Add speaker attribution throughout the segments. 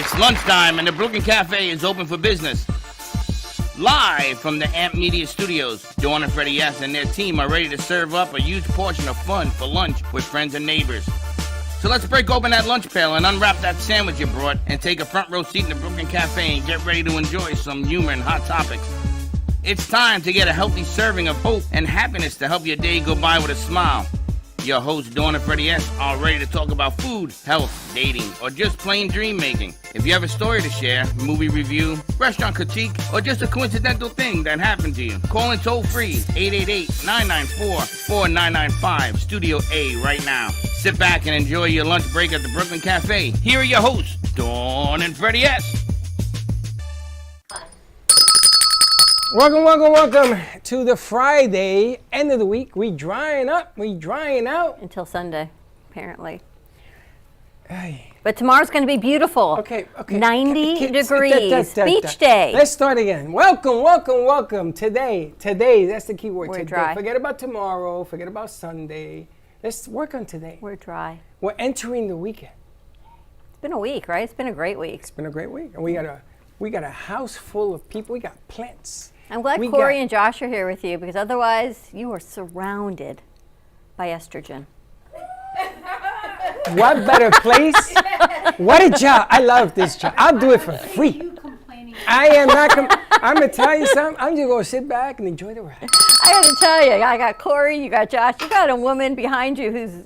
Speaker 1: It's lunchtime and the Brooklyn Cafe is open for business. Live from the AMP Media Studios, Dawn and Freddie S. and their team are ready to serve up a huge portion of fun for lunch with friends and neighbors. So let's break open that lunch pail and unwrap that sandwich you brought and take a front row seat in the Brooklyn Cafe and get ready to enjoy some humor and hot topics. It's time to get a healthy serving of hope and happiness to help your day go by with a smile. Your hosts, Dawn and Freddie S., are ready to talk about food, health, dating, or just plain dream making. If you have a story to share, movie review, restaurant critique, or just a coincidental thing that happened to you, call in toll free 888-994-4995, Studio A right now. Sit back and enjoy your lunch break at the Brooklyn Cafe. Here are your hosts, Dawn and Freddie S.
Speaker 2: Welcome to the Friday, end of the week. We drying out.
Speaker 3: Until Sunday, apparently.
Speaker 2: Ay.
Speaker 3: But tomorrow's going to be beautiful.
Speaker 2: Okay.
Speaker 3: 90 degrees, beach day.
Speaker 2: Let's start again. Welcome. Today, that's the key word.
Speaker 3: We're
Speaker 2: today.
Speaker 3: dry.
Speaker 2: Forget about tomorrow, forget about Sunday. Let's work on today.
Speaker 3: We're dry.
Speaker 2: We're entering the weekend.
Speaker 3: It's been a week, right? It's been a great week.
Speaker 2: It's been a great week. And we got a house full of people. We got plants.
Speaker 3: I'm glad Corey and Josh are here with you because otherwise you are surrounded by estrogen.
Speaker 2: What better place? What a job. I love this job. I'll do it for free. I am not, I'm going to tell you something. I'm just going to sit back and enjoy the ride.
Speaker 3: I got to tell you, I got Corey, you got Josh, you got a woman behind you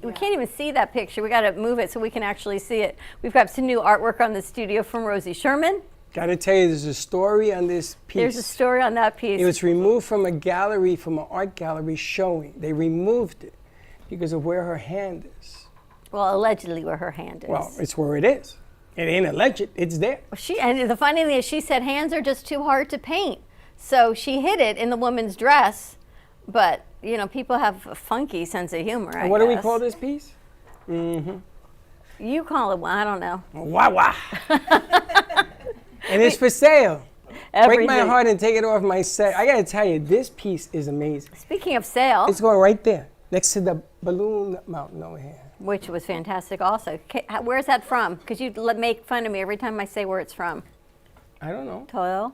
Speaker 3: we can't even see that picture. We got to move it so we can actually see it. We've got some new artwork on the studio from Rosie Sherman.
Speaker 2: Got to tell you, there's a story on this piece.
Speaker 3: There's a story on that piece.
Speaker 2: It was removed from a gallery, from an art gallery showing. They removed it because of where her hand is.
Speaker 3: Well, allegedly where her hand is.
Speaker 2: Well, it's where it is. It ain't alleged. It's there.
Speaker 3: And the funny thing is, she said hands are just too hard to paint. So she hid it in the woman's dress. But, you know, people have a funky sense of humor, I
Speaker 2: What
Speaker 3: guess.
Speaker 2: do we call this piece?
Speaker 3: You call it, well, I don't know.
Speaker 2: Wah. And it's for sale.
Speaker 3: Everything.
Speaker 2: Break my heart and take it off my set. I got to tell you, this piece is amazing.
Speaker 3: Speaking of sale.
Speaker 2: It's going right there, next to the balloon mountain over here.
Speaker 3: Which was fantastic also. Where's that from? Because you make fun of me every time I say where it's from.
Speaker 2: I don't know.
Speaker 3: Todo?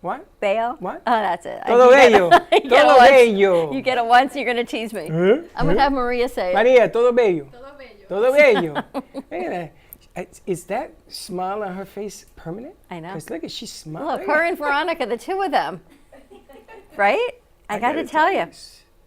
Speaker 2: What?
Speaker 3: Bello?
Speaker 2: What?
Speaker 3: Oh, that's it.
Speaker 2: Todo bello. Todo bello.
Speaker 3: You get it once, you're going to tease me. I'm going to have Maria say it.
Speaker 2: Maria, todo bello. Todo bello. Hey, is that smile on her face permanent?
Speaker 3: I know.
Speaker 2: Because look at, she's smiling.
Speaker 3: Look, her and Veronica, the two of them. Right? I got to tell you.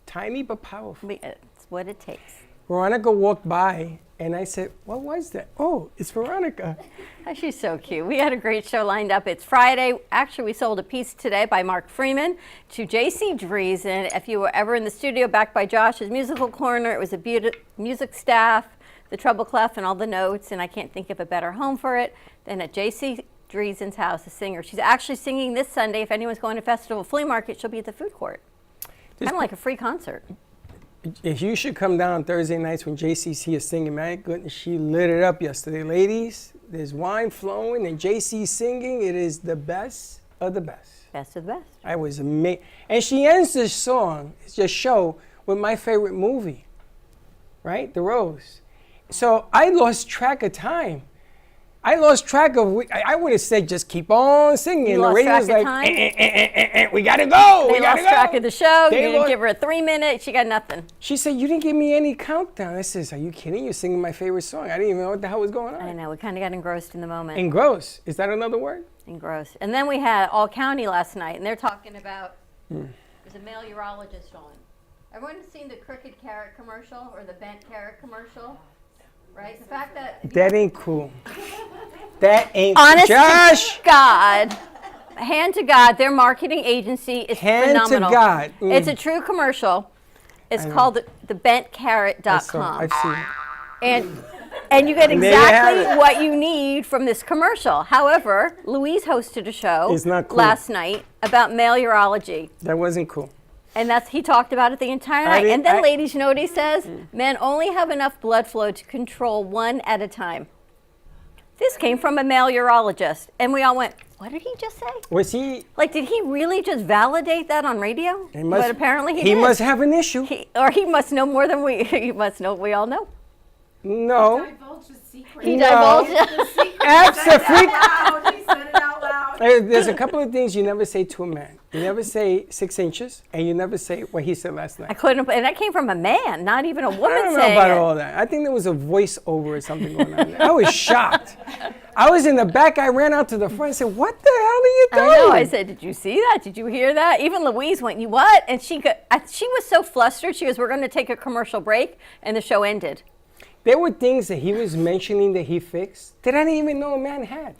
Speaker 2: Tiny but powerful.
Speaker 3: It's what it takes.
Speaker 2: Veronica walked by, and I said, what was that? Oh, it's Veronica.
Speaker 3: Oh, she's so cute. We had a great show lined up. It's Friday. Actually, we sold a piece today by Mark Freeman to J.C. Dreesen. If you were ever in the studio back by Josh's Musical Corner, it was a music staff, the treble clef, and all the notes, and I can't think of a better home for it than at J.C. Dreesen's house, a singer. She's actually singing this Sunday. If anyone's going to Festival Flea Market, she'll be at the food court. Kind of like a free concert.
Speaker 2: If you should come down Thursday nights when JC's here singing, my goodness, she lit it up yesterday. Ladies, there's wine flowing and JC's singing. It is the best of the best.
Speaker 3: Best of the best.
Speaker 2: I was amazed. And she ends this song, this show, with my favorite movie, right? The Rose. So I lost track of time. I lost track of, I would have said just keep on singing.
Speaker 3: You lost
Speaker 2: the radio's
Speaker 3: track of
Speaker 2: like,
Speaker 3: time?
Speaker 2: We gotta go.
Speaker 3: They lost track of the show. You
Speaker 2: They
Speaker 3: didn't
Speaker 2: lost-
Speaker 3: give her a 3 minute. She got nothing.
Speaker 2: She said, you didn't give me any countdown. I says, are you kidding? You're singing my favorite song. I didn't even know what the hell was going on.
Speaker 3: I know. We kind of got engrossed in the moment.
Speaker 2: Engrossed. Is that another word?
Speaker 3: Engrossed. And then we had All County last night, and they're talking about there's a male urologist on. Everyone has seen the crooked carrot commercial or the bent carrot commercial, right? The fact that
Speaker 2: That ain't cool. That ain't
Speaker 3: honest
Speaker 2: Josh!
Speaker 3: to God, hand to God, their marketing agency is
Speaker 2: Hand to
Speaker 3: phenomenal.
Speaker 2: God.
Speaker 3: It's a true commercial. It's called thebentcarrot.com.
Speaker 2: I've seen it.
Speaker 3: And you get
Speaker 2: There you have
Speaker 3: exactly
Speaker 2: it.
Speaker 3: what you need from this commercial. However, Louise hosted a show
Speaker 2: It's not cool.
Speaker 3: last night about male urology.
Speaker 2: That wasn't cool.
Speaker 3: And he talked about it the entire night.
Speaker 2: didn't-
Speaker 3: And then, ladies, you know what he says? Men only have enough blood flow to control one at a time. This came from a male urologist. And we all went, what did he just say?
Speaker 2: Was he?
Speaker 3: Like, did he really just validate that on radio? But apparently he
Speaker 2: He
Speaker 3: did.
Speaker 2: must have an issue.
Speaker 3: He must know more than he must know. We all know.
Speaker 2: No.
Speaker 4: Divulge the secret.
Speaker 3: He
Speaker 2: No.
Speaker 3: divulged.
Speaker 2: Abso-freak.
Speaker 4: He said it out loud.
Speaker 2: There's a couple of things you never say to a man. You never say 6 inches, and you never say what he said last
Speaker 3: I
Speaker 2: night.
Speaker 3: couldn't, and that came from a man, not even a
Speaker 2: I
Speaker 3: woman
Speaker 2: don't know
Speaker 3: saying
Speaker 2: about
Speaker 3: it.
Speaker 2: all that. I think there was a voiceover or something going on there. I was shocked. I was in the back. I ran out to the front and said, "What the hell are you doing?"
Speaker 3: I know. I said, "Did you see that? Did you hear that?" Even Louise went, "You what?" And she was so flustered. She goes, "We're going to take a commercial break," and the show ended.
Speaker 2: There were things that he was mentioning that he fixed that I didn't even know a man had.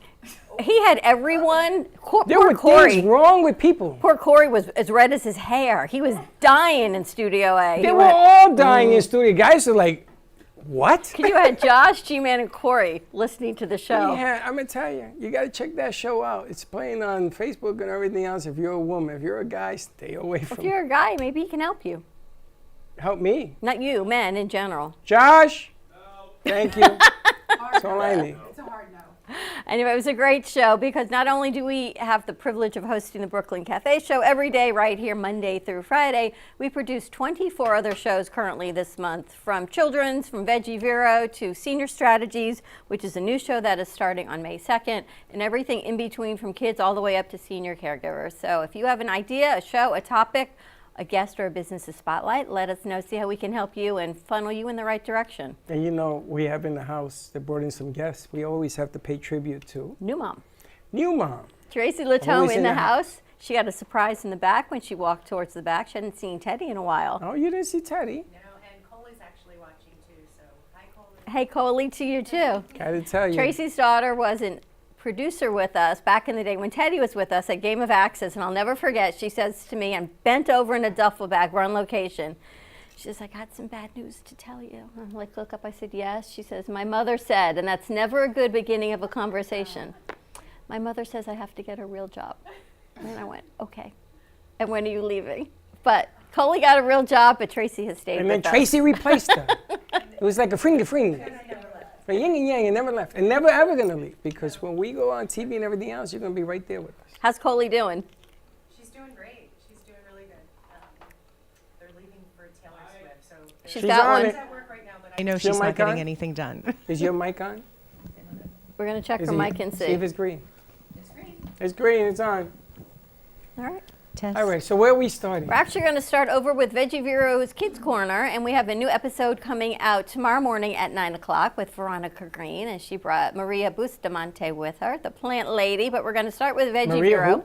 Speaker 3: He had everyone.
Speaker 2: There
Speaker 3: Poor
Speaker 2: were
Speaker 3: Corey.
Speaker 2: things wrong with people.
Speaker 3: Poor Corey was as red as his hair. He was dying in Studio A. He
Speaker 2: They were
Speaker 3: went,
Speaker 2: all dying in studio. Guys are like, "What?"
Speaker 3: you had Josh, G-Man, and Corey listening to the show.
Speaker 2: Yeah, I'm gonna tell you, you gotta check that show out. It's playing on Facebook and everything else. If you're a woman, if you're a guy, stay away
Speaker 3: If
Speaker 2: from
Speaker 3: you're a guy, maybe he can help you.
Speaker 2: Help me,
Speaker 3: Not you, men in general.
Speaker 2: Josh. Thank you. That's all I need.
Speaker 4: It's a hard no.
Speaker 3: Anyway, it was a great show because not only do we have the privilege of hosting the Brooklyn Cafe show every day right here, Monday through Friday, we produce 24 other shows currently this month, from children's, from Veggie Vero to Senior Strategies, which is a new show that is starting on May 2nd, and everything in between from kids all the way up to senior caregivers. So if you have an idea, a show, a topic, a guest, or a business to spotlight, let us know, see how we can help you and funnel you in the right direction.
Speaker 2: And you know, we have in the house, they brought in some guests. We always have to pay tribute to
Speaker 3: New mom.
Speaker 2: new mom.
Speaker 3: Tracy Latome
Speaker 2: Always
Speaker 3: in the house. She got a surprise in the back when she walked towards the back. She hadn't seen Teddy in a while.
Speaker 2: Oh, you didn't see Teddy?
Speaker 4: No, and Coley's actually watching too, so hi, Coley.
Speaker 3: Hey, Coley, to you too.
Speaker 2: Gotta tell you.
Speaker 3: Tracy's daughter was a producer with us back in the day when Teddy was with us at Game of Axes, and I'll never forget, she says to me, I'm bent over in a duffel bag, we're on location. She says, "I got some bad news to tell you." I'm like, look up, I said, "Yes." She says, "My mother said," and that's never a good beginning of a conversation. "My mother says I have to get a real job." And I went, "Okay. And when are you leaving?" But Coley got a real job, but Tracy has stayed
Speaker 2: And
Speaker 3: with
Speaker 2: then
Speaker 3: us.
Speaker 2: Tracy replaced her. It was like a fring. A yin and yang, and never left. And never ever gonna leave. Because when we go on TV and everything else, you're gonna be right there with us.
Speaker 3: How's Coley doing?
Speaker 4: She's doing great. She's doing really good. They're leaving for Taylor Swift, so
Speaker 3: She's
Speaker 2: She's
Speaker 3: got
Speaker 2: on
Speaker 3: one.
Speaker 2: it.
Speaker 4: she's at work right now, but
Speaker 5: I know
Speaker 2: Is your
Speaker 5: she's
Speaker 2: mic
Speaker 5: not getting
Speaker 2: on?
Speaker 5: anything done.
Speaker 2: Is your mic on?
Speaker 3: We're going to check
Speaker 2: Is
Speaker 3: her
Speaker 2: it-
Speaker 3: mic and
Speaker 2: See
Speaker 3: see.
Speaker 2: if it's green.
Speaker 4: it's great.
Speaker 2: It's green, it's on.
Speaker 3: All right.
Speaker 5: Test.
Speaker 2: All right, so where are we starting?
Speaker 3: We're actually going to start over with Veggie Vero's Kids Corner, and we have a new episode coming out tomorrow morning at 9 o'clock with Veronica Green, and she brought Maria Bustamante with her, the plant lady, but we're going to start with Veggie
Speaker 2: Maria
Speaker 3: Vero.
Speaker 2: who?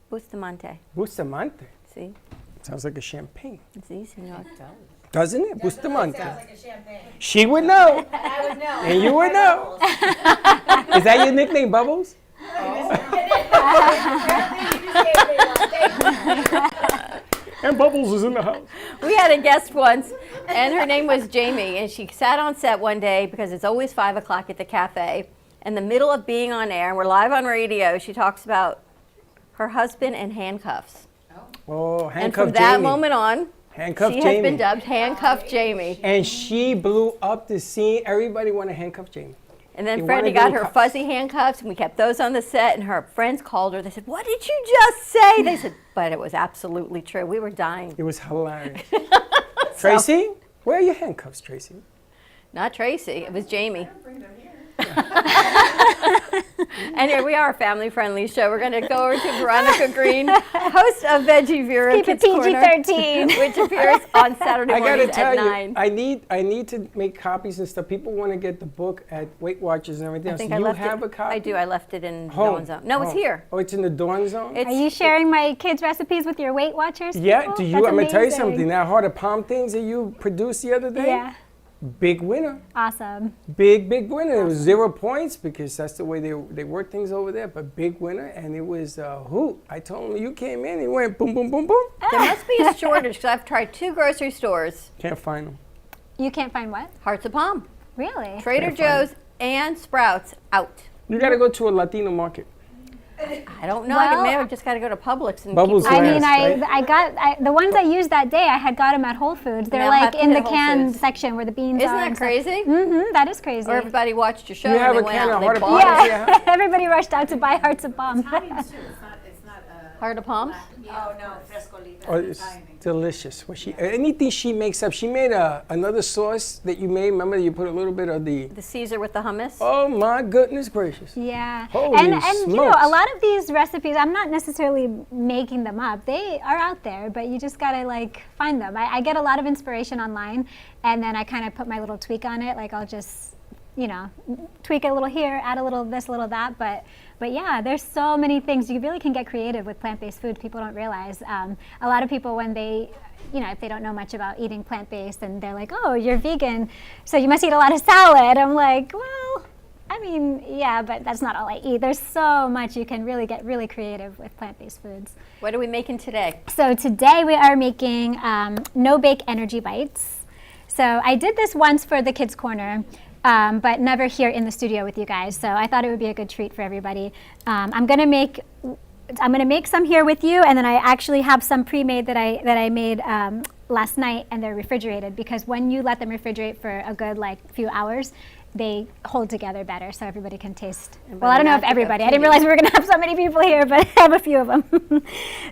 Speaker 3: Bustamante.
Speaker 2: Bustamante.
Speaker 3: See?
Speaker 2: Sounds like a champagne.
Speaker 3: See, senor.
Speaker 2: Doesn't it? Bustamante.
Speaker 4: Like a champagne.
Speaker 2: She would know.
Speaker 4: I would know.
Speaker 2: And you would know. Is that your nickname, Bubbles? And Bubbles is in the house.
Speaker 3: We had a guest once, and her name was Jamie, and she sat on set one day because it's always 5 o'clock at the cafe. In the middle of being on air, and we're live on radio, she talks about her husband and handcuffs.
Speaker 2: Oh,
Speaker 3: And
Speaker 2: handcuff
Speaker 3: from that
Speaker 2: Jamie.
Speaker 3: moment on,
Speaker 2: Handcuff
Speaker 3: she
Speaker 2: Jamie.
Speaker 3: has been dubbed Handcuff Jamie.
Speaker 2: And she blew up the scene. Everybody wanted to handcuff Jamie.
Speaker 3: And then
Speaker 2: You
Speaker 3: Freddie
Speaker 2: wanna
Speaker 3: got
Speaker 2: do
Speaker 3: her
Speaker 2: cuffs.
Speaker 3: fuzzy handcuffs, and we kept those on the set, and her friends called her. They said, "What did you just say?" They said, but it was absolutely true. We were dying.
Speaker 2: It was hilarious. Tracy, where are your handcuffs, Tracy?
Speaker 3: Not Tracy, it was Jamie. And here we are, a family-friendly show. We're going to go over to Veronica Green, host of Veggie Vero
Speaker 6: Keep it
Speaker 3: Kids Corner,
Speaker 6: PG-13.
Speaker 3: which appears on Saturday
Speaker 2: I gotta
Speaker 3: mornings
Speaker 2: tell
Speaker 3: at
Speaker 2: you,
Speaker 3: 9.
Speaker 2: I need to make copies and stuff. People want to get the book at Weight Watchers and everything
Speaker 3: I
Speaker 2: else.
Speaker 3: think
Speaker 2: Do
Speaker 3: I
Speaker 2: you
Speaker 3: left
Speaker 2: have
Speaker 3: it.
Speaker 2: a copy?
Speaker 3: I do. I left it in
Speaker 2: Home.
Speaker 3: Dawn Zone. No, it's
Speaker 2: Home.
Speaker 3: here.
Speaker 2: Oh, it's in the Dawn Zone?
Speaker 3: It's,
Speaker 6: Are you sharing my kids' recipes with your Weight Watchers?
Speaker 2: Yeah,
Speaker 6: people?
Speaker 2: do you?
Speaker 6: That's
Speaker 2: I'm going to tell you
Speaker 6: amazing.
Speaker 2: something. That Heart of Palm things that you produced the other day?
Speaker 6: Yeah,
Speaker 2: Big winner.
Speaker 6: awesome.
Speaker 2: Big winner. It was 0 points because that's the way they work things over there, but big winner, and it was a hoot. I told him, you came in, he went boom, boom, boom, boom.
Speaker 3: there must be a shortage because I've tried 2 grocery stores.
Speaker 2: Can't find them.
Speaker 6: You can't find what?
Speaker 3: Hearts of Palm,
Speaker 6: Really?
Speaker 3: Trader
Speaker 2: Can't find
Speaker 3: Joe's, and Sprouts out.
Speaker 2: You got to go to a Latino market.
Speaker 3: I don't know.
Speaker 6: Well,
Speaker 3: I may have just got to go to Publix and
Speaker 2: Bubbles
Speaker 3: keep
Speaker 6: I
Speaker 2: Last,
Speaker 6: mean,
Speaker 2: right?
Speaker 6: I got the ones I used that day. I had got them at Whole Foods. They're
Speaker 3: Now
Speaker 6: like
Speaker 3: have
Speaker 6: in
Speaker 3: to
Speaker 6: the
Speaker 3: at Whole
Speaker 6: can
Speaker 3: Foods.
Speaker 6: section where the beans
Speaker 3: Isn't
Speaker 6: are.
Speaker 3: that crazy?
Speaker 6: Mm-hmm. That is crazy.
Speaker 3: Or everybody watched your show
Speaker 2: You have
Speaker 3: and
Speaker 2: a
Speaker 3: they went
Speaker 2: can
Speaker 3: out
Speaker 2: of
Speaker 3: and
Speaker 2: Heart
Speaker 3: they
Speaker 2: of
Speaker 3: bought
Speaker 2: Palm?
Speaker 3: it.
Speaker 2: Yeah.
Speaker 6: Everybody rushed out to buy Hearts of Palm.
Speaker 4: Italians too. It's not
Speaker 3: Heart of palms?
Speaker 4: Oh, no, frescolita.
Speaker 2: Oh, it's delicious. Anything she makes up. She made another sauce that you made. Remember, you put a little bit of the.
Speaker 3: The Caesar with the hummus?
Speaker 2: Oh my goodness gracious!
Speaker 6: Yeah.
Speaker 2: Holy
Speaker 6: and you know,
Speaker 2: smokes.
Speaker 6: a lot of these recipes, I'm not necessarily making them up. They are out there, but you just gotta like find them. I get a lot of inspiration online, and then I kind of put my little tweak on it. Like I'll just, you know, tweak a little here, add a little this, a little that. But yeah, there's so many things. You really can get creative with plant-based food. People don't realize. A lot of people, when they, you know, if they don't know much about eating plant-based, and they're like, oh, you're vegan, so you must eat a lot of salad. I'm like, well, I mean, yeah, but that's not all I eat. There's so much. You can really get really creative with plant-based foods.
Speaker 3: What are we making today?
Speaker 6: So today we are making no-bake energy bites. So I did this once for the Kids Corner, but never here in the studio with you guys. So I thought it would be a good treat for everybody. I'm gonna make some here with you, and then I actually have some pre-made that I made last night, and they're refrigerated, because when you let them refrigerate for a good few hours, they hold together better, so everybody can taste. Well, I don't know if everybody. I didn't realize we were going to have so many people here, but I have a few of them.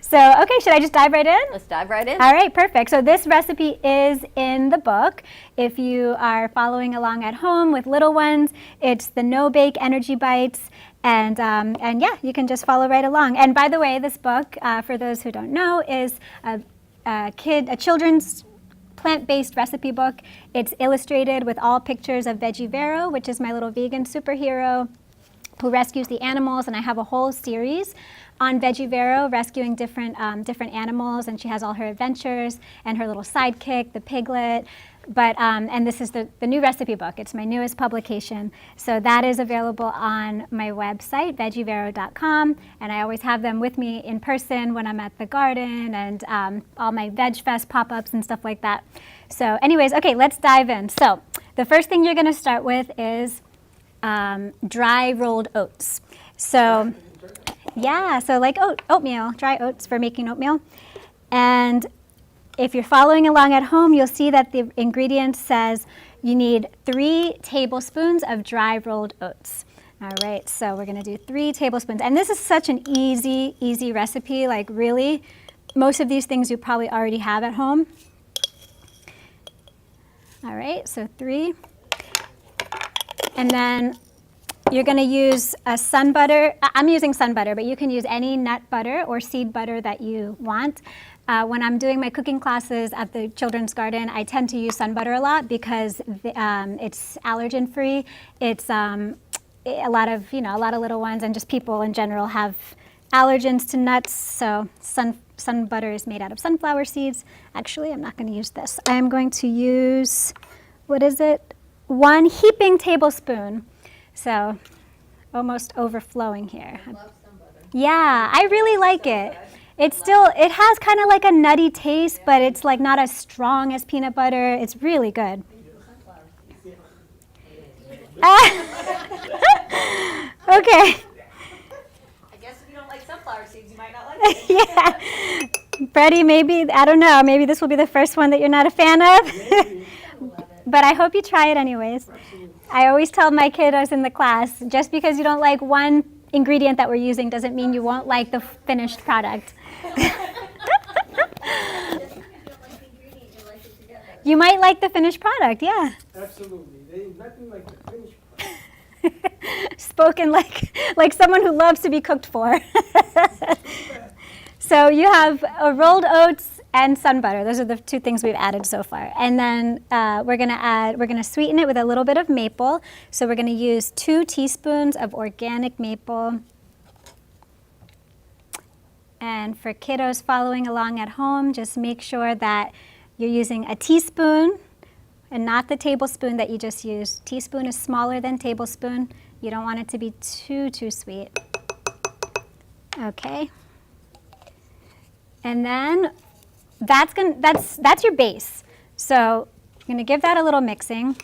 Speaker 6: So, okay, should I just dive right in?
Speaker 3: Let's dive right in.
Speaker 6: All right, perfect. So this recipe is in the book. If you are following along at home with little ones, it's the No-Bake Energy Bites. And yeah, you can just follow right along. And by the way, this book, for those who don't know, is a children's plant-based recipe book. It's illustrated with all pictures of Veggie Vero, which is my little vegan superhero who rescues the animals, and I have a whole series on Veggie Vero rescuing different animals, and she has all her adventures and her little sidekick, the piglet. But and this is the new recipe book. It's my newest publication. So that is available on my website, veggievero.com, and I always have them with me in person when I'm at the garden and all my Veg Fest pop-ups and stuff like that. So anyways, okay, let's dive in. So the first thing you're gonna start with is dry rolled oats. So yeah, so like oatmeal, dry oats for making oatmeal. And if you're following along at home, you'll see that the ingredient says you need 3 tablespoons of dry rolled oats. All right, so we're gonna do 3 tablespoons. And this is such an easy recipe, like really. Most of these things you probably already have at home. All right, so 3. And then you're gonna use a sun butter. I'm using sun butter, but you can use any nut butter or seed butter that you want. When I'm doing my cooking classes at the Children's Garden, I tend to use sun butter a lot because it's allergen free. It's a lot of little ones and just people in general have allergens to nuts. So sun butter is made out of sunflower seeds. Actually, I'm not going to use this. I'm going to use, what is it? 1 heaping tablespoon. So almost overflowing here. I love sun butter. Yeah, I really like it. It has kind of like a nutty taste, but it's like not as strong as peanut butter. It's really good. Okay.
Speaker 4: I guess if you don't like sunflower seeds, you might not like it.
Speaker 6: Yeah. Freddie, maybe, I don't know, maybe this will be the first one that you're not a fan of. But I hope you try it anyways. I always tell my kiddos in the class, just because you don't like one ingredient that we're using doesn't mean you won't like the finished product. You might like the finished product, yeah.
Speaker 2: Absolutely. There's nothing like the finished product.
Speaker 6: Spoken like someone who loves to be cooked for. So you have rolled oats and sun butter. Those are the 2 things we've added so far. And then we're gonna sweeten it with a little bit of maple. So we're gonna use 2 teaspoons of organic maple. And for kiddos following along at home, just make sure that you're using a teaspoon and not the tablespoon that you just used. Teaspoon is smaller than tablespoon. You don't want it to be too sweet. Okay. And then that's your base. So you're gonna give that a little mixing.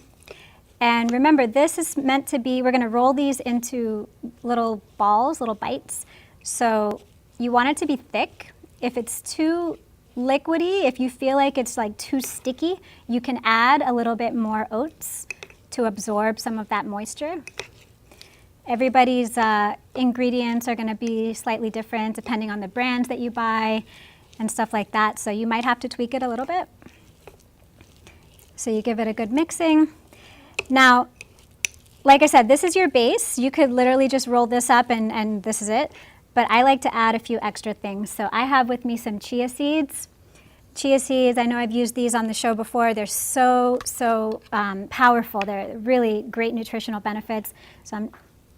Speaker 6: And remember, this is meant to be, we're gonna roll these into little balls, little bites. So you want it to be thick. If it's too liquidy, if you feel like it's like too sticky, you can add a little bit more oats to absorb some of that moisture. Everybody's ingredients are going to be slightly different depending on the brand that you buy and stuff like that. So you might have to tweak it a little bit. So you give it a good mixing. Now, like I said, this is your base. You could literally just roll this up and this is it. But I like to add a few extra things. So I have with me some chia seeds. Chia seeds, I know I've used these on the show before. They're so powerful. They're really great nutritional benefits. So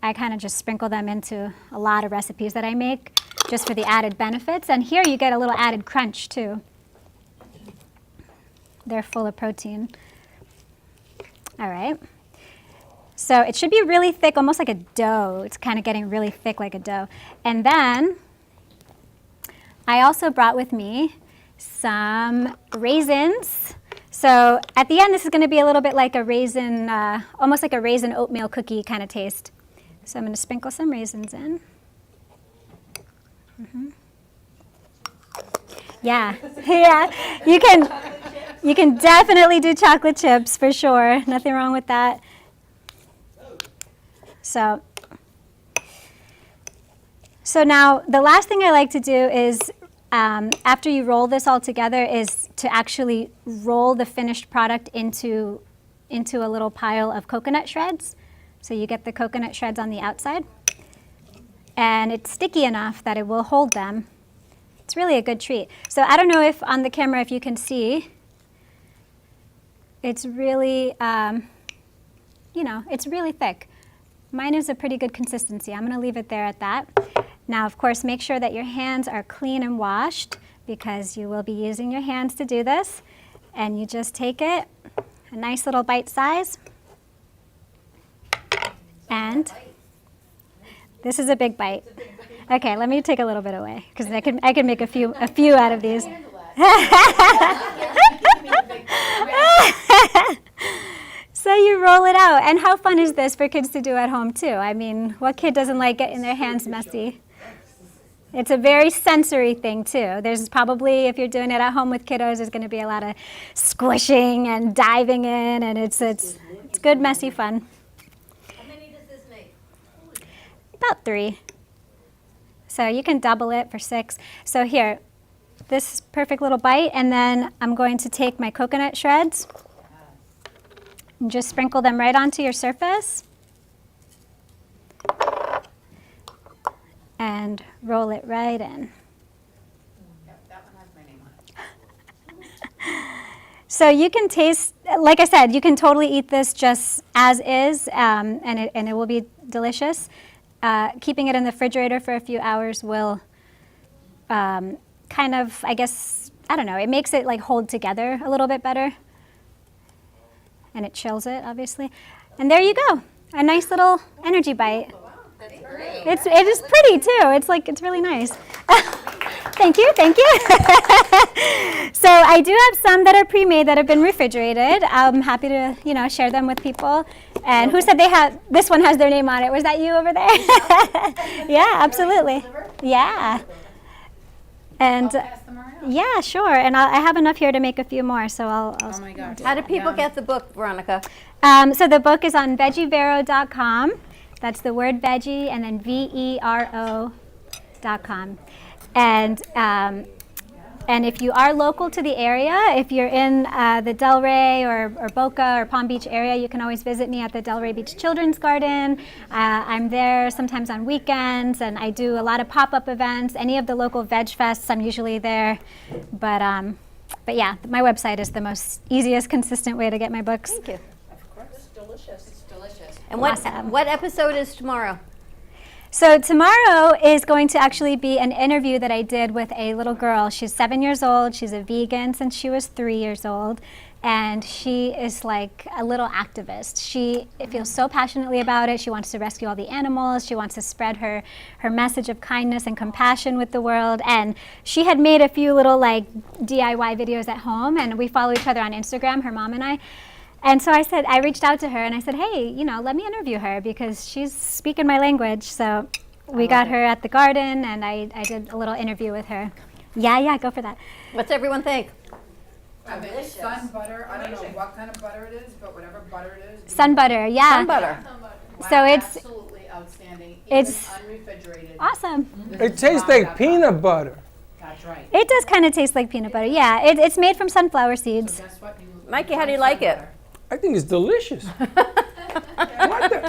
Speaker 6: I kind of just sprinkle them into a lot of recipes that I make just for the added benefits. And here you get a little added crunch too. They're full of protein. All right. So it should be really thick, almost like a dough. It's kind of getting really thick like a dough. And then I also brought with me some raisins. So at the end, this is going to be a little bit like a raisin, almost like a raisin oatmeal cookie kind of taste. So I'm going to sprinkle some raisins in. Yeah, yeah. You can definitely do chocolate chips for sure. Nothing wrong with that. So now the last thing I like to do is after you roll this all together is to actually roll the finished product into a little pile of coconut shreds. So you get the coconut shreds on the outside. And it's sticky enough that it will hold them. It's really a good treat. So I don't know if on the camera if you can see. It's really, it's really thick. Mine is a pretty good consistency. I'm going to leave it there at that. Now, of course, make sure that your hands are clean and washed because you will be using your hands to do this. And you just take it, a nice little bite size. And this is a big bite. Okay, let me take a little bit away because I can make a few out of these. So you roll it out. And how fun is this for kids to do at home too? I mean, what kid doesn't like getting their hands messy? It's a very sensory thing too. There's probably, if you're doing it at home with kiddos, there's going to be a lot of squishing and diving in, and it's good, messy fun.
Speaker 3: How many does this make?
Speaker 6: About 3. So you can double it for 6. So here, this perfect little bite, and then I'm going to take my coconut shreds and just sprinkle them right onto your surface and roll it right in.
Speaker 4: Yep, that one has my name on it.
Speaker 6: So you can taste, like I said, you can totally eat this just as is, and it will be delicious. Keeping it in the refrigerator for a few hours will kind of, I guess, I don't know, it makes it like hold together a little bit better. And it chills it, obviously. And there you go, a nice little energy bite.
Speaker 3: That's great.
Speaker 6: It is pretty too. It's really nice. Thank you. So I do have some that are pre-made that have been refrigerated. I'm happy to share them with people. And who said this one has their name on it? Was that you over there? Yeah, absolutely. Yeah. And yeah, sure. And I have enough here to make a few more, so I'll
Speaker 4: Oh my gosh.
Speaker 3: How do people get the book, Veronica?
Speaker 6: So the book is on veggievero.com. That's the word veggie and then VERO.com. And if you are local to the area, if you're in the Delray or Boca or Palm Beach area, you can always visit me at the Delray Beach Children's Garden. I'm there sometimes on weekends, and I do a lot of pop-up events. Any of the local veg fests, I'm usually there. But yeah, my website is the most easiest, consistent way to get my books.
Speaker 3: Thank you.
Speaker 4: Of course, it's delicious. It's delicious.
Speaker 3: And
Speaker 6: Awesome.
Speaker 3: what episode is tomorrow?
Speaker 6: So tomorrow is going to actually be an interview that I did with a little girl. She's 7 years old. She's a vegan since she was 3 years old. And she is like a little activist. She feels so passionately about it. She wants to rescue all the animals. She wants to spread her message of kindness and compassion with the world. And she had made a few little like DIY videos at home, and we follow each other on Instagram, her mom and I. And so I reached out to her and I said, hey, let me interview her because she's speaking my language. So we got her at the garden, and I did a little interview with her. Yeah, go for that.
Speaker 3: What's everyone think?
Speaker 5: Sun butter, I don't know what kind of butter it is, but whatever butter it is.
Speaker 6: Sun butter, yeah.
Speaker 3: Sun butter.
Speaker 5: Wow,
Speaker 6: So it's
Speaker 5: absolutely outstanding.
Speaker 6: It's
Speaker 5: Unrefrigerated.
Speaker 6: awesome.
Speaker 2: It tastes like peanut butter.
Speaker 5: That's right.
Speaker 6: It does kind of taste like peanut butter. Yeah, it's made from sunflower seeds.
Speaker 5: Guess what?
Speaker 3: Mikey, how do you like it?
Speaker 2: I think it's delicious.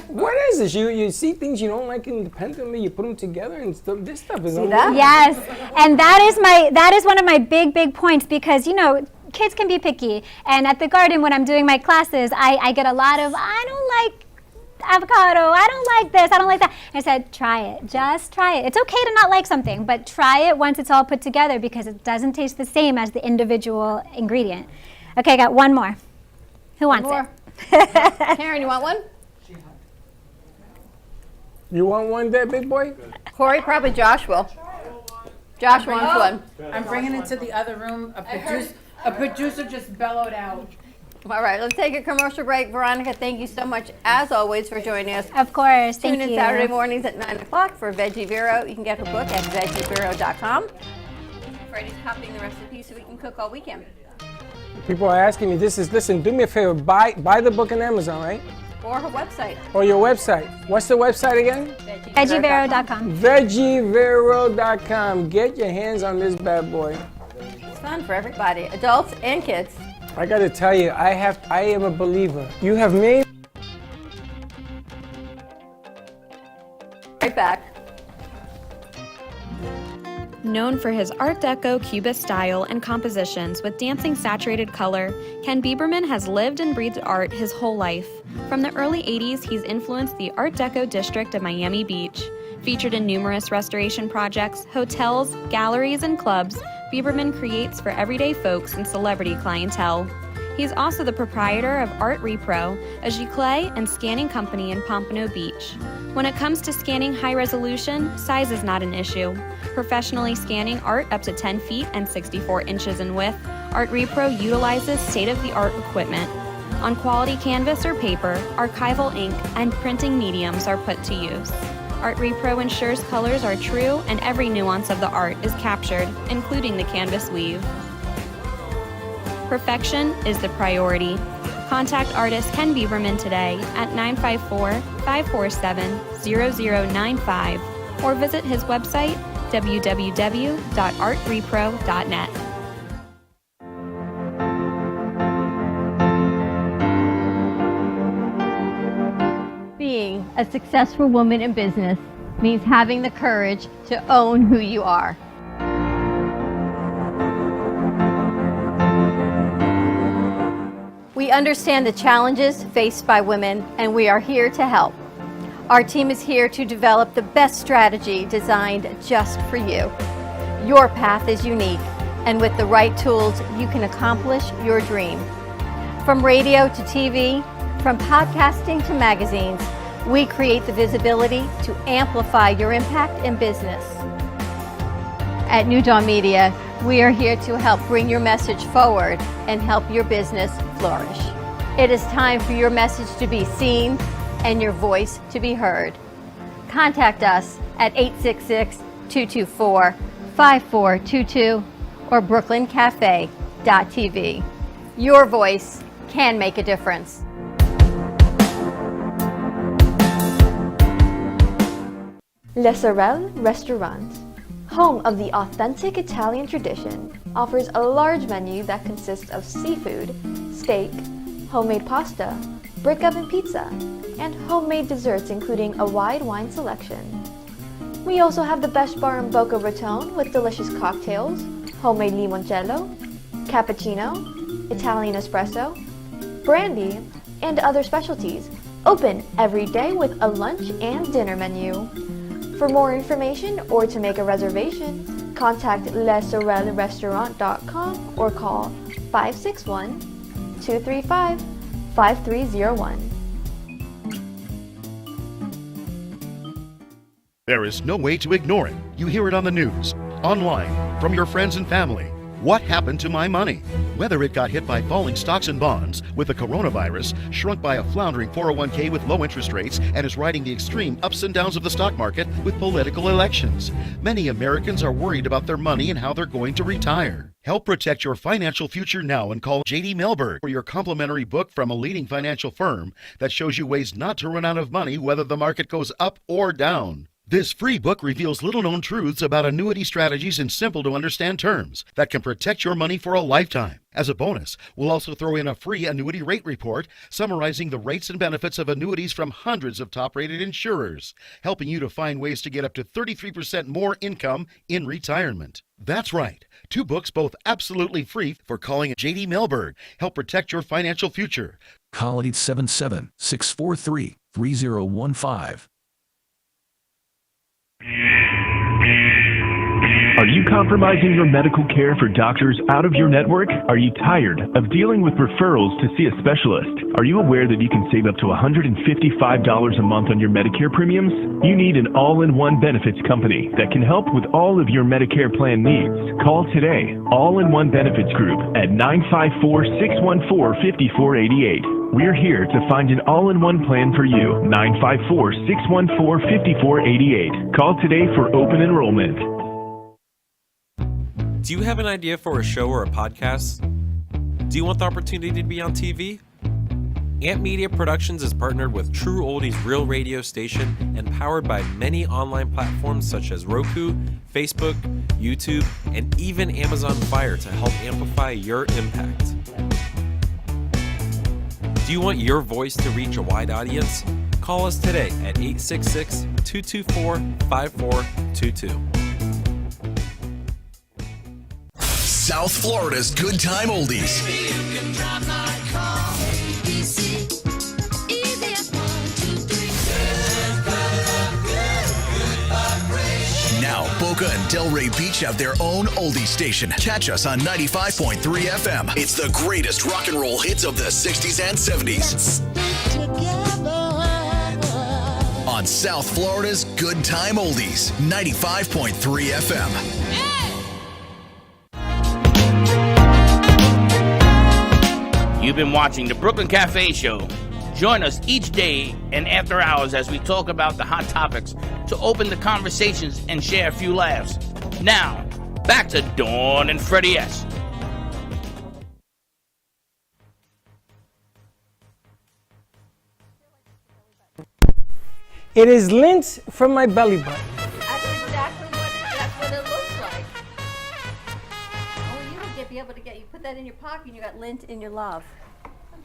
Speaker 2: What is this? You see things you don't like independently, you put them together, and this stuff is
Speaker 3: that?
Speaker 6: Yes, and that is one of my big points, because kids can be picky, and at the garden when I'm doing my classes, I get a lot of, I don't like avocado, I don't like this, I don't like that. I said, try it, just try it. It's okay to not like something, but try it once it's all put together, because it doesn't taste the same as the individual ingredient. Okay, I got one more. Who wants
Speaker 3: more?
Speaker 6: it?
Speaker 3: Karen, you want one?
Speaker 2: You want one there, big boy?
Speaker 3: Corey, probably Josh will. Josh wants one.
Speaker 5: I'm bringing it to the other room. A producer just bellowed out.
Speaker 3: All right, let's take a commercial break. Veronica, thank you so much, as always, for joining us.
Speaker 6: Of course, thank
Speaker 3: Tune in
Speaker 6: you.
Speaker 3: Saturday mornings at 9 o'clock for Veggie Vero. You can get her book at veggievero.com. Freddie's copying the recipe so we can cook all weekend.
Speaker 2: People are asking me, listen, do me a favor, buy the book on Amazon, right?
Speaker 3: Or her website.
Speaker 2: Or your website. What's the website again?
Speaker 6: Veggievero.com.
Speaker 2: Veggievero.com. Get your hands on this bad boy.
Speaker 3: It's fun for everybody, adults and kids.
Speaker 2: I gotta tell you, I am a believer. You have made
Speaker 3: Right back.
Speaker 7: Known for his Art Deco Cubist style and compositions with dancing saturated color, Ken Bieberman has lived and breathed art his whole life. From the early 80s, he's influenced the Art Deco district of Miami Beach. Featured in numerous restoration projects, hotels, galleries, and clubs, Bieberman creates for everyday folks and celebrity clientele. He's also the proprietor of Art Repro, a giclée and scanning company in Pompano Beach. When it comes to scanning high resolution, size is not an issue. Professionally scanning art up to 10 feet and 64 inches in width, Art Repro utilizes state-of-the-art equipment. On quality canvas or paper, archival ink and printing mediums are put to use. Art Repro ensures colors are true and every nuance of the art is captured, including the canvas weave. Perfection is the priority. Contact artist Ken Bieberman today at 954-547-0095 or visit his website www.artrepro.net.
Speaker 3: Being a successful woman in business means having the courage to own who you are. We understand the challenges faced by women, and we are here to help. Our team is here to develop the best strategy designed just for you. Your path is unique, and with the right tools, you can accomplish your dream. From radio to TV, from podcasting to magazines, we create the visibility to amplify your impact in business. At New Dawn Media, we are here to help bring your message forward and help your business flourish. It is time for your message to be seen and your voice to be heard. Contact us at 866-224-5422 or brooklyncafe.tv. Your voice can make a difference.
Speaker 8: Le Sorel Restaurant, home of the authentic Italian tradition, offers a large menu that consists of seafood, steak, homemade pasta, brick oven pizza, and homemade desserts including a wide wine selection. We also have the best bar in Boca Raton with delicious cocktails, homemade limoncello, cappuccino, Italian espresso, brandy, and other specialties, open every day with a lunch and dinner menu. For more information or to make a reservation, contact lesorelrestaurant.com or call 561-235-5301.
Speaker 9: There is no way to ignore it. You hear it on the news, online, from your friends and family. What happened to my money? Whether it got hit by falling stocks and bonds, with the coronavirus, shrunk by a floundering 401k with low interest rates, and is riding the extreme ups and downs of the stock market with political elections. Many Americans are worried about their money and how they're going to retire. Help protect your financial future now and call J.D. Mellberg for your complimentary book from a leading financial firm that shows you ways not to run out of money whether the market goes up or down. This free book reveals little-known truths about annuity strategies in simple-to-understand terms that can protect your money for a lifetime. As a bonus, we'll also throw in a free annuity rate report summarizing the rates and benefits of annuities from hundreds of top-rated insurers, helping you to find ways to get up to 33% more income in retirement. That's right. 2 books, both absolutely free, for calling J.D. Mellberg. Help protect your financial future.
Speaker 10: Call 877-643-3015.
Speaker 11: Are you compromising your medical care for doctors out of your network? Are you tired of dealing with referrals to see a specialist? Are you aware that you can save up to $155 a month on your Medicare premiums? You need an all-in-one benefits company that can help with all of your Medicare plan needs. Call today, All-in-One Benefits Group at 954-614-5488. We're here to find an all-in-one plan for you. 954-614-5488. Call today for open enrollment.
Speaker 12: Do you have an idea for a show or a podcast? Do you want the opportunity to be on TV? Amp Media Productions is partnered with True Oldies Real Radio Station and powered by many online platforms such as Roku, Facebook, YouTube, and even Amazon Fire to help amplify your impact. Do you want your voice to reach a wide audience? Call us today at 866-224-5422.
Speaker 13: South Florida's Good Time Oldies. Now, Boca and Delray Beach have their own oldie station. Catch us on 95.3 FM. It's the greatest rock and roll hits of the 60s and 70s. On South Florida's Good Time Oldies, 95.3 FM.
Speaker 1: You've been watching the Brooklyn Cafe Show. Join us each day and after hours as we talk about the hot topics to open the conversations and share a few laughs. Now, back to Dawn and Freddie S.
Speaker 2: It is lint from my belly button.
Speaker 3: That's exactly what it looks like. Oh, you would be able to you put that in your pocket and you got lint in your love.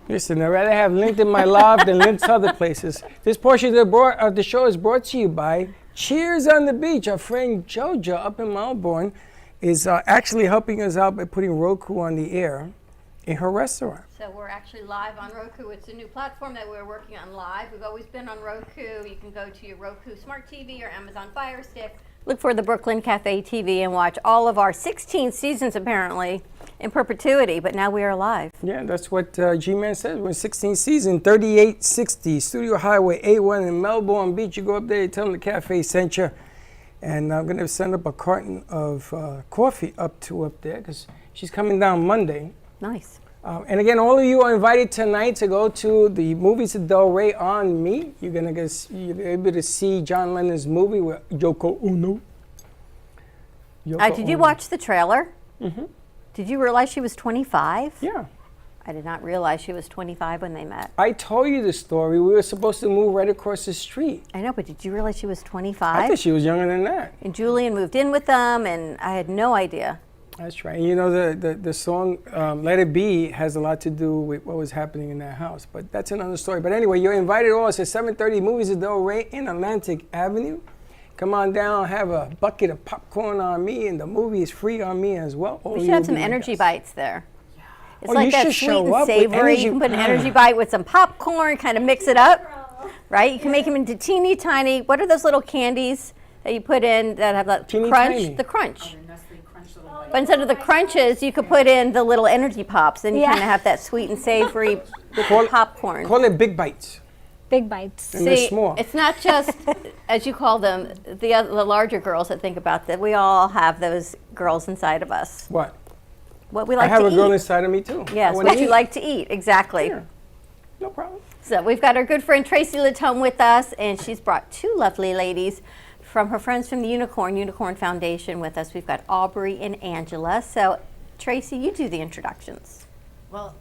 Speaker 2: Listen, I'd rather have lint in my love than lint other places. This portion of the show is brought to you by Cheers on the Beach. Our friend Jojo up in Melbourne is actually helping us out by putting Roku on the air in her restaurant.
Speaker 3: So we're actually live on Roku. It's a new platform that we're working on live. We've always been on Roku. You can go to your Roku Smart TV or Amazon Fire Stick. Look for the Brooklyn Cafe TV and watch all of our 16 seasons apparently in perpetuity, but now we are live.
Speaker 2: Yeah, that's what G-Man said. We're in 16th season, 3860 Studio Highway A1 in Melbourne Beach. You go up there, you tell them the cafe sent you. And I'm going to send up a carton of coffee up there because she's coming down Monday.
Speaker 3: Nice.
Speaker 2: And again, all of you are invited tonight to go to the Movies of Del Rey on Me. You're able to see John Lennon's movie with Yoko Ono.
Speaker 3: Did you watch the trailer?
Speaker 2: Mm-hmm.
Speaker 3: Did you realize she was 25?
Speaker 2: Yeah.
Speaker 3: I did not realize she was 25 when they met.
Speaker 2: I told you the story. We were supposed to move right across the street.
Speaker 3: I know, but did you realize she was 25?
Speaker 2: I thought she was younger than that.
Speaker 3: And Julian moved in with them, and I had no idea.
Speaker 2: That's right. You know, the song Let It Be has a lot to do with what was happening in that house, but that's another story. But anyway, you're invited all. It's at 7:30 Movies of Del Rey in Atlantic Avenue. Come on down, have a bucket of popcorn on me, and the movie is free on me as well.
Speaker 3: We should have some energy bites there. It's
Speaker 2: Oh,
Speaker 3: like
Speaker 2: you
Speaker 3: that
Speaker 2: should
Speaker 3: sweet
Speaker 2: show
Speaker 3: and
Speaker 2: up with
Speaker 3: savory.
Speaker 2: energy-
Speaker 3: You can put an energy bite with some popcorn, kind of mix it up, right? You can make them into teeny tiny, what are those little candies that you put in that have that
Speaker 2: Teeny
Speaker 3: crunch?
Speaker 2: tiny.
Speaker 3: The crunch. But instead of the crunches, you could put in the little energy pops, and you kind of have that sweet and savory with the popcorn.
Speaker 2: Call it Big Bites.
Speaker 6: Big bites.
Speaker 2: And they're small.
Speaker 3: It's not just, as you call them, the larger girls that think about that. We all have those girls inside of us.
Speaker 2: What?
Speaker 3: what we like
Speaker 2: I have
Speaker 3: to
Speaker 2: a girl
Speaker 3: eat.
Speaker 2: inside of me too.
Speaker 3: Yes,
Speaker 2: I wanna
Speaker 3: what you
Speaker 2: eat.
Speaker 3: like to eat, exactly.
Speaker 2: Yeah. No problem.
Speaker 3: So we've got our good friend Tracy Latone with us, and she's brought two lovely ladies from her friends from the Unicorn Foundation with us. We've got Aubrey and Angela. So Tracy, you do the introductions.
Speaker 4: Well,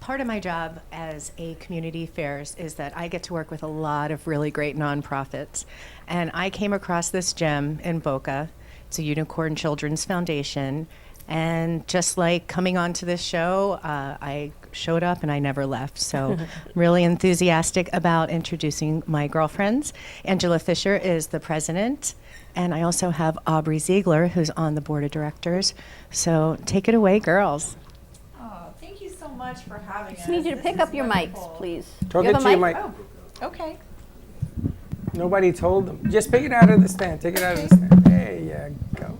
Speaker 4: part of my job as a community affairs is that I get to work with a lot of really great nonprofits. And I came across this gem in Boca. It's a Unicorn Children's Foundation. And just like coming onto this show, I showed up and I never left. So really enthusiastic about introducing my girlfriends. Angela Fisher is the president. And I also have Aubrey Ziegler, who's on the board of directors. So take it away, girls.
Speaker 5: Oh, thank you so much for having us.
Speaker 3: Just need you to pick up your mics, please.
Speaker 2: Talk
Speaker 3: You have
Speaker 2: into
Speaker 3: a
Speaker 2: your
Speaker 3: mic?
Speaker 2: mic.
Speaker 5: Oh, okay.
Speaker 2: Nobody told them. Just pick it out of the stand. Take it out of the stand. There you go.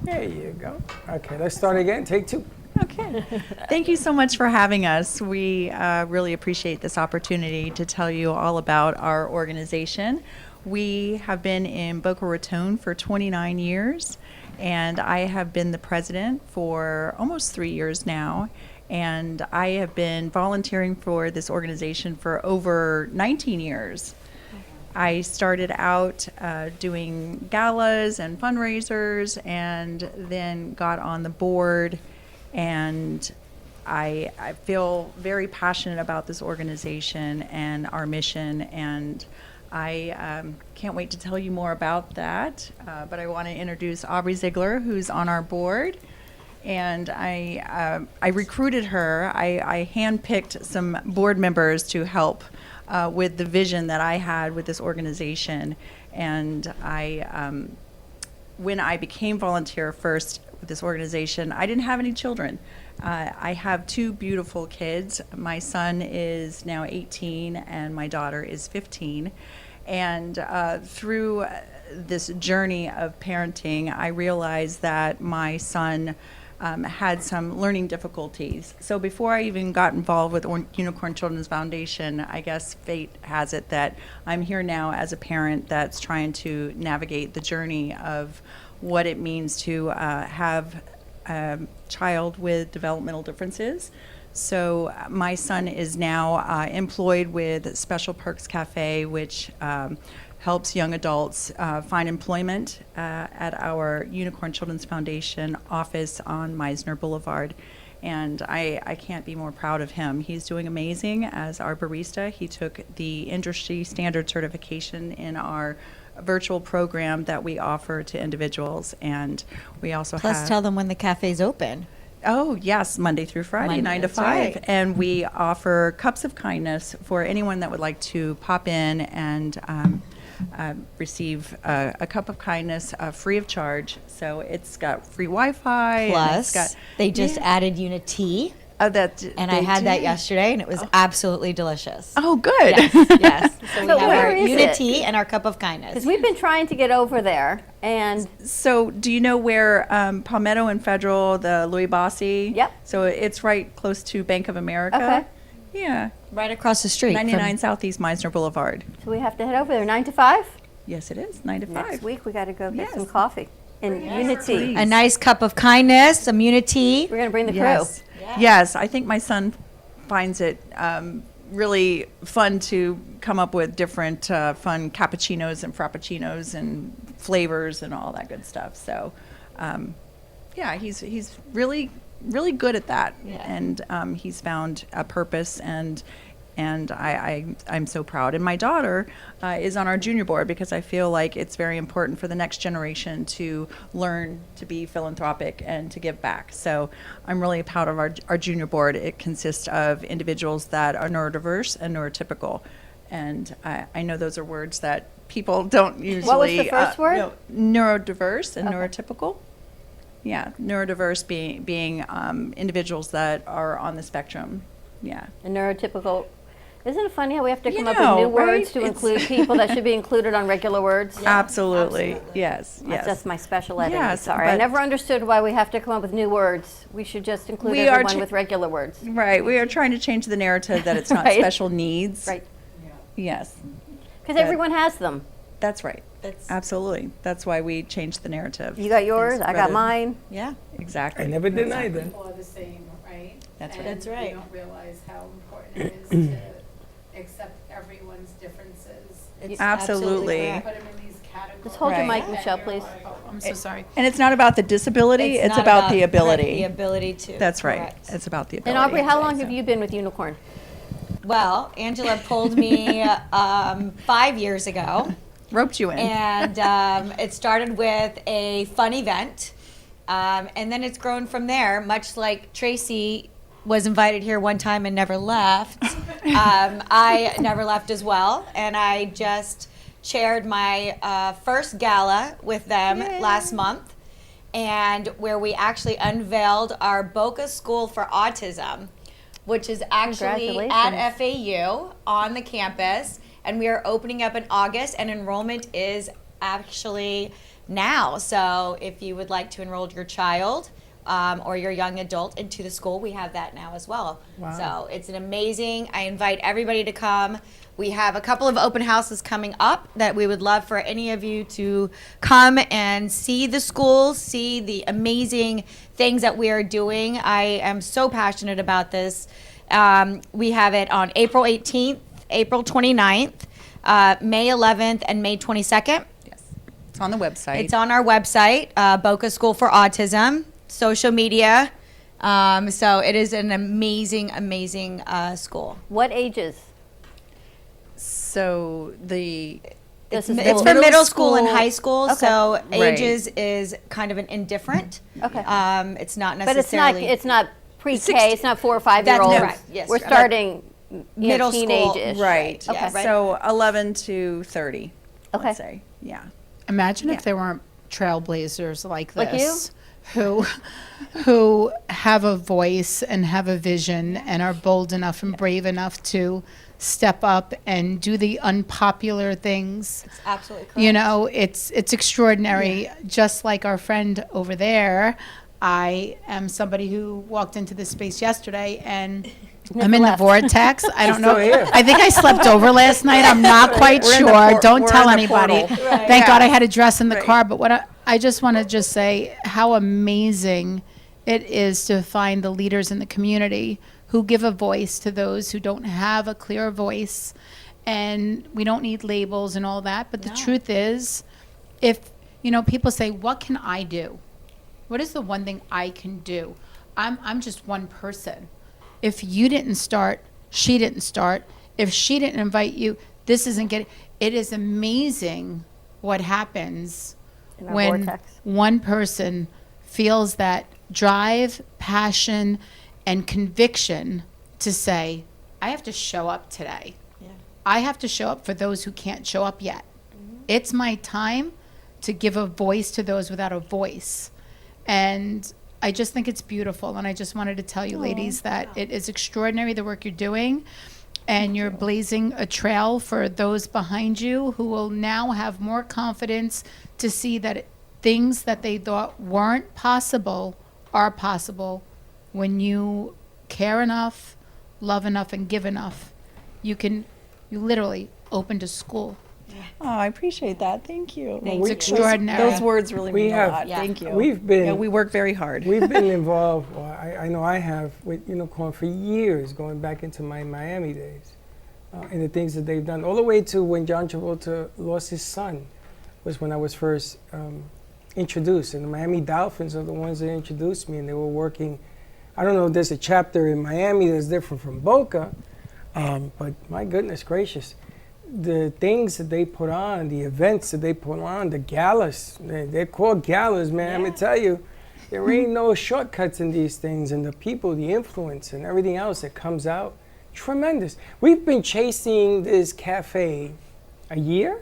Speaker 2: There you go. Okay, let's start again. Take two.
Speaker 14: Okay. Thank you so much for having us. We really appreciate this opportunity to tell you all about our organization. We have been in Boca Raton for 29 years, and I have been the president for almost 3 years now. And I have been volunteering for this organization for over 19 years. I started out doing galas and fundraisers, and then got on the board, and I feel very passionate about this organization and our mission, and I can't wait to tell you more about that, but I want to introduce Aubrey Ziegler, who's on our board. And I recruited her. I handpicked some board members to help with the vision that I had with this organization. And when I became volunteer first with this organization, I didn't have any children. I have two beautiful kids. My son is now 18 and my daughter is 15. And through this journey of parenting, I realized that my son had some learning difficulties. So before I even got involved with Unicorn Children's Foundation, I guess fate has it that I'm here now as a parent that's trying to navigate the journey of what it means to have a child with developmental differences. So my son is now employed with Special Perks Cafe, which helps young adults find employment at our Unicorn Children's Foundation office on Meisner Boulevard. And I can't be more proud of him. He's doing amazing as our barista. He took the industry standard certification in our virtual program that we offer to individuals. And we also
Speaker 15: Plus, tell them when the cafe's open.
Speaker 14: Oh, yes, Monday through Friday, 9 to 5.
Speaker 15: Right.
Speaker 14: And we offer cups of kindness for anyone that would like to pop in and receive a cup of kindness free of charge. So it's got free Wi-Fi.
Speaker 15: Plus, they just added Unity.
Speaker 14: And
Speaker 15: I had that yesterday, and it was absolutely delicious.
Speaker 14: Oh, good.
Speaker 15: Yes. So we
Speaker 3: So
Speaker 15: have
Speaker 3: where
Speaker 15: our
Speaker 3: is
Speaker 15: Unity
Speaker 3: it?
Speaker 15: and our cup of kindness.
Speaker 3: Because we've been trying to get over there, and
Speaker 14: So do you know where Palmetto and Federal, the Louis Bossi?
Speaker 3: Yep.
Speaker 14: So it's right close to Bank of America.
Speaker 3: Okay.
Speaker 14: Yeah.
Speaker 15: Right across the street.
Speaker 14: 99 Southeast Meisner Boulevard.
Speaker 3: so we have to head over there 9 to 5.
Speaker 14: Yes, it is, 9 to 5.
Speaker 3: Next week we got to go get
Speaker 14: Yes.
Speaker 3: some coffee and Unity.
Speaker 15: A nice cup of kindness, some Unity.
Speaker 3: We're going to bring the crew.
Speaker 14: Yes. Yes, I think my son finds it really fun to come up with different fun cappuccinos and frappuccinos and flavors and all that good stuff. So, yeah, he's really good at that, and he's found a purpose, and I'm so proud. And my daughter is on our junior board because I feel like it's very important for the next generation to learn to be philanthropic and to give back. So I'm really proud of our junior board. It consists of individuals that are neurodiverse and neurotypical. And I know those are words that people don't usually.
Speaker 3: What was the first word?
Speaker 14: Neurodiverse and
Speaker 3: Okay.
Speaker 14: neurotypical. Yeah, neurodiverse being individuals that are on the spectrum. Yeah.
Speaker 3: A neurotypical. Isn't it funny how we have to
Speaker 14: You
Speaker 3: come up
Speaker 14: know,
Speaker 3: with new
Speaker 14: right?
Speaker 3: words to
Speaker 14: It's-
Speaker 3: include people that should be included on regular words?
Speaker 14: Absolutely. Yes. Yes.
Speaker 3: That's my special editing.
Speaker 14: Yes,
Speaker 3: Sorry, I
Speaker 14: but-
Speaker 3: never understood why we have to come up with new words. We should just include
Speaker 14: We are
Speaker 3: everyone
Speaker 14: ch-
Speaker 3: with regular words.
Speaker 14: Right. We are trying to change the narrative that it's not
Speaker 3: Right.
Speaker 14: special needs.
Speaker 3: Right.
Speaker 14: Yes.
Speaker 3: Because
Speaker 14: That-
Speaker 3: everyone has them.
Speaker 14: That's right. Absolutely. That's why we changed the narrative.
Speaker 3: You got yours, I got
Speaker 14: Rather-
Speaker 3: mine.
Speaker 14: Yeah, exactly.
Speaker 2: I never denied that.
Speaker 5: People are the same, right?
Speaker 14: That's
Speaker 5: And
Speaker 14: right.
Speaker 15: That's right.
Speaker 5: We don't realize how important it is to accept everyone's differences.
Speaker 15: It's
Speaker 14: Absolutely.
Speaker 15: correct.
Speaker 5: Put them in these categories.
Speaker 3: Just hold your
Speaker 14: Right.
Speaker 3: mic, Michelle, please.
Speaker 5: Oh, I'm so sorry.
Speaker 14: And it's not about the disability, it's
Speaker 15: not
Speaker 14: about the
Speaker 15: right,
Speaker 14: ability.
Speaker 15: the ability to.
Speaker 14: That's right.
Speaker 15: correct.
Speaker 14: It's about the
Speaker 3: And
Speaker 14: ability.
Speaker 3: Aubrey, how long have you been with Unicorn?
Speaker 15: Well, Angela pulled me 5 years ago.
Speaker 14: Roped you in.
Speaker 15: And it started with a fun event. And then it's grown from there, much like Tracy was invited here one time and never left. I never left as well. And I just chaired my first gala with them last month, and where we actually unveiled our Boca School for Autism, which is actually at FAU on the campus. And we are opening up in August, and enrollment is actually now. So if you would like to enroll your child or your young adult into the school, we have that now as well.
Speaker 2: Wow.
Speaker 15: So it's an amazing, I invite everybody to come. We have a couple of open houses coming up that we would love for any of you to come and see the school, see the amazing things that we are doing. I am so passionate about this. We have it on April 18th, April 29th, May 11th, and May 22nd.
Speaker 14: It's on the website.
Speaker 15: It's on our website, Boca School for Autism, social media. So it is an amazing, amazing school.
Speaker 3: What ages?
Speaker 14: So the
Speaker 3: This
Speaker 15: It's
Speaker 3: is
Speaker 15: for middle school and high school,
Speaker 3: Okay.
Speaker 15: so
Speaker 14: Right.
Speaker 15: ages is kind of an indifferent.
Speaker 3: Okay.
Speaker 15: It's not
Speaker 3: But it's not,
Speaker 15: necessarily.
Speaker 3: it's not pre-K,
Speaker 15: 60
Speaker 3: it's not 4 or 5-year-olds.
Speaker 15: correct, yes,
Speaker 3: We're
Speaker 15: right.
Speaker 3: starting
Speaker 15: Middle school,
Speaker 3: teenage-ish.
Speaker 14: Right.
Speaker 3: Okay.
Speaker 14: So 11 to 30.
Speaker 3: Okay.
Speaker 14: Let's say. Yeah.
Speaker 5: Imagine if there weren't trailblazers like
Speaker 3: Like you?
Speaker 5: this, who have a voice and have a vision and are bold enough and brave enough to step up and do the unpopular things.
Speaker 15: It's absolutely correct.
Speaker 5: You know, it's extraordinary. Just like our friend over there, I am somebody who walked into this space yesterday and I'm in the vortex. I don't know.
Speaker 2: Still here.
Speaker 5: I think I slept over last night. I'm not quite
Speaker 14: We're in the
Speaker 5: sure.
Speaker 14: por-
Speaker 5: Don't
Speaker 14: we're
Speaker 5: tell
Speaker 14: in the
Speaker 5: anybody.
Speaker 14: portal.
Speaker 15: Right.
Speaker 5: Thank God
Speaker 14: Yeah.
Speaker 5: I had a dress in the
Speaker 14: Right.
Speaker 5: car. But what I just want to just say how amazing it is to find the leaders in the community who give a voice to those who don't have a clear voice. And we don't need labels and all that. But the truth is, if, you know, people say, what can I do? What is the one thing I can do? I'm just one person. If you didn't start, she didn't start. If she didn't invite you, this isn't getting. It is amazing what happens
Speaker 3: In our
Speaker 5: when
Speaker 3: vortex.
Speaker 5: one person feels that drive, passion, and conviction to say, I have to show up today.
Speaker 15: Yeah.
Speaker 5: I have to show up for those who can't show up yet. It's my time to give a voice to those without a voice. And I just think it's beautiful. And I just wanted to tell you, ladies, that it is extraordinary the work you're doing. And you're blazing a trail for those behind you who will now have more confidence to see that things that they thought weren't possible are possible when you care enough, love enough, and give enough. You literally opened a school.
Speaker 14: Oh, I appreciate that. Thank you.
Speaker 5: It's extraordinary.
Speaker 14: Those words really
Speaker 2: We
Speaker 14: mean
Speaker 2: have-
Speaker 14: a lot.
Speaker 15: Yeah.
Speaker 14: Thank you.
Speaker 2: We've been-
Speaker 14: Yeah, we work very hard.
Speaker 2: We've been involved, well, I know I have, with Unicorn for years, going back into my Miami days, and the things that they've done, all the way to when John Travolta lost his son, was when I was first introduced. And the Miami Dolphins are the ones that introduced me, and they were working. I don't know if there's a chapter in Miami that's different from Boca, but my goodness gracious, the things that they put on, the events that they put on, the galas, they're called galas, man. I'm gonna tell you, there ain't no shortcuts in these things, and the people, the influence, and everything else that comes out, tremendous. We've been chasing this cafe a year.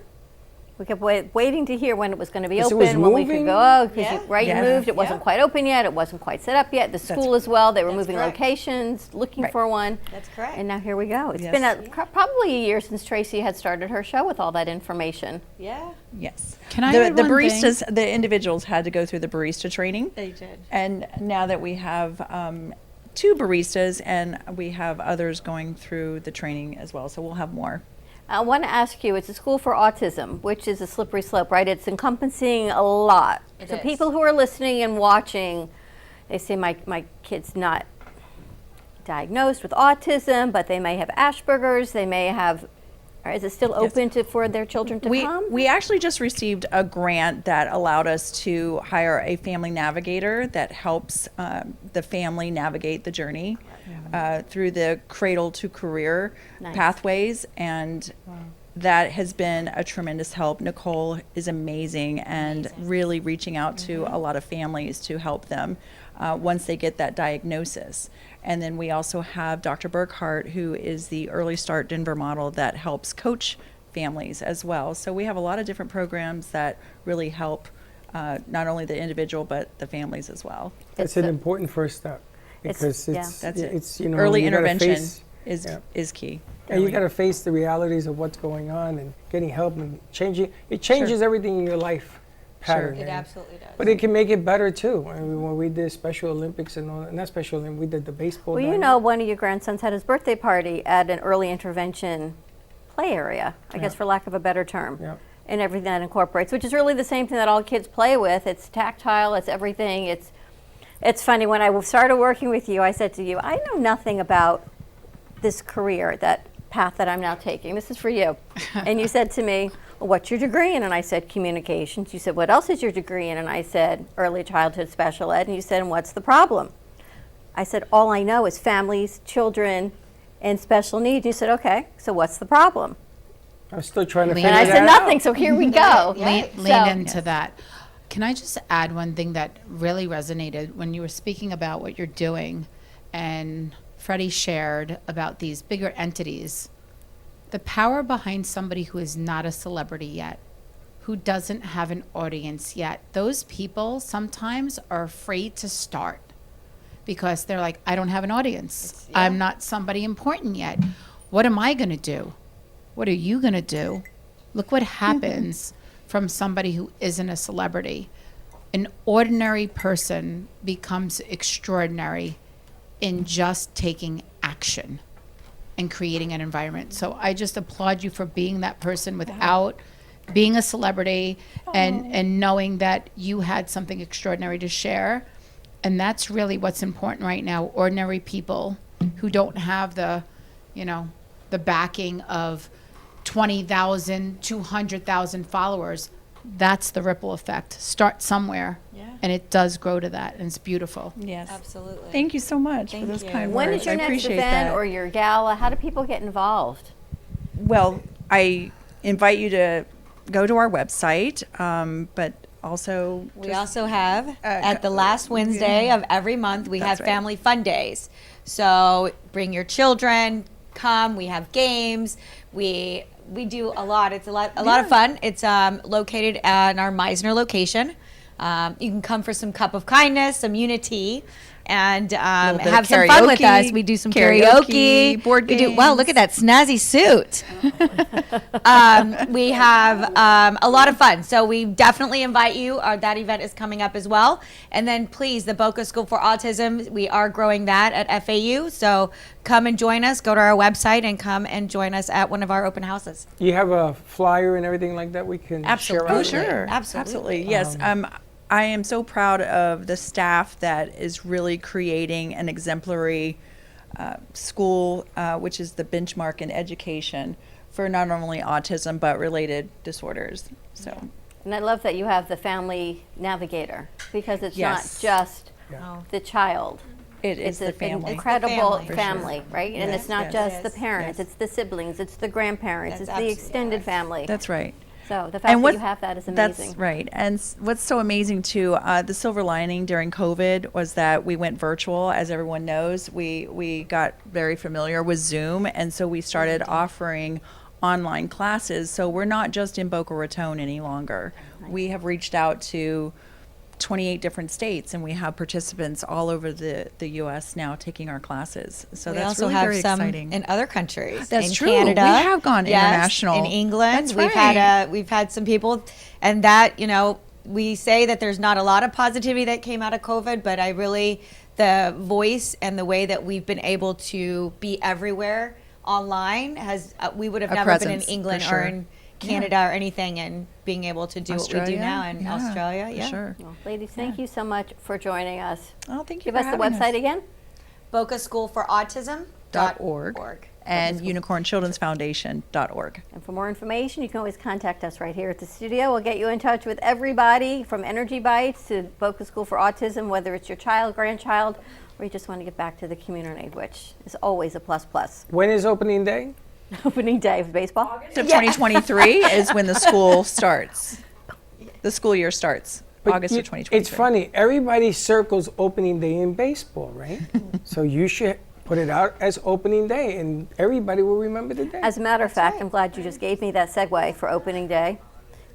Speaker 3: We kept waiting to hear when it was going to be
Speaker 2: Yes, it
Speaker 3: open,
Speaker 2: was
Speaker 3: when we could
Speaker 2: moving.
Speaker 3: go, because
Speaker 15: Yeah.
Speaker 3: you
Speaker 14: Yeah.
Speaker 3: moved, it wasn't quite open yet, it wasn't quite set up yet, the school as well, they were moving
Speaker 15: correct.
Speaker 3: locations, looking
Speaker 14: Right.
Speaker 3: for one.
Speaker 15: That's correct.
Speaker 3: And now here we go. It's
Speaker 14: Yes.
Speaker 3: been probably a year since Tracy had started her show with all that information.
Speaker 15: Yeah,
Speaker 14: Yes.
Speaker 5: Can I
Speaker 14: the
Speaker 5: add
Speaker 14: the
Speaker 5: one
Speaker 14: baristas, the individuals had to go through the barista training.
Speaker 15: they did.
Speaker 14: And now that we have 2 baristas and we have others going through the training as well, so we'll have more.
Speaker 3: I want to ask you, it's a school for autism, which is a slippery slope, right? It's encompassing a lot. So people who are listening and watching, they say, my kid's not diagnosed with autism, but they may have Asperger's, they may have, or is it still open for their children to come?
Speaker 14: We actually just received a grant that allowed us to hire a family navigator that helps the family navigate the journey through the cradle to career pathways, and that has been a tremendous help. Nicole is amazing and really reaching out to a lot of families to help them once they get that diagnosis. And then we also have Dr. Burkhart, who is the Early Start Denver model that helps coach families as well. So we have a lot of different programs that really help not only the individual but the families as well.
Speaker 2: That's an important first step, because it's you know,
Speaker 14: early
Speaker 2: you gotta
Speaker 14: intervention
Speaker 2: face-
Speaker 14: is key.
Speaker 2: And you got to face the realities of what's going on and getting help and changing. It changes everything in your life pattern.
Speaker 15: It
Speaker 2: and-
Speaker 15: absolutely does.
Speaker 2: But it can make it better too. I mean, when we did Special Olympics and all that, not Special Olympics, we did the baseball.
Speaker 3: Well, you know, one of your grandsons had his birthday party at an early intervention play area, I guess for lack of a better term.
Speaker 2: Yeah.
Speaker 3: And everything that incorporates, which is really the same thing that all kids play with. It's tactile, it's everything. It's funny, when I started working with you, I said to you, I know nothing about this career, that path that I'm now taking. This is for you. And you said to me, well, what's your degree in? And I said, communications. You said, what else is your degree in? And I said, early childhood special ed. And you said, and what's the problem? I said, all I know is families, children, and special needs. You said, okay, so what's the problem?
Speaker 2: I'm still trying to figure
Speaker 3: And I
Speaker 2: that
Speaker 3: said,
Speaker 2: out.
Speaker 3: nothing, so here we go.
Speaker 5: Lean into that. Can I just add one thing that really resonated when you were speaking about what you're doing, and Freddie shared about these bigger entities? The power behind somebody who is not a celebrity yet, who doesn't have an audience yet, those people sometimes are afraid to start because they're like, I don't have an audience. I'm not somebody important yet. What am I going to do? What are you going to do? Look what happens from somebody who isn't a celebrity. An ordinary person becomes extraordinary in just taking action and creating an environment. So I just applaud you for being that person without being a celebrity, and knowing that you had something extraordinary to share. And that's really what's important right now. Ordinary people who don't have the, you know, the backing of 20,000, 200,000 followers. That's the ripple effect. Start somewhere, and it does grow to that, and it's beautiful.
Speaker 14: Yes,
Speaker 15: absolutely.
Speaker 14: Thank you so much for those kind
Speaker 3: When
Speaker 14: words.
Speaker 3: is your
Speaker 14: I
Speaker 3: next
Speaker 14: appreciate
Speaker 3: event
Speaker 14: that.
Speaker 3: or your gala? How do people get involved?
Speaker 14: Well, I invite you to go to our website, but also
Speaker 15: We also have at the last Wednesday of every month, we have
Speaker 14: That's right.
Speaker 15: family fun days. So bring your children, come. We have games. We do a lot. It's a lot of fun. It's located at our Meisner location. You can come for some cup of kindness, some unity, and
Speaker 14: bit of
Speaker 15: have some fun with
Speaker 14: karaoke,
Speaker 15: us. We do some karaoke,
Speaker 14: board
Speaker 15: We do,
Speaker 14: games.
Speaker 15: wow, look at that snazzy suit. We have a lot of fun. So we definitely invite you. That event is coming up as well. And then please, the Boca School for Autism, we are growing that at FAU. So come and join us. Go to our website and come and join us at one of our open houses.
Speaker 2: You have a flyer and everything like that we can share out?
Speaker 14: Sure.
Speaker 15: Absolutely.
Speaker 14: Yes. I am so proud of the staff that is really creating an exemplary school, which is the benchmark in education for not only autism but related disorders. So,
Speaker 3: And I love that you have the family navigator, because it's
Speaker 14: Yes.
Speaker 3: not just the child.
Speaker 14: It is
Speaker 3: It's
Speaker 14: the family.
Speaker 3: an incredible
Speaker 15: It's the
Speaker 3: family,
Speaker 15: family,
Speaker 3: right? And
Speaker 14: Yes,
Speaker 3: it's not
Speaker 14: yes.
Speaker 3: just
Speaker 15: Yes,
Speaker 3: the parents,
Speaker 15: yes.
Speaker 3: it's the siblings, it's the grandparents,
Speaker 15: That's
Speaker 3: it's the
Speaker 15: absolutely
Speaker 3: extended
Speaker 15: right.
Speaker 3: family.
Speaker 14: That's right.
Speaker 3: So the fact that you have that is amazing.
Speaker 14: That's right. And what's so amazing too, the silver lining during COVID was that we went virtual. As everyone knows, we got very familiar with Zoom, and so we started offering online classes. So we're not just in Boca Raton any longer. We have reached out to 28 different states, and we have participants all over the U.S. now taking our classes. So
Speaker 15: We
Speaker 14: that's
Speaker 15: also
Speaker 14: really
Speaker 15: have
Speaker 14: very
Speaker 15: some
Speaker 14: exciting.
Speaker 15: in other countries.
Speaker 14: That's
Speaker 15: in
Speaker 14: true.
Speaker 15: Canada,
Speaker 14: We have gone
Speaker 15: yes,
Speaker 14: international.
Speaker 15: In England,
Speaker 14: That's
Speaker 15: we've
Speaker 14: right.
Speaker 15: had some people, and that we say that there's not a lot of positivity that came out of COVID, but the voice and the way that we've been able to be everywhere online has we would have
Speaker 14: A
Speaker 15: never been in
Speaker 14: presence,
Speaker 15: England
Speaker 14: for sure.
Speaker 15: or in Canada or anything, and being able to do what we do now in Australia.
Speaker 14: For
Speaker 15: Yeah.
Speaker 14: sure.
Speaker 3: Well, ladies, thank you so much for joining us.
Speaker 14: Oh, thank you
Speaker 3: Give
Speaker 14: for
Speaker 3: us the
Speaker 14: having
Speaker 3: website
Speaker 14: us.
Speaker 3: again.
Speaker 15: Boca School for Autism.
Speaker 14: .org. And Unicorn Children's Foundation.org.
Speaker 3: And for more information, you can always contact us right here at the studio. We'll get you in touch with everybody from Energy Bites to Boca School for Autism, whether it's your child, grandchild, or you just want to get back to the community, which is always a plus plus.
Speaker 2: When is opening day?
Speaker 3: Opening day of baseball?
Speaker 14: August of 2023 is when the school starts. The school year starts. August of 2023.
Speaker 2: It's funny. Everybody circles opening day in baseball, right? So you should put it out as opening day, and everybody will remember the day.
Speaker 3: As a matter of fact, I'm glad you just gave me that segue for opening day,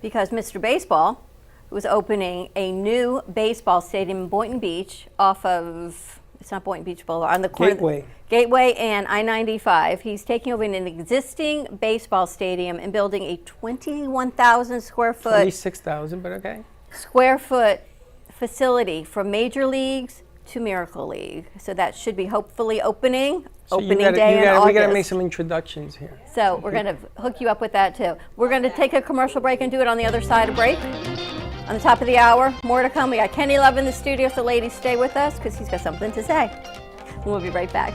Speaker 3: because Mr. Baseball was opening a new baseball stadium in Boynton Beach off of, it's not Boynton Beach Boulevard, on the corner. Gateway and I-95. He's taking over an existing baseball stadium and building a 21,000 square foot
Speaker 2: 26,000, but okay.
Speaker 3: facility from major leagues to Miracle League. So that should be hopefully opening
Speaker 2: So
Speaker 3: day in August.
Speaker 2: we gotta make some introductions here.
Speaker 3: So we're going to hook you up with that too. We're going to take a commercial break and do it on the other side of break. On the top of the hour, more to come. We got Kenny Love in the studio, so ladies, stay with us because he's got something to say. We'll be right back.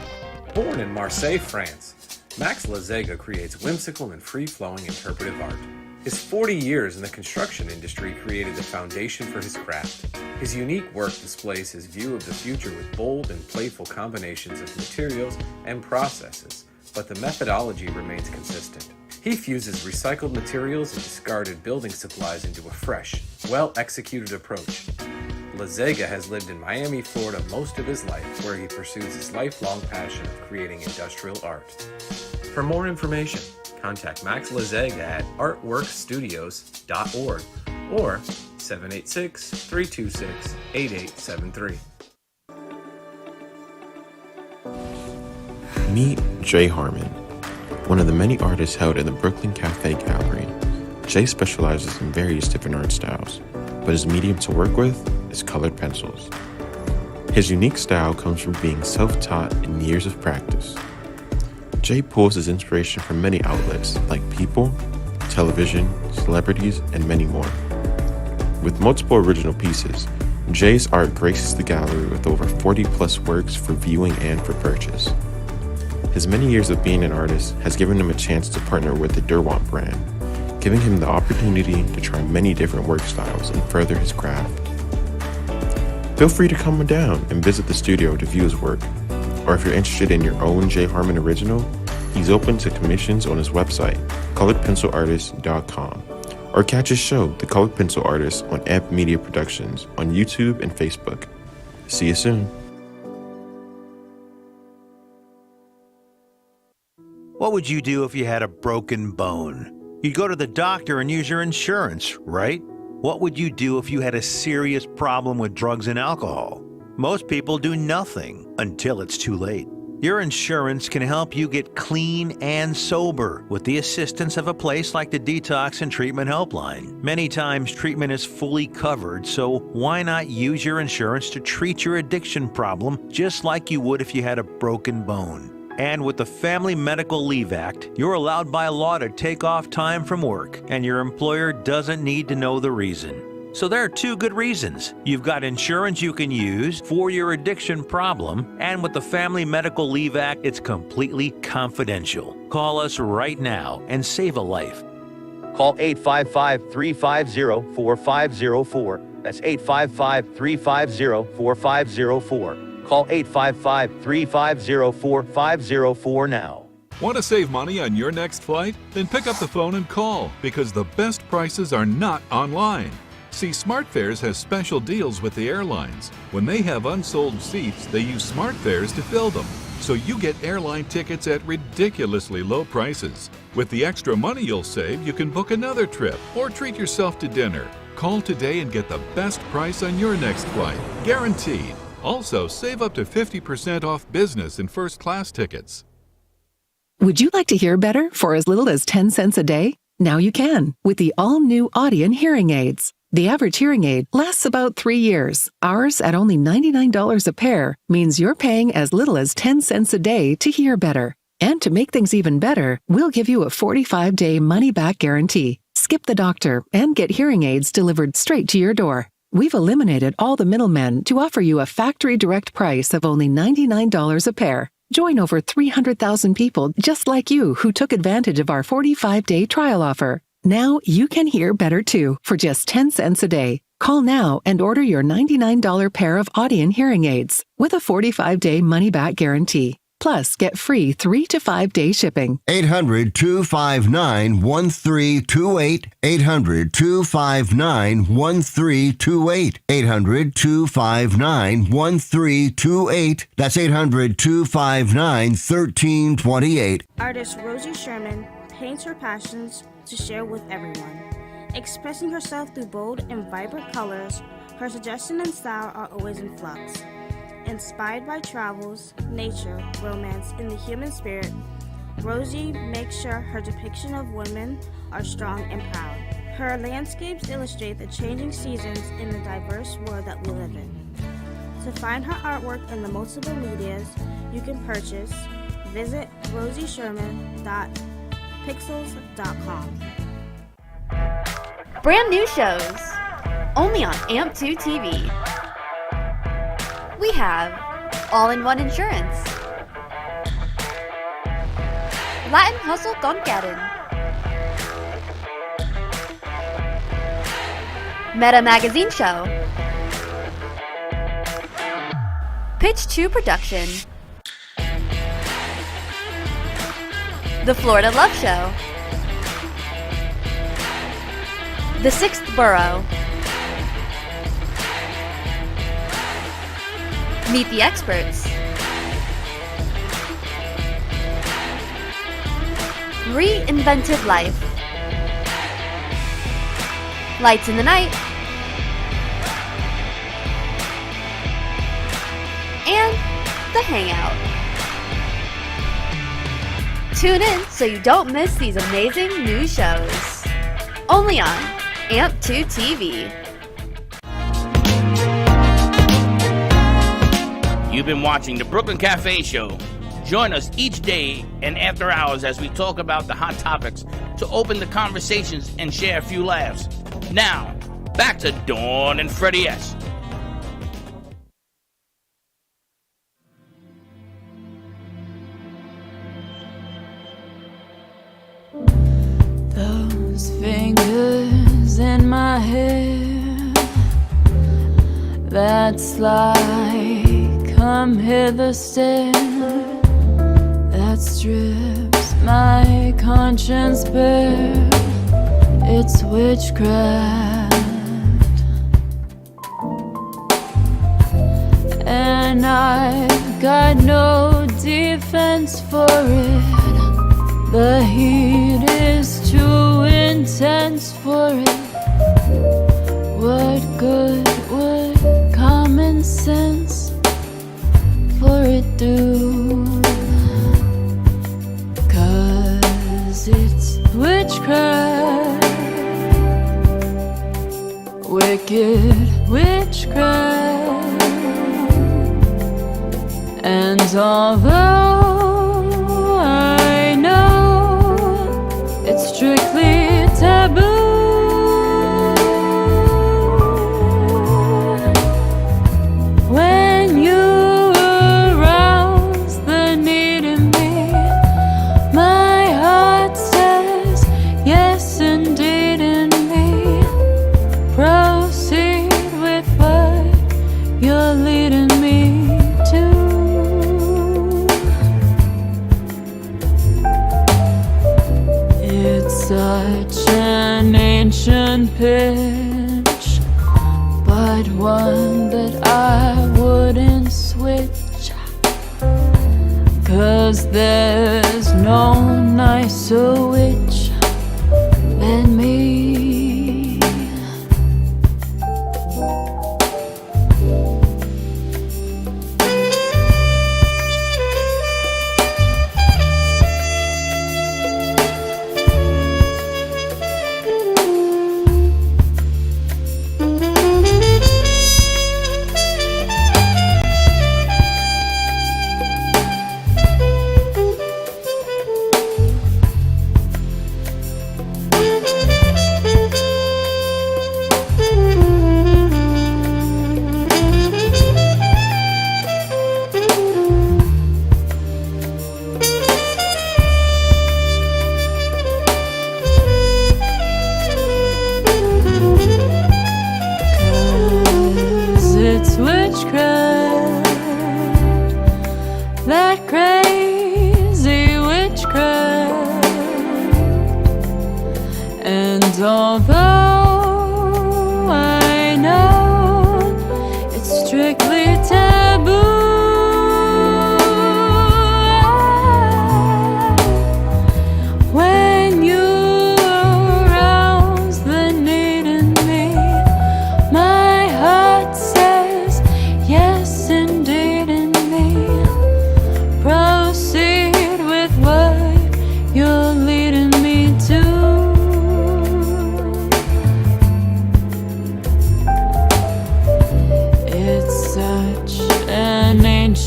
Speaker 12: Born in Marseille, France, Max Lazega creates whimsical and free-flowing interpretive art. His 40 years in the construction industry created the foundation for his craft. His unique work displays his view of the future with bold and playful combinations of materials and processes, but the methodology remains consistent. He fuses recycled materials and discarded building supplies into a fresh, well-executed approach. Lazega has lived in Miami, Florida most of his life, where he pursues his lifelong passion of creating industrial art. For more information, contact Max Lazega at artworkstudios.org or 786-326-8873.
Speaker 16: Meet Jay Harmon, one of the many artists held in the Brooklyn Cafe Gallery. Jay specializes in various different art styles, but his medium to work with is colored pencils. His unique style comes from being self-taught and years of practice. Jay pulls his inspiration from many outlets like people, television, celebrities, and many more. With multiple original pieces, Jay's art graces the gallery with over 40 plus works for viewing and for purchase. His many years of being an artist has given him a chance to partner with the Derwent brand, giving him the opportunity to try many different work styles and further his craft. Feel free to come down and visit the studio to view his work, or if you're interested in your own Jay Harmon original, he's open to commissions on his website, coloredpencilartist.com, or catch his show, The Colored Pencil Artist, on Amp Media Productions on YouTube and Facebook. See you soon.
Speaker 17: What would you do if you had a broken bone? You'd go to the doctor and use your insurance, right? What would you do if you had a serious problem with drugs and alcohol? Most people do nothing until it's too late. Your insurance can help you get clean and sober with the assistance of a place like the Detox and Treatment Helpline. Many times treatment is fully covered, so why not use your insurance to treat your addiction problem just like you would if you had a broken bone? And with the Family Medical Leave Act, you're allowed by law to take off time from work, and your employer doesn't need to know the reason. So there are two good reasons. You've got insurance you can use for your addiction problem, and with the Family Medical Leave Act, it's completely confidential. Call us right now and save a life.
Speaker 18: Call 855-350-4504. That's 855-350-4504. Call 855-350-4504 now.
Speaker 19: Want to save money on your next flight? Then pick up the phone and call, because the best prices are not online. See, SmartFares has special deals with the airlines. When they have unsold seats, they use SmartFares to fill them. So you get airline tickets at ridiculously low prices. With the extra money you'll save, you can book another trip or treat yourself to dinner. Call today and get the best price on your next flight, guaranteed. Also, save up to 50% off business and first class tickets.
Speaker 20: Would you like to hear better for as little as 10 cents a day? Now you can with the all-new Audien hearing aids. The average hearing aid lasts about 3 years. Ours, at only $99 a pair, means you're paying as little as 10 cents a day to hear better. And to make things even better, we'll give you a 45-day money-back guarantee. Skip the doctor and get hearing aids delivered straight to your door. We've eliminated all the middlemen to offer you a factory direct price of only $99 a pair. Join over 300,000 people just like you who took advantage of our 45-day trial offer. Now you can hear better too for just 10 cents a day. Call now and order your $99 pair of Audion hearing aids with a 45-day money-back guarantee. Plus, get free 3 to 5 day shipping.
Speaker 21: 800-259-1328. 800-259-1328. 800-259-1328. That's 800-259-1328.
Speaker 22: Artist Rosie Sherman paints her passions to share with everyone. Expressing herself through bold and vibrant colors, her suggestion and style are always in flux. Inspired by travels, nature, romance, and the human spirit, Rosie makes sure her depiction of women are strong and proud. Her landscapes illustrate the changing seasons in the diverse world that we live in. To find her artwork in the multiple medias you can purchase, visit rosiesherman.pixels.com.
Speaker 7: Brand new shows, only on AMP2 TV. We have All-in-One Insurance, Latin Hustle Gonkaden, Meta Magazine Show, Pitch 2 Production, The Florida Love Show, The Sixth Borough, Meet the Experts, Reinvented Life, Lights in the Night, and The Hangout. Tune in so you don't miss these amazing new shows. Only on AMP2 TV.
Speaker 1: You've been watching the Brooklyn Cafe Show. Join us each day and after hours as we talk about the hot topics to open the conversations and share a few laughs. Now, back to Dawn and Freddie S.
Speaker 23: Those fingers in my hair that slide, come hither, stare, that strips my conscience bare. It's witchcraft, and I've got no defense for it. The heat is too intense for it. What good would common sense for it do? 'Cause it's witchcraft, wicked witchcraft. And although I know it's strictly taboo, when you arouse the need in me, my heart says yes indeed in me. Proceed with what you're leading me to. It's such an ancient pitch, but one that I wouldn't switch. 'Cause there's no nicer witch than me.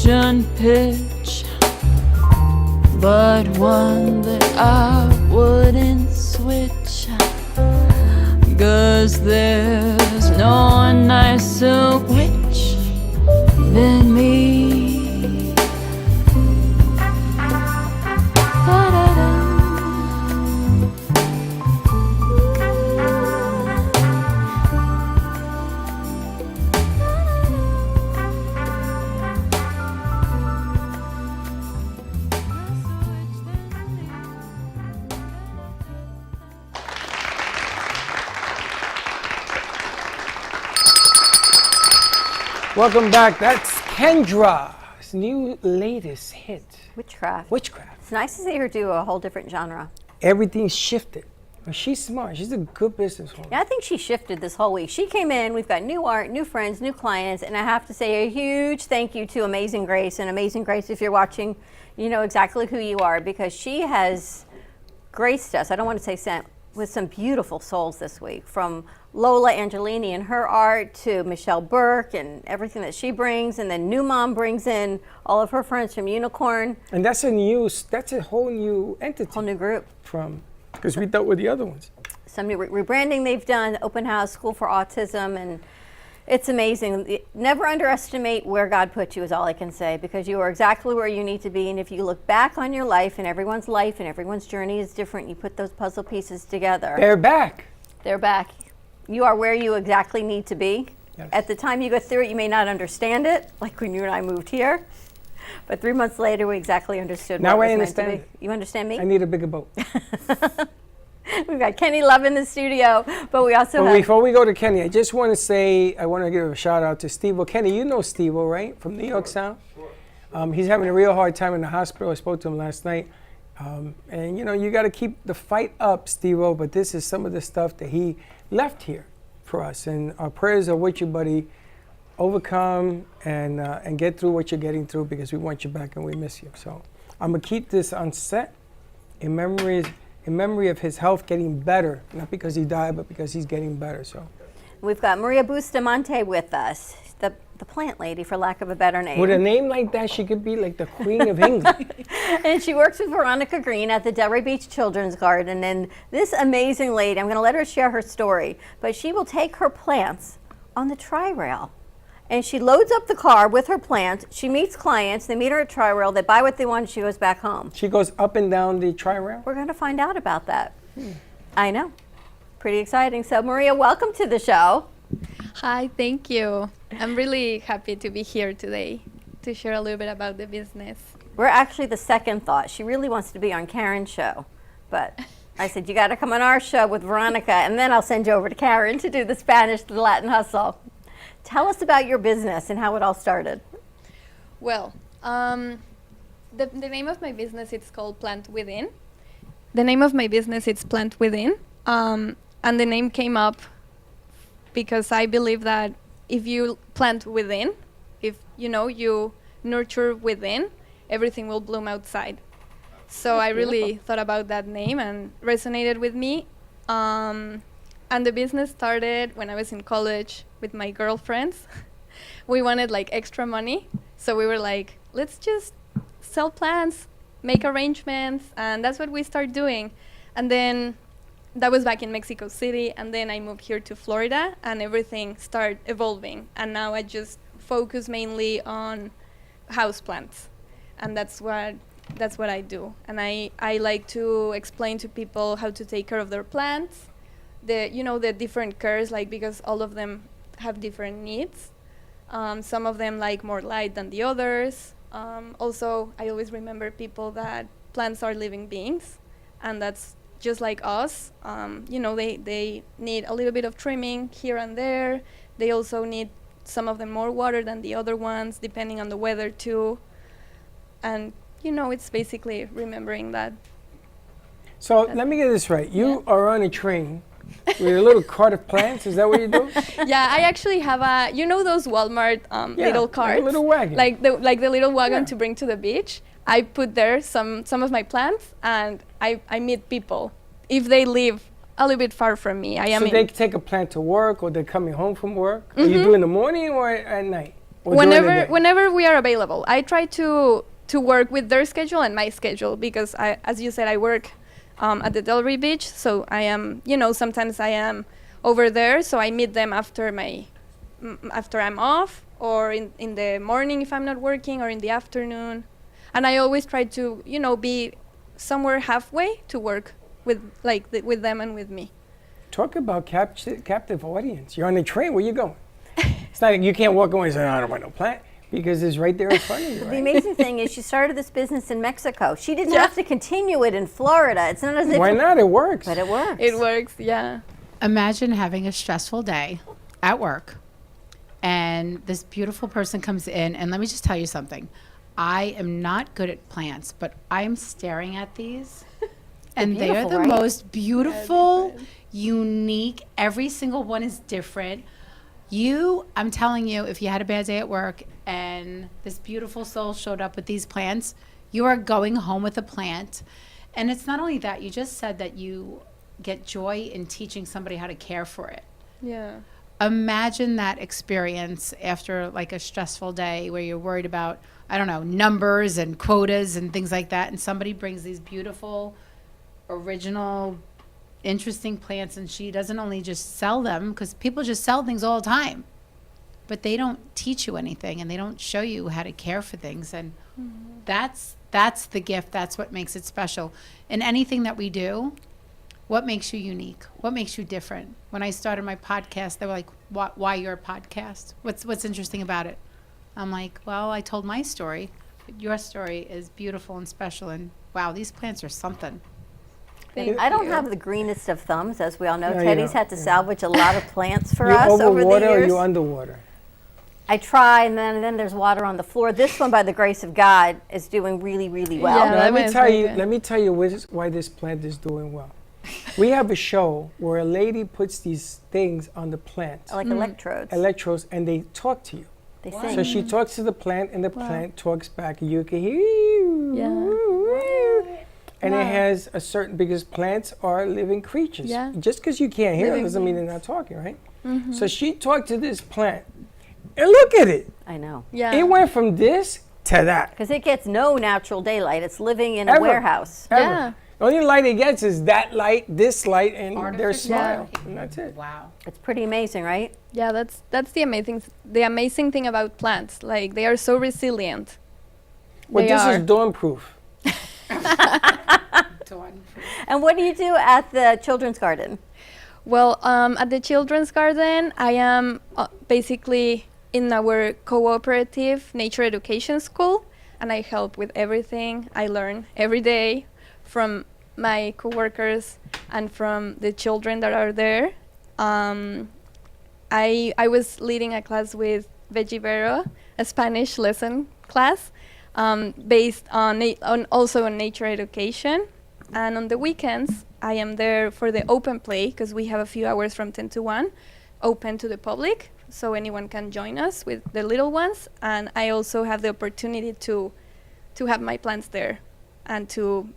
Speaker 23: ocean pitch, but one that I wouldn't switch. 'Cause there's no one nicer witch than me. Da-da-da.
Speaker 2: Welcome back. That's Kendra's new latest hit.
Speaker 3: Witchcraft.
Speaker 2: Witchcraft.
Speaker 3: It's nice to see her do a whole different genre.
Speaker 2: Everything's shifted. Well, she's smart. She's a good businesswoman.
Speaker 3: Yeah, I think she shifted this whole week. She came in, we've got new art, new friends, new clients, and I have to say a huge thank you to Amazing Grace. And Amazing Grace, if you're watching, you know exactly who you are, because she has graced us, I don't want to say sent, with some beautiful souls this week, from Lola Angelini and her art to Michelle Burke and everything that she brings, and then New Mom brings in all of her friends from Unicorn.
Speaker 2: And that's a whole new entity.
Speaker 3: Whole new group.
Speaker 2: Because we dealt with the other ones.
Speaker 3: Some new rebranding they've done, Open House, School for Autism, and it's amazing. Never underestimate where God put you is all I can say, because you are exactly where you need to be. And if you look back on your life and everyone's journey is different, you put those puzzle pieces together.
Speaker 2: They're back.
Speaker 3: They're back. You are where you exactly need to be.
Speaker 2: Yes.
Speaker 3: At the time you go through it, you may not understand it, like when you and I moved here. But 3 months later, we exactly understood
Speaker 2: Now
Speaker 3: what
Speaker 2: I
Speaker 3: it was meant to
Speaker 2: understand
Speaker 3: be.
Speaker 2: it.
Speaker 3: You understand me?
Speaker 2: I need a bigger boat.
Speaker 3: We've got Kenny Love in the studio, but we also
Speaker 2: Well,
Speaker 3: have...
Speaker 2: before we go to Kenny, I just want to say, I want to give a shout out to Steve-O. Kenny, you know Steve-O, right? From New York Sound? He's having a real hard time in the hospital. I spoke to him last night. And, you know, you got to keep the fight up, Steve-O, but this is some of the stuff that he left here for us. And our prayers are with you, buddy. Overcome and get through what you're getting through, because we want you back and we miss you. So I'm going to keep this on set in memory of his health getting better, not because he died, but because he's getting better. So
Speaker 3: We've got Maria Bustamante with us, the plant lady, for lack of a better name.
Speaker 2: with a name like that, she could be like the Queen of England.
Speaker 3: And she works with Veronica Green at the Delray Beach Children's Garden. And this amazing lady, I'm going to let her share her story, but she will take her plants on the tri-rail. And she loads up the car with her plants. She meets clients. They meet her at tri-rail. They buy what they want. And she goes back home.
Speaker 2: She goes up and down the tri-rail?
Speaker 3: We're going to find out about that. I know. Pretty exciting. So, Maria, welcome to the show.
Speaker 8: Hi, thank you. I'm really happy to be here today to share a little bit about the business.
Speaker 3: We're actually the second thought. She really wants to be on Karen's show. But I said, you got to come on our show with Veronica, and then I'll send you over to Karen to do the Spanish, the Latin hustle. Tell us about your business and how it all started.
Speaker 8: Well, the name of my business is called Plant Within. The name of my business is Plant Within, and the name came up because I believe that if you plant within, if you nurture within, everything will bloom outside. So I really thought about that name and resonated with me. And the business started when I was in college with my girlfriends. We wanted like extra money, so we were like, let's just sell plants, make arrangements, and that's what we started doing. And then that was back in Mexico City, and then I moved here to Florida, and everything started evolving. And now I just focus mainly on house plants, and that's what I do. And I like to explain to people how to take care of their plants, the different cares, like, because all of them have different needs. Some of them like more light than the others. Also, I always remember people that plants are living beings, and that's just like us. They need a little bit of trimming here and there. They also need, some of them, more water than the other ones, depending on the weather too. And it's basically remembering that.
Speaker 2: So let me get this right. You are on a train with a little cart of plants. Is that what you do?
Speaker 8: Yeah, I actually have those Walmart little carts,
Speaker 2: like a little wagon,
Speaker 8: like the little wagon to bring to the beach. I put there some of my plants, and I meet people if they live a little bit far from me.
Speaker 2: So they take a plant to work, or they're coming home from work. Mm-hmm. Or you do in the morning or at night? Or during the day?
Speaker 8: Whenever we are available. I try to work with their schedule and my schedule because as you said, I work at the Delray Beach, so I am, sometimes I am over there, so I meet them after I'm off, or in the morning if I'm not working, or in the afternoon. And I always try to, be somewhere halfway to work with with them and with me.
Speaker 2: Talk about captive audience. You're on the train. Where you going? It's not like you can't walk away and say, I don't want no plant, because it's right there in front of you.
Speaker 3: The
Speaker 2: Right?
Speaker 3: amazing thing is she started this business in Mexico. She didn't have to continue it in Florida. It's not as if
Speaker 2: Why not? It works.
Speaker 3: But it works.
Speaker 8: It works, yeah.
Speaker 5: Imagine having a stressful day at work, and this beautiful person comes in, and let me just tell you something. I am not good at plants, but I'm staring at these, and they are the
Speaker 3: right?
Speaker 5: most beautiful, unique. Every single one is different. I'm telling you, if you had a bad day at work and this beautiful soul showed up with these plants, you are going home with a plant. And it's not only that, you just said that you get joy in teaching somebody how to care for it.
Speaker 8: Yeah.
Speaker 5: Imagine that experience after like a stressful day where you're worried about, I don't know, numbers and quotas and things like that, and somebody brings these beautiful, original, interesting plants, and she doesn't only just sell them, because people just sell things all the time, but they don't teach you anything, and they don't show you how to care for things. And that's the gift. That's what makes it special. In anything that we do, what makes you unique? What makes you different? When I started my podcast, they were like, why your podcast? What's interesting about it? I'm like, well, I told my story, but your story is beautiful and special, and wow, these plants are something.
Speaker 3: I don't have the greenest of thumbs, as we all know.
Speaker 2: No, you
Speaker 3: Teddy's
Speaker 2: don't.
Speaker 3: had to salvage a lot of plants for
Speaker 2: You
Speaker 3: us
Speaker 2: over
Speaker 3: over the
Speaker 2: water or
Speaker 3: years.
Speaker 2: you underwater?
Speaker 3: I try, and then there's water on the floor. This one, by the grace of God, is doing really, really well.
Speaker 8: Yeah,
Speaker 2: Now,
Speaker 8: that
Speaker 2: let me
Speaker 8: one's
Speaker 2: tell
Speaker 8: very
Speaker 2: you.
Speaker 8: good.
Speaker 2: Let me tell you why this plant is doing well. We have a show where a lady puts these things on the plant,
Speaker 3: Like electrodes.
Speaker 2: electrodes, and they talk to you.
Speaker 3: They
Speaker 2: So
Speaker 3: sing.
Speaker 2: she talks to the plant, and the plant talks back, and you can hear. And it has a certain, because plants are living creatures.
Speaker 8: Yeah.
Speaker 2: Just because you can't hear them
Speaker 8: Living
Speaker 2: doesn't mean they're
Speaker 8: beings.
Speaker 2: not talking, right? So she talked to this plant, and look at it.
Speaker 3: I know.
Speaker 8: Yeah.
Speaker 2: It went from this to that.
Speaker 3: Because it gets no natural daylight. It's living in a
Speaker 2: Ever.
Speaker 3: warehouse.
Speaker 2: Ever.
Speaker 8: Yeah.
Speaker 2: The only light it gets is that light, this light, and their
Speaker 5: Artificial
Speaker 2: smile.
Speaker 5: light.
Speaker 2: And that's it.
Speaker 5: Wow.
Speaker 3: It's pretty amazing, right?
Speaker 8: Yeah, that's the amazing thing about plants. Like, they are so resilient.
Speaker 2: Well,
Speaker 8: They
Speaker 2: this
Speaker 8: are.
Speaker 2: is dawn proof.
Speaker 3: And what do you do at the children's garden?
Speaker 8: Well, at the Children's Garden, I am basically in our cooperative nature education school, and I help with everything. I learn every day from my coworkers and from the children that are there. I was leading a class with Veggie Vero, a Spanish lesson class, based on also on nature education. And on the weekends, I am there for the open play, because we have a few hours from 10 to 1, open to the public, so anyone can join us with the little ones. And I also have the opportunity to have my plants there, and to,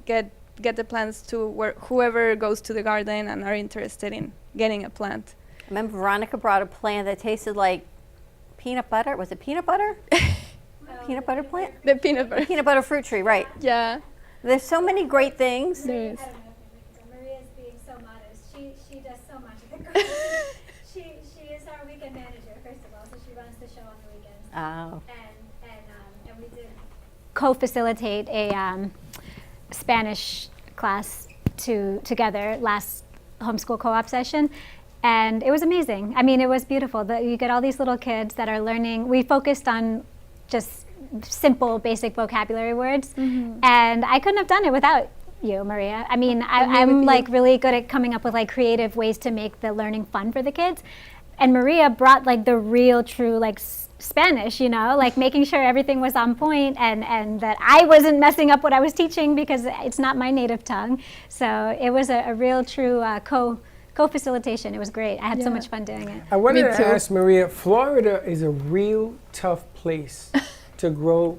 Speaker 8: get the plants to whoever goes to the garden and are interested in getting a plant.
Speaker 3: I remember Veronica brought a plant that tasted like peanut butter. Was it peanut butter? Peanut butter plant?
Speaker 8: The peanut butter.
Speaker 3: Peanut butter fruit tree, right.
Speaker 8: Yeah.
Speaker 3: There's so many great things.
Speaker 8: There is.
Speaker 6: Maria's being so modest. She does so much at the garden. she is our weekend manager, first of all, so she runs the show on the weekends.
Speaker 3: Oh.
Speaker 6: And we did co-facilitate a Spanish class together last homeschool co-op session. And it was amazing. I mean, it was beautiful. You get all these little kids that are learning. We focused on just simple, basic vocabulary words. And I couldn't have done it without you, Maria. I mean, I'm like really good at coming up with like creative ways to make the learning fun for the kids. And Maria brought like the real, true like Spanish, like making sure everything was on point, and that I wasn't messing up what I was teaching, because it's not my native tongue. So it was a real, true co-facilitation. It was great. I had so much fun doing it.
Speaker 2: I wanted to ask Maria, Florida is a real tough place to grow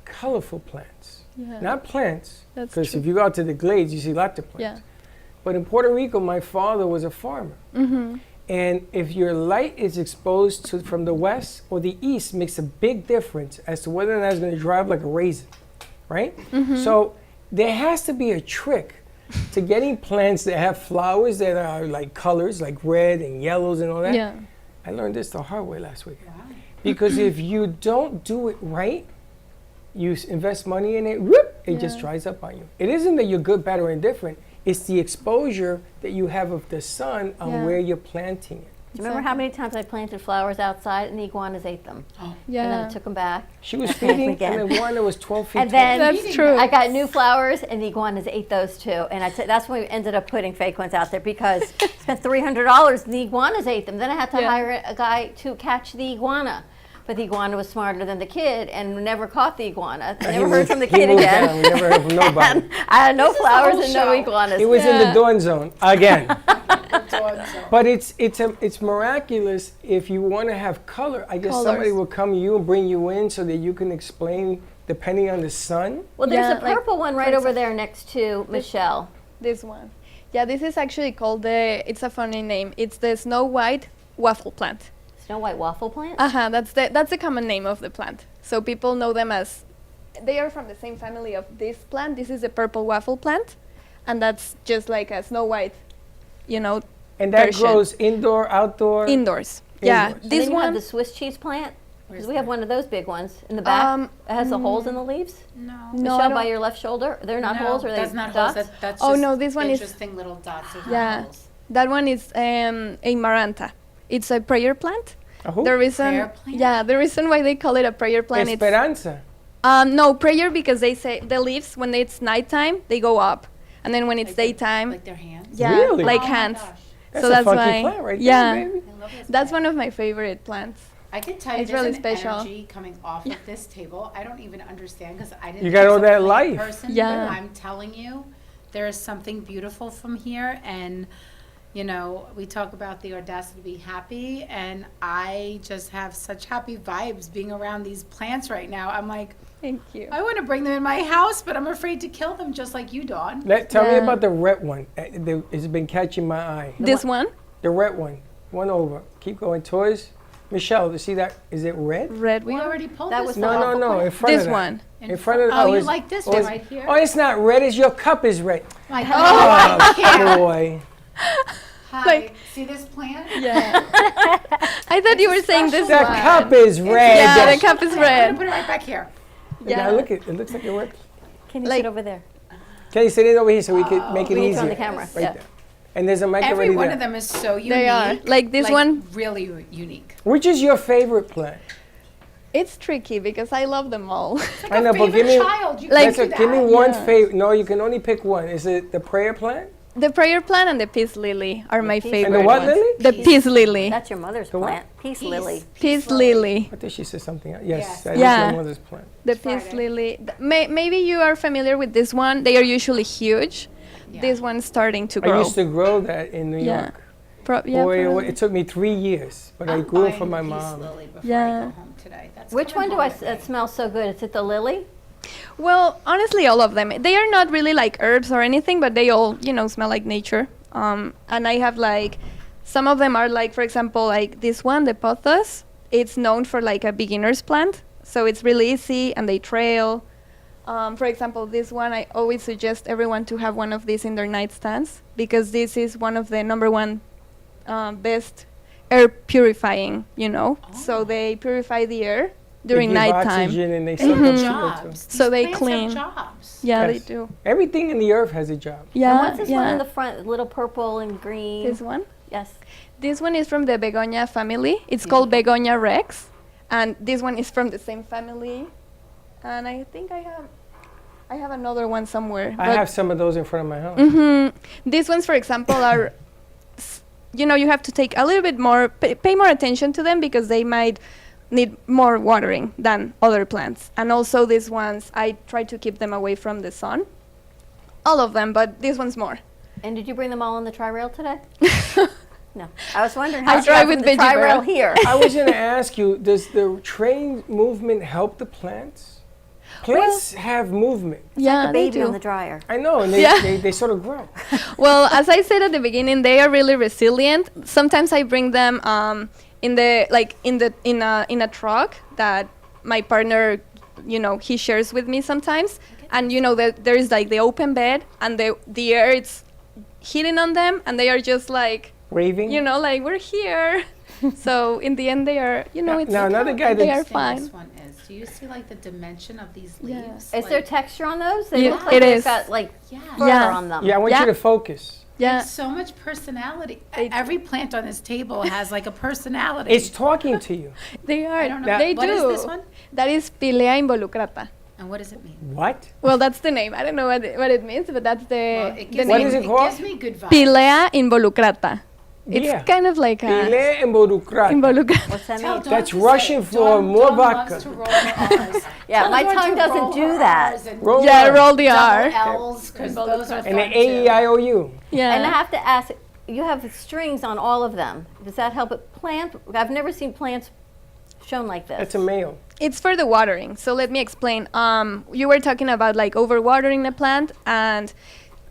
Speaker 2: colorful plants.
Speaker 8: Yeah.
Speaker 2: Not plants,
Speaker 8: That's
Speaker 2: because
Speaker 8: true.
Speaker 2: if you go out to the glades, you see lots of plants.
Speaker 8: Yeah.
Speaker 2: But in Puerto Rico, my father was a farmer. And if your light is exposed to from the west or the east, makes a big difference as to whether or not it's going to dry up like a raisin, right? So there has to be a trick to getting plants that have flowers that are like colors, like red and yellows and all that.
Speaker 8: Yeah.
Speaker 2: I learned this the hard way last week. Because if you don't do it right, you invest money in it, whoop, it just dries up on you. It isn't that you're good, bad, or indifferent. It's the exposure that you have of the sun on where you're planting it.
Speaker 3: Do you remember how many times I planted flowers outside and the iguanas ate them?
Speaker 2: Oh.
Speaker 3: And then I took them back.
Speaker 2: She was feeding an iguana was 12 feet
Speaker 3: And
Speaker 2: tall.
Speaker 3: then
Speaker 8: That's true.
Speaker 3: I got new flowers and the iguanas ate those too. And that's when we ended up putting fake ones out there because I spent $300 and the iguanas ate them. Then I had to hire a guy to catch the iguana. But the iguana was smarter than the kid and never caught the iguana. I never heard from the kid
Speaker 2: moved
Speaker 3: again.
Speaker 2: down. We never heard from nobody.
Speaker 3: And I had no flowers and no iguanas.
Speaker 2: It was in the dawn zone again. But it's miraculous if you want to have color. I guess somebody will come to you and bring you in so that you can explain depending on the sun.
Speaker 3: Well, there's
Speaker 8: Yeah,
Speaker 3: a purple one right over there next to Michelle.
Speaker 8: This one. Yeah, this is actually called it's a funny name. It's the snow white waffle plant.
Speaker 3: Snow white waffle plant?
Speaker 8: That's the common name of the plant. So people know them as, they are from the same family of this plant. This is a purple waffle plant, and that's just like a snow white,
Speaker 2: And that
Speaker 8: version.
Speaker 2: grows indoor, outdoor?
Speaker 8: Indoors. Yeah,
Speaker 2: Indoors.
Speaker 3: And
Speaker 8: this
Speaker 3: then you
Speaker 8: one.
Speaker 3: have the Swiss cheese plant. Because we have one of those big ones in the back. It has the holes in the leaves.
Speaker 5: No.
Speaker 8: No,
Speaker 3: Michelle,
Speaker 8: I
Speaker 3: by
Speaker 8: don't-
Speaker 3: your left shoulder. They're not
Speaker 5: No,
Speaker 3: holes, or they
Speaker 5: that's not
Speaker 3: dots?
Speaker 5: holes. That's
Speaker 8: Oh,
Speaker 5: just
Speaker 8: no, this one is-
Speaker 5: interesting little dots. Those
Speaker 8: Yeah,
Speaker 5: are holes.
Speaker 8: that one is a maranta. It's a prayer plant.
Speaker 2: A who?
Speaker 8: The reason,
Speaker 5: Prayer plant?
Speaker 8: yeah, the reason why they call it a prayer plant is
Speaker 2: Esperanza.
Speaker 8: no prayer because they say the leaves when it's nighttime they go up, and then when it's daytime,
Speaker 5: Like their hands?
Speaker 8: yeah,
Speaker 2: Really?
Speaker 8: like
Speaker 5: Oh my
Speaker 8: hands.
Speaker 5: gosh.
Speaker 2: That's
Speaker 8: So
Speaker 2: a
Speaker 8: that's
Speaker 2: funky
Speaker 8: why,
Speaker 2: plant right
Speaker 8: yeah,
Speaker 2: there, baby.
Speaker 5: I love this
Speaker 8: that's
Speaker 5: plant.
Speaker 8: one of my favorite plants.
Speaker 5: I can tell you
Speaker 8: It's
Speaker 5: there's
Speaker 8: really
Speaker 5: an
Speaker 8: special.
Speaker 5: energy coming off of this table. I don't even understand because I didn't.
Speaker 2: You got
Speaker 5: think
Speaker 2: all
Speaker 5: it's a
Speaker 2: that
Speaker 5: plant
Speaker 2: life.
Speaker 5: Person,
Speaker 8: Yeah.
Speaker 5: but I'm telling you, there is something beautiful from here, and we talk about the audacity to be happy, and I just have such happy vibes being around these plants right now. I'm like,
Speaker 8: Thank you.
Speaker 5: I want to bring them in my house, but I'm afraid to kill them, just like you, Dawn.
Speaker 2: Tell me
Speaker 8: Yeah.
Speaker 2: about the red one. It's been catching my eye.
Speaker 8: This one,
Speaker 2: The red one. One over. Keep going. Toys. Michelle, you see that? Is it red?
Speaker 8: red
Speaker 5: We
Speaker 8: one.
Speaker 5: already pulled
Speaker 3: That
Speaker 5: this
Speaker 3: was
Speaker 5: one.
Speaker 3: the
Speaker 2: No, no,
Speaker 3: waffle
Speaker 2: no.
Speaker 3: plant.
Speaker 2: In front
Speaker 8: This
Speaker 2: of that.
Speaker 8: one.
Speaker 2: In front of
Speaker 5: Oh, you
Speaker 2: it's-
Speaker 5: like this
Speaker 2: oh,
Speaker 5: one
Speaker 2: it's-
Speaker 5: right here?
Speaker 2: Oh, it's not red. It's your cup is red.
Speaker 5: My
Speaker 2: Oh, boy.
Speaker 5: Hi.
Speaker 8: Like-
Speaker 5: See this plant?
Speaker 8: Yeah. I thought you were saying this
Speaker 2: The
Speaker 8: one.
Speaker 2: cup is red.
Speaker 8: Yeah, the cup is
Speaker 5: I'm gonna
Speaker 8: red.
Speaker 5: put it right back here.
Speaker 2: Yeah.
Speaker 8: Yeah.
Speaker 2: Look at it. It looks like a red.
Speaker 3: Can you
Speaker 8: Like-
Speaker 3: sit over there?
Speaker 2: Can you sit it over here so we can make it
Speaker 3: We need to
Speaker 2: easier?
Speaker 3: on the camera,
Speaker 2: Right
Speaker 3: yeah.
Speaker 2: there. And there's a mic
Speaker 5: Every
Speaker 2: already
Speaker 5: one
Speaker 2: there.
Speaker 5: of them is so unique.
Speaker 8: They are. Like this one,
Speaker 5: Really unique.
Speaker 2: Which is your favorite plant?
Speaker 8: it's tricky because I love them all.
Speaker 2: I know, but give
Speaker 5: favorite
Speaker 2: me.
Speaker 5: child. You
Speaker 8: Like-
Speaker 5: can do
Speaker 2: Give me
Speaker 5: that.
Speaker 2: one
Speaker 8: Yeah.
Speaker 2: favorite. No, you can only pick one. Is it the prayer plant?
Speaker 8: The prayer plant and the peace lily are my
Speaker 3: peace
Speaker 8: favorite
Speaker 2: And the what
Speaker 8: ones.
Speaker 2: lily?
Speaker 8: The peace lily.
Speaker 3: That's your mother's
Speaker 2: The what?
Speaker 3: plant. Peace lily.
Speaker 8: Peace lily.
Speaker 2: I think she said something else. Yes,
Speaker 5: Yes.
Speaker 2: that is
Speaker 8: Yeah.
Speaker 2: my mother's plant.
Speaker 8: The peace lily. Maybe you are familiar with this one. They are usually huge. This one's starting to
Speaker 2: I
Speaker 8: grow.
Speaker 2: used to grow that in New
Speaker 8: Yeah.
Speaker 2: York.
Speaker 8: Yeah,
Speaker 2: Boy,
Speaker 8: probably.
Speaker 2: it took me 3 years, but I
Speaker 5: I'm
Speaker 2: grew it
Speaker 5: buying
Speaker 2: from my
Speaker 5: the peace
Speaker 2: mom.
Speaker 5: lily before I
Speaker 8: Yeah.
Speaker 5: go home today. That's
Speaker 3: Which one
Speaker 5: coming
Speaker 3: do I
Speaker 5: home with me.
Speaker 3: it smells so good? Is it the lily?
Speaker 8: Well, honestly, all of them. They are not really like herbs or anything, but they all, smell like nature. And I have like, some of them are like, for example, like this one, the pothos. It's known for like a beginner's plant, so it's really easy and they trail. For example, this one, I always suggest everyone to have one of these in their nightstands because this is one of the number one best air purifying, So they purify the air during
Speaker 2: They give
Speaker 8: nighttime.
Speaker 2: oxygen and they suck up CO2.
Speaker 5: Jobs.
Speaker 8: So
Speaker 5: These
Speaker 8: they
Speaker 5: plants
Speaker 8: clean.
Speaker 5: have jobs.
Speaker 8: Yeah,
Speaker 2: Yes.
Speaker 8: they do.
Speaker 2: Everything in the earth has a job.
Speaker 8: Yeah,
Speaker 3: And what's this one
Speaker 8: yeah.
Speaker 3: in the front? Little purple and green.
Speaker 8: This one?
Speaker 3: Yes.
Speaker 8: This one is from the begonia family. It's called begonia rex, and this one is from the same family. And I think I have another one somewhere.
Speaker 2: I have some of those in front of my house.
Speaker 8: These ones, for example, are, you have to take a little bit more, pay more attention to them because they might need more watering than other plants. And also these ones, I try to keep them away from the sun. All of them, but this one's more.
Speaker 3: And did you bring them all on the tri-rail today? No. I was wondering
Speaker 8: I
Speaker 3: how you
Speaker 8: drive
Speaker 3: got
Speaker 8: with
Speaker 3: from the
Speaker 8: Veggie
Speaker 3: tri-rail
Speaker 8: Bear.
Speaker 3: here.
Speaker 2: I was going to ask you, does the train movement help the plants? Plants have movement.
Speaker 8: Yeah,
Speaker 3: a
Speaker 8: they
Speaker 3: baby
Speaker 8: do.
Speaker 3: on the dryer.
Speaker 2: I know, and they,
Speaker 8: Yeah.
Speaker 2: they sort of grow.
Speaker 8: Well, as I said at the beginning, they are really resilient. Sometimes I bring them in a truck that my partner, he shares with me sometimes. And there is like the open bed, and the air it's hitting on them, and they are just like
Speaker 2: waving.
Speaker 8: Like we're here. So in the end, they are. It's
Speaker 2: now another guy
Speaker 8: they
Speaker 2: that
Speaker 8: are fine.
Speaker 5: This one is. Do you see like the dimension of these
Speaker 8: Yeah.
Speaker 5: leaves?
Speaker 3: Is there texture on those? They
Speaker 8: Yeah,
Speaker 3: look like
Speaker 8: it
Speaker 3: they've
Speaker 8: is.
Speaker 3: got like fur
Speaker 8: Yeah.
Speaker 3: on them.
Speaker 2: Yeah, I want you to focus.
Speaker 8: Yeah.
Speaker 5: There's so much personality. Every plant on this table has like a personality.
Speaker 2: It's talking to you.
Speaker 8: They are.
Speaker 5: I don't know.
Speaker 8: They
Speaker 5: What
Speaker 8: do.
Speaker 5: is this one?
Speaker 8: That is Pilea involucrata.
Speaker 5: And what does it mean?
Speaker 2: What?
Speaker 8: Well, that's the name. I don't know what it means, but that's the,
Speaker 5: It
Speaker 8: the
Speaker 5: gives
Speaker 2: What
Speaker 8: name.
Speaker 2: is it called?
Speaker 5: gives me good vibes.
Speaker 8: Pilea involucrata. It's
Speaker 2: Yeah.
Speaker 8: kind of like a
Speaker 2: Pile involucrata.
Speaker 8: involucrata.
Speaker 3: What's that
Speaker 5: Tell
Speaker 3: mean?
Speaker 5: Dawn
Speaker 2: That's
Speaker 5: to
Speaker 2: Russian
Speaker 5: say it.
Speaker 2: for
Speaker 5: Dawn-
Speaker 2: more
Speaker 5: Dawn
Speaker 2: vodka.
Speaker 5: loves to roll her R's.
Speaker 3: Yeah,
Speaker 5: Tell
Speaker 3: my
Speaker 5: Dawn
Speaker 3: tongue
Speaker 5: to
Speaker 3: doesn't
Speaker 5: roll
Speaker 3: do
Speaker 5: her
Speaker 3: that.
Speaker 5: R's and
Speaker 2: Roll
Speaker 8: Yeah,
Speaker 2: on.
Speaker 8: roll the R.
Speaker 5: double L's, because those are
Speaker 2: And
Speaker 5: fun
Speaker 2: the
Speaker 5: too.
Speaker 2: AEIOU.
Speaker 8: Yeah.
Speaker 3: And I have to ask, you have strings on all of them. Does that help it plant? I've never seen plants shown like this.
Speaker 2: That's a male.
Speaker 8: It's for the watering. So let me explain. You were talking about like overwatering the plant, and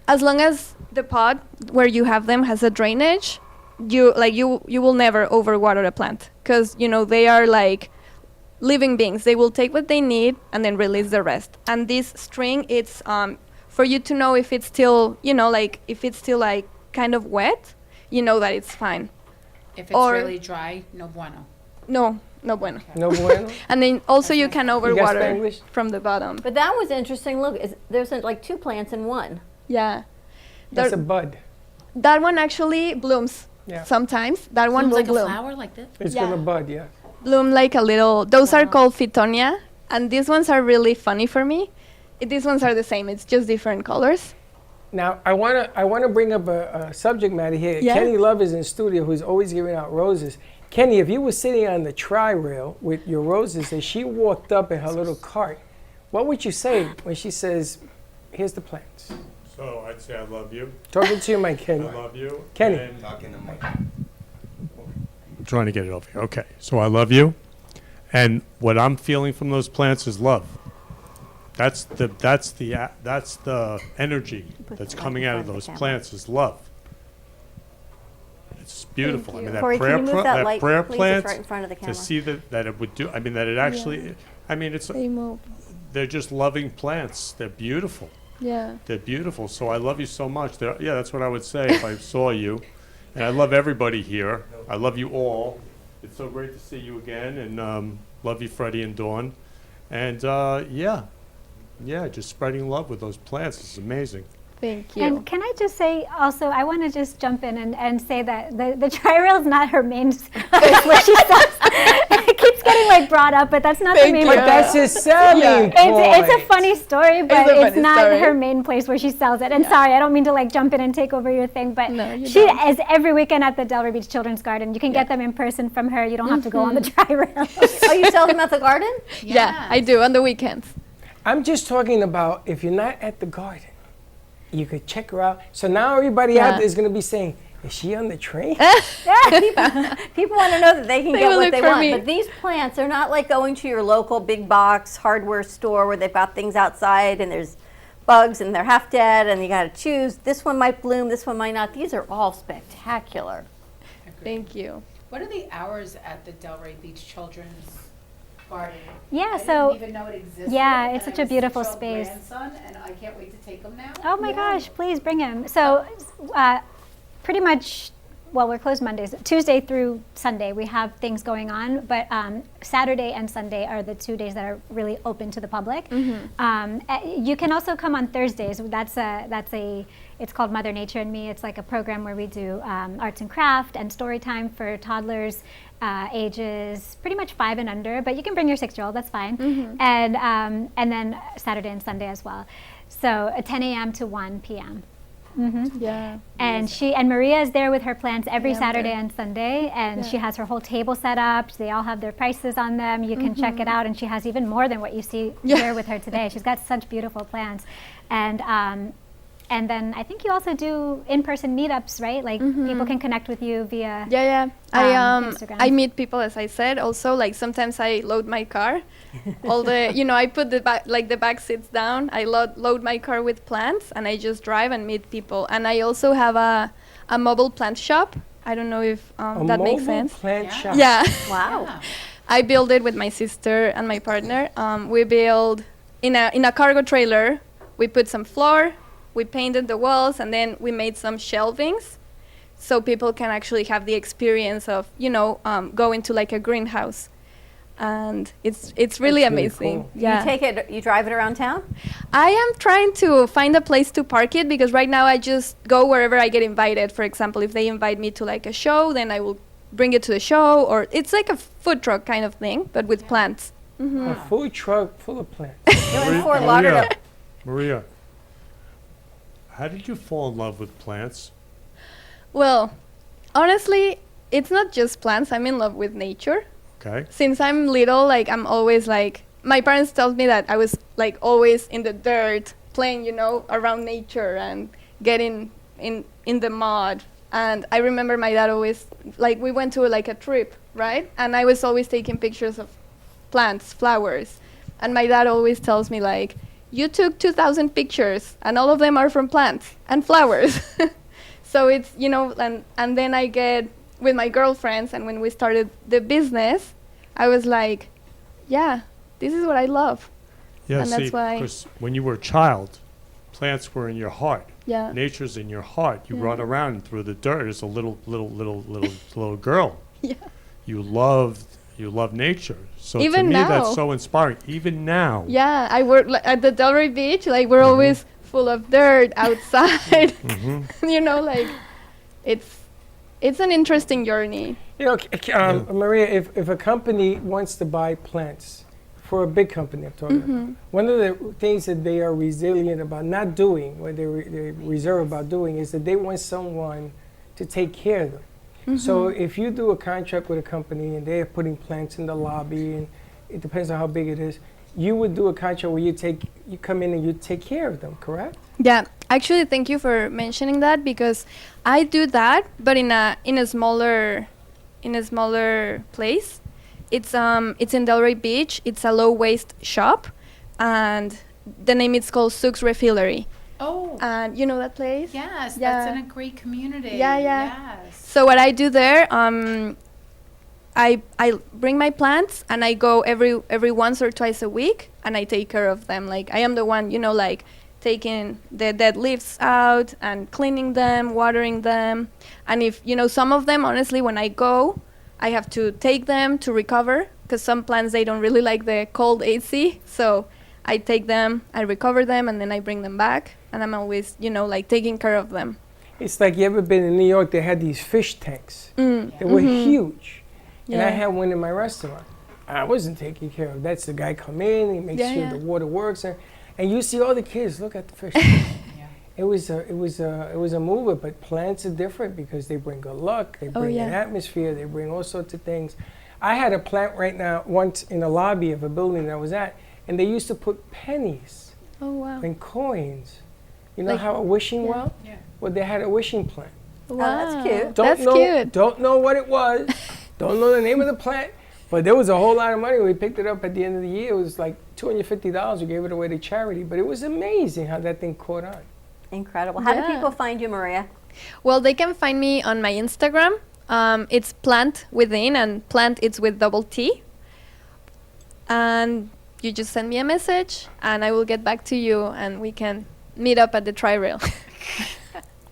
Speaker 8: as long as the pot where you have them has a drainage, you will never overwater a plant, because they are like living beings. They will take what they need and then release the rest. And this string, it's for you to know if it's still like kind of wet, that it's fine.
Speaker 5: If it's
Speaker 8: Or-
Speaker 5: really dry, no bueno.
Speaker 8: No bueno.
Speaker 2: No bueno.
Speaker 8: And then also you can
Speaker 2: You guys
Speaker 8: overwater
Speaker 2: Spanglish?
Speaker 8: from the bottom.
Speaker 3: But that was interesting. Look, there's like two plants in one.
Speaker 8: Yeah.
Speaker 2: That's
Speaker 8: There-
Speaker 2: a bud.
Speaker 8: That one actually blooms
Speaker 2: Yeah.
Speaker 8: sometimes. That one
Speaker 5: Blooms
Speaker 8: will
Speaker 5: like
Speaker 8: bloom.
Speaker 5: a flower like this.
Speaker 2: It's
Speaker 8: Yeah.
Speaker 2: gonna bud, yeah.
Speaker 8: Bloom like a little. Those are called Phytonia, and these ones are really funny for me. These ones are the same. It's just different colors.
Speaker 2: Now I wanna bring up a subject matter here.
Speaker 8: Yeah.
Speaker 2: Kenny Love is in the studio, who's always giving out roses. Kenny, if you were sitting on the tri-rail with your roses and she walked up in her little cart, what would you say when she says, "Here's the plants"?
Speaker 9: So I'd say I love you.
Speaker 2: Talking to you, my Kenny.
Speaker 9: I love you.
Speaker 2: Kenny.
Speaker 9: And I'm trying to get it over here. Okay. So I love you. And what I'm feeling from those plants is love. That's the energy that's coming out of those plants is love. It's beautiful. I mean, that
Speaker 3: Corey, can
Speaker 9: prayer,
Speaker 3: you move that light,
Speaker 9: prayer
Speaker 3: please? It's
Speaker 9: plant,
Speaker 3: right in front of the camera.
Speaker 9: to see that it would do, I mean, that it actually, I mean, it's,
Speaker 8: They move.
Speaker 9: they're just loving plants. They're beautiful.
Speaker 8: Yeah.
Speaker 9: They're beautiful. So I love you so much. Yeah, that's what I would say if I saw you. And I love everybody here. I love you all. It's so great to see you again. And love you, Freddie and Dawn. And yeah, just spreading love with those plants is amazing.
Speaker 8: Thank you.
Speaker 6: And can I just say also, I want to just jump in and say that the tri-rail is not her main place where she sells. It keeps getting like brought up, but that's not the main
Speaker 2: But
Speaker 6: place.
Speaker 2: that's his selling point.
Speaker 6: It's a funny story, but
Speaker 8: a
Speaker 6: it's
Speaker 8: funny
Speaker 6: not
Speaker 8: story.
Speaker 6: her main place where she sells it. And sorry, I don't mean to like jump in and take over your thing, but
Speaker 8: No, you
Speaker 6: she
Speaker 8: don't.
Speaker 6: is every weekend at the Delray Beach Children's Garden. You can get them in person from her. You don't have to go on the tri-rail.
Speaker 3: Oh, you sell them at the garden?
Speaker 8: Yeah, I do on the weekends.
Speaker 2: I'm just talking about if you're not at the garden, you could check her out. So now everybody out
Speaker 8: Yeah.
Speaker 2: there is going to be saying, is she on the train?
Speaker 3: People want to know that they can
Speaker 8: They
Speaker 3: get
Speaker 8: will
Speaker 3: what
Speaker 8: look
Speaker 3: they
Speaker 8: for
Speaker 3: want.
Speaker 8: me.
Speaker 3: But these plants, they're not like going to your local big box hardware store where they've got things outside and there's bugs and they're half dead and you got to choose. This one might bloom, this one might not. These are all spectacular.
Speaker 8: Thank you.
Speaker 5: What are the hours at the Delray Beach Children's Garden?
Speaker 6: Yeah,
Speaker 5: I
Speaker 6: so
Speaker 5: didn't even know it existed.
Speaker 6: yeah,
Speaker 5: and
Speaker 6: it's
Speaker 5: I
Speaker 6: such a
Speaker 5: have
Speaker 6: beautiful
Speaker 5: 6-year-old
Speaker 6: space.
Speaker 5: grandson, and I can't wait to take him now.
Speaker 6: Oh my gosh, please bring him. So pretty much, well, we're closed Mondays. Tuesday through Sunday, we have things going on, but Saturday and Sunday are the 2 days that are really open to the public. You can also come on Thursdays. It's called Mother Nature and Me. It's like a program where we do arts and craft and story time for toddlers ages pretty much 5 and under, but you can bring your 6-year-old, that's fine. And then Saturday and Sunday as well. So 10 a.m. to 1 p.m.
Speaker 8: Yeah.
Speaker 6: And Maria is there with her plants every
Speaker 8: Yeah, I'm
Speaker 6: Saturday
Speaker 8: there.
Speaker 6: and Sunday, and
Speaker 8: Yeah.
Speaker 6: she has her whole table set up. They all have their prices on them. You can check it out, and she has even more than what you see
Speaker 8: Yeah.
Speaker 6: here with her today. She's got such beautiful plants, and And then I think you also do in-person meetups, right? Like people can connect with you via Instagram.
Speaker 8: I meet people, as I said. Also, like sometimes I load my car. All the I put the back seats down. I load my car with plants, and I just drive and meet people. And I also have a mobile plant shop. I don't know if that makes sense.
Speaker 2: A mobile plant shop.
Speaker 8: Yeah.
Speaker 3: Wow.
Speaker 8: I built it with my sister and my partner. We build in a cargo trailer. We put some floor. We painted the walls, and then we made some shelvings, so people can actually have the experience of going to like a greenhouse, and it's really amazing.
Speaker 3: Cool.
Speaker 8: Yeah.
Speaker 3: You drive it around town?
Speaker 8: I am trying to find a place to park it, because right now I just go wherever I get invited. For example, if they invite me to like a show, then I will bring it to the show, or it's like a food truck kind of thing, but with plants.
Speaker 2: A food truck full of plants.
Speaker 3: You're in Fort Lauderdale.
Speaker 9: Maria, how did you fall in love with plants?
Speaker 8: Well, honestly, it's not just plants. I'm in love with nature.
Speaker 9: Okay.
Speaker 8: Since I'm little, like I'm always like, my parents told me that I was like always in the dirt, playing, around nature and getting in the mud. And I remember my dad always, like, we went to like a trip, right? And I was always taking pictures of plants, flowers. And my dad always tells me like, you took 2,000 pictures and all of them are from plants and flowers. So it's, and then I get with my girlfriends, and when we started the business, I was like, yeah, this is what I love.
Speaker 9: Yeah,
Speaker 8: and that's why.
Speaker 9: Because when you were a child, plants were in your heart.
Speaker 8: Yeah.
Speaker 9: Nature's in your heart. You run around through the dirt as a little girl.
Speaker 8: Yeah.
Speaker 9: You love nature. So
Speaker 8: Even
Speaker 9: to me,
Speaker 8: now.
Speaker 9: that's so inspiring. Even now.
Speaker 8: Yeah, I work at the Delray Beach. Like we're always full of dirt outside. Like it's an interesting journey.
Speaker 2: Maria, if a company wants to buy plants for a big company, I'm talking about, one of the things that they are resilient about not doing, what they're reserved about doing, is that they want someone to take care of them. So if you do a contract with a company and they're putting plants in the lobby, and it depends on how big it is, you would do a contract where you come in and you take care of them, correct?
Speaker 8: Yeah, actually, thank you for mentioning that, because I do that, but in a smaller place. It's in Delray Beach. It's a low waste shop, and the name is called Sook's Refillery.
Speaker 5: Oh.
Speaker 8: And you know that place?
Speaker 5: Yes,
Speaker 8: Yeah.
Speaker 5: that's in a great community.
Speaker 8: Yeah.
Speaker 5: Yes.
Speaker 8: So what I do there, I bring my plants and I go every once or twice a week and I take care of them. Like I am the one, like taking the dead leaves out and cleaning them, watering them. And if, some of them, honestly, when I go, I have to take them to recover, because some plants, they don't really like the cold AC. So I take them, I recover them, and then I bring them back. And I'm always, like taking care of them.
Speaker 2: It's like, you ever been in New York? They had these fish tanks. They were huge. And I had one in my restaurant. I wasn't taking care of. That's the guy come in, he makes sure the water works, and you see all the kids look at the fish tank. It was a movement, but plants are different because they bring good luck, they bring an atmosphere, they bring all sorts of things. I had a plant right now once in the lobby of a building that I was at, and they used to put pennies and coins. You know
Speaker 8: Like-
Speaker 2: how a wishing well?
Speaker 8: Yeah.
Speaker 2: Well, they had a wishing plant.
Speaker 3: Wow. That's cute.
Speaker 2: Don't know what it was. Don't know the name of the plant. But there was a whole lot of money. We picked it up at the end of the year. It was like $250. We gave it away to charity. But it was amazing how that thing caught on.
Speaker 3: Incredible. How do people find you, Maria?
Speaker 8: Well, they can find me on my Instagram. It's Plant Within, and plant it's with double T. And you just send me a message, and I will get back to you, and we can meet up at the Tri-Rail.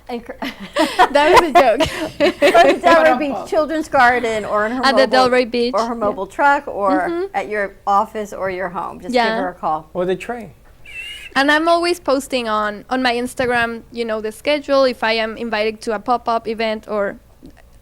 Speaker 8: That was a joke.
Speaker 3: Or the Delray Beach Children's Garden, or in her
Speaker 8: At the Delray Beach.
Speaker 3: or her mobile truck, or at your office or your home. Just give her a call.
Speaker 2: Or the train.
Speaker 8: And I'm always posting on my Instagram, the schedule, if I am invited to a pop-up event, or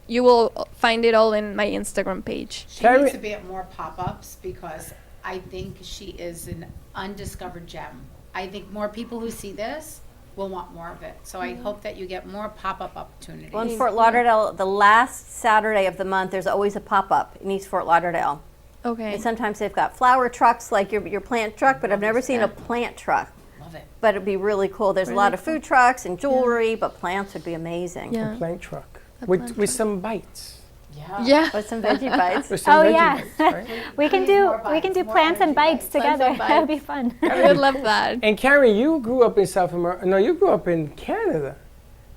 Speaker 8: you will find it all in my Instagram page.
Speaker 5: She needs to be at more pop-ups, because I think she is an undiscovered gem. I think more people who see this will want more of it. So I hope that you get more pop-up opportunities.
Speaker 3: Well, in Fort Lauderdale, the last Saturday of the month, there's always a pop-up in East Fort Lauderdale.
Speaker 8: Okay.
Speaker 3: And sometimes they've got flower trucks like your plant truck, but I've never seen a plant truck. Love it. But it'd be really cool. There's a lot of food trucks and jewelry, but plants would be amazing.
Speaker 2: A plant truck with some bites.
Speaker 3: Yeah. With some veggie bites.
Speaker 2: With some veggie bites, right?
Speaker 6: we can do plants and bites together. That would be fun.
Speaker 8: I would love that.
Speaker 2: And Karen, you grew up in South America. No, you grew up in Canada,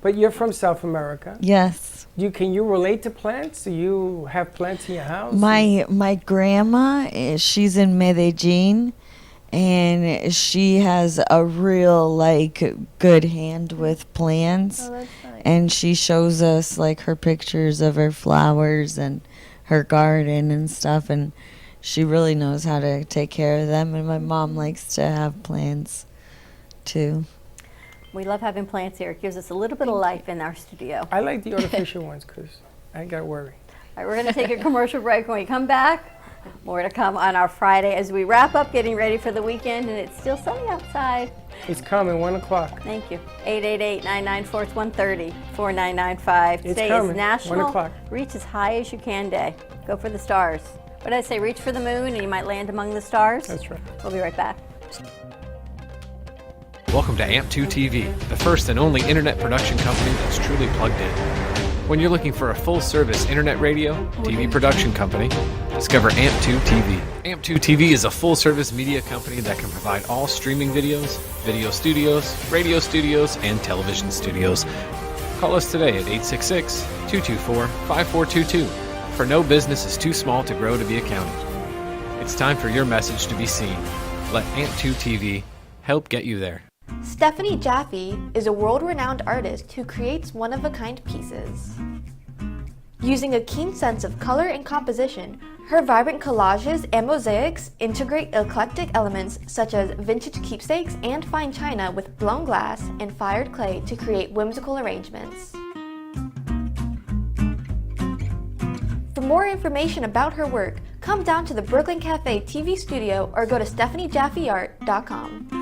Speaker 2: but you're from South America.
Speaker 10: Yes.
Speaker 2: Can you relate to plants? Do you have plants in your house?
Speaker 10: My grandma, she's in Medellin, and she has a real good hand with plants.
Speaker 8: Oh, that's nice.
Speaker 10: And she shows us her pictures of her flowers and her garden and stuff, and she really knows how to take care of them. And my mom likes to have plants too.
Speaker 3: We love having plants here. It gives us a little bit of life in our studio.
Speaker 2: I like the artificial ones because I ain't got to worry.
Speaker 3: All right, we're going to take a commercial break. When we come back, more to come on our Friday as we wrap up getting ready for the weekend, and it's still sunny outside.
Speaker 2: It's coming, 1 o'clock.
Speaker 3: Thank you. 888-994-130, 4995.
Speaker 2: It's
Speaker 3: Today
Speaker 2: coming,
Speaker 3: is National
Speaker 2: 1 o'clock.
Speaker 3: Reach as High as You Can Day. Go for the stars. What did I say? Reach for the moon and you might land among the stars?
Speaker 2: That's right.
Speaker 3: We'll be right back.
Speaker 11: Welcome to AMP2 TV, the first and only internet production company that's truly plugged in. When you're looking for a full-service internet radio, TV production company, discover AMP2 TV. AMP2 TV is a full-service media company that can provide all streaming videos, video studios, radio studios, and television studios. Call us today at 866-224-5422, for no business is too small to grow to be accounted. It's time for your message to be seen. Let AMP2 TV help get you there.
Speaker 13: Stephanie Jaffe is a world-renowned artist who creates one-of-a-kind pieces. Using a keen sense of color and composition, her vibrant collages and mosaics integrate eclectic elements such as vintage keepsakes and fine china with blown glass and fired clay to create whimsical arrangements. For more information about her work, come down to the Brooklyn Cafe TV studio or go to StephanieJaffeArt.com.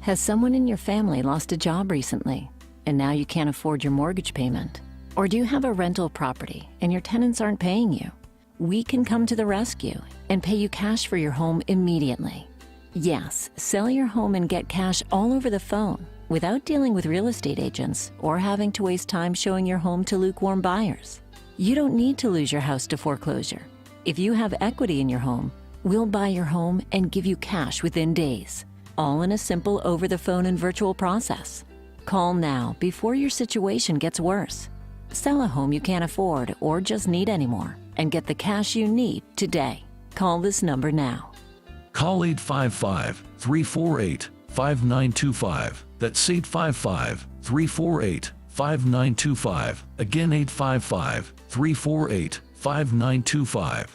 Speaker 24: Has someone in your family lost a job recently, and now you can't afford your mortgage payment? Or do you have a rental property and your tenants aren't paying you? We can come to the rescue and pay you cash for your home immediately. Yes, sell your home and get cash all over the phone without dealing with real estate agents or having to waste time showing your home to lukewarm buyers. You don't need to lose your house to foreclosure. If you have equity in your home, we'll buy your home and give you cash within days. All in a simple over-the-phone and virtual process. Call now before your situation gets worse. Sell a home you can't afford or just need anymore and get the cash you need today. Call this number now.
Speaker 25: Call 855-348-5925. That's 855-348-5925. Again, 855-348-5925.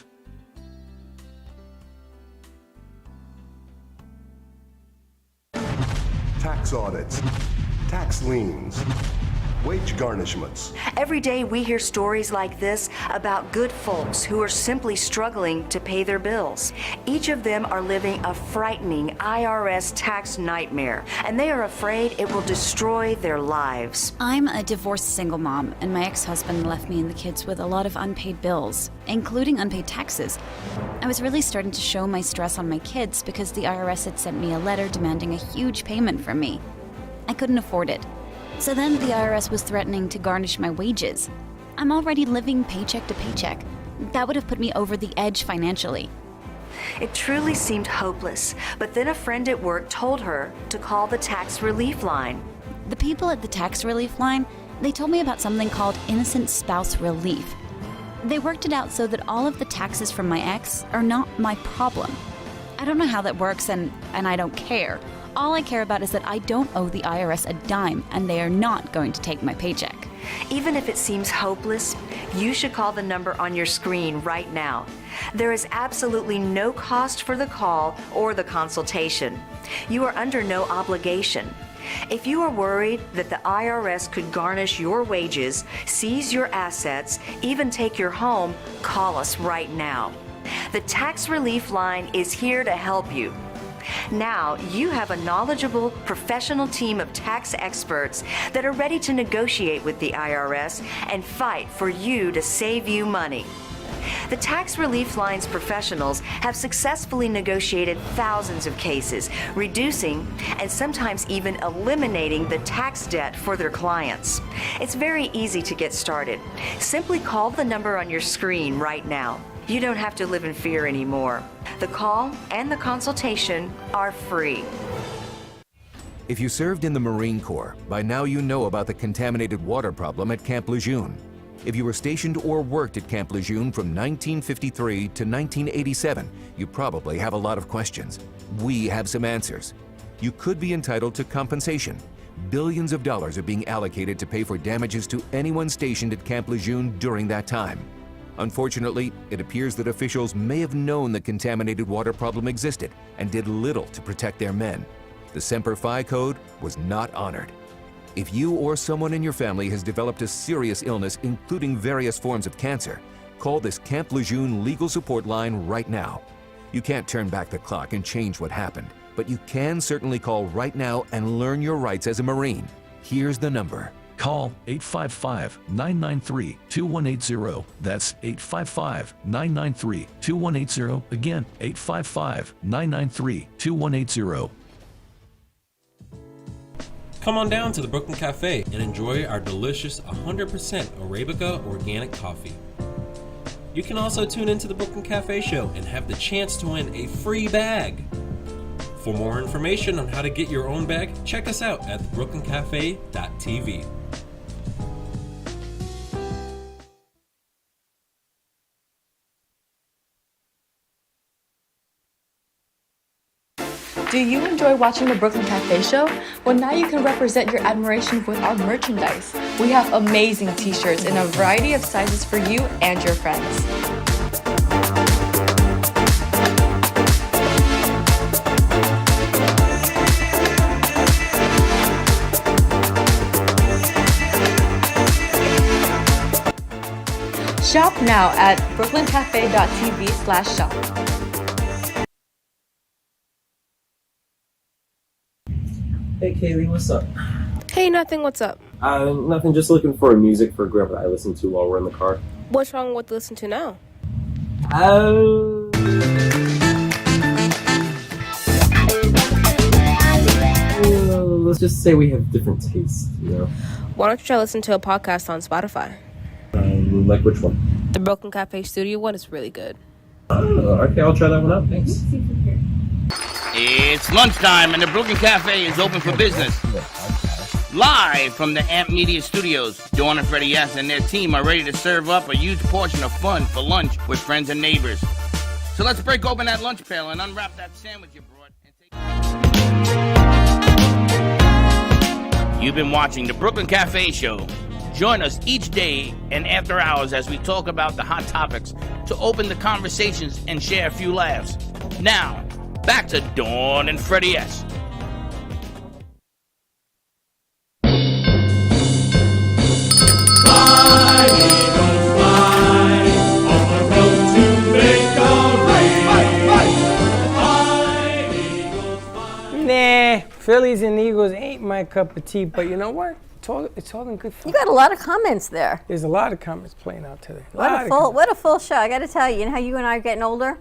Speaker 26: Tax audits, tax liens, wage garnishments.
Speaker 27: Every day we hear stories like this about good folks who are simply struggling to pay their bills. Each of them are living a frightening IRS tax nightmare, and they are afraid it will destroy their lives.
Speaker 28: I'm a divorced single mom, and my ex-husband left me and the kids with a lot of unpaid bills, including unpaid taxes. I was really starting to show my stress on my kids because the IRS had sent me a letter demanding a huge payment from me. I couldn't afford it. So then the IRS was threatening to garnish my wages. I'm already living paycheck to paycheck. That would have put me over the edge financially.
Speaker 27: It truly seemed hopeless, but then a friend at work told her to call the tax relief line.
Speaker 28: The people at the tax relief line, they told me about something called Innocent Spouse Relief. They worked it out so that all of the taxes from my ex are not my problem. I don't know how that works, and I don't care. All I care about is that I don't owe the IRS a dime, and they are not going to take my paycheck.
Speaker 27: Even if it seems hopeless, you should call the number on your screen right now. There is absolutely no cost for the call or the consultation. You are under no obligation. If you are worried that the IRS could garnish your wages, seize your assets, even take your home, call us right now. The Tax Relief Line is here to help you. Now you have a knowledgeable, professional team of tax experts that are ready to negotiate with the IRS and fight for you to save you money. The Tax Relief Line's professionals have successfully negotiated thousands of cases, reducing and sometimes even eliminating the tax debt for their clients. It's very easy to get started. Simply call the number on your screen right now. You don't have to live in fear anymore. The call and the consultation are free.
Speaker 4: If you served in the Marine Corps, by now you know about the contaminated water problem at Camp Lejeune. If you were stationed or worked at Camp Lejeune from 1953 to 1987, you probably have a lot of questions. We have some answers. You could be entitled to compensation. Billions of dollars are being allocated to pay for damages to anyone stationed at Camp Lejeune during that time. Unfortunately, it appears that officials may have known the contaminated water problem existed and did little to protect their men. The Semper Fi code was not honored. If you or someone in your family has developed a serious illness, including various forms of cancer, call this Camp Lejeune legal support line right now. You can't turn back the clock and change what happened, but you can certainly call right now and learn your rights as a Marine. Here's the number.
Speaker 25: Call 855-993-2180. That's 855-993-2180. Again, 855-993-2180.
Speaker 12: Come on down to the Brooklyn Cafe and enjoy our delicious 100% Arabica organic coffee. You can also tune into the Brooklyn Cafe show and have the chance to win a free bag. For more information on how to get your own bag, check us out at thebrooklyncafe.tv.
Speaker 14: Do you enjoy watching the Brooklyn Cafe show? Well, now you can represent your admiration with our merchandise. We have amazing t-shirts in a variety of sizes for you and your friends. Shop now at brooklyncafe.tv/shop.
Speaker 15: Hey Kaylee, what's up?
Speaker 16: Hey, nothing, what's up?
Speaker 15: Nothing, just looking for music for Grandpa that I listen to while we're in the car.
Speaker 16: What's wrong with listen to now?
Speaker 15: Let's just say we have different tastes, you know?
Speaker 16: Why don't you try listen to a podcast on Spotify?
Speaker 15: Like which one?
Speaker 16: The Brooklyn Cafe Studio one is really good.
Speaker 15: Okay, I'll try that one out, thanks.
Speaker 1: It's lunchtime and the Brooklyn Cafe is open for business. Live from the Amp Media Studios, Dawn and Freddie S. and their team are ready to serve up a huge portion of fun for lunch with friends and neighbors. So let's break open that lunch pail and unwrap that sandwich you brought. You've been watching the Brooklyn Cafe Show. Join us each day and after hours as we talk about the hot topics to open the conversations and share a few laughs. Now, back to Dawn and Freddie S.
Speaker 2: Nah, Phillies and Eagles ain't my cup of tea, but you know what? It's all in good fun.
Speaker 3: You got a lot of comments there.
Speaker 2: There's a lot of comments playing out today.
Speaker 3: What a full show. I got to tell you, how you and I are getting older?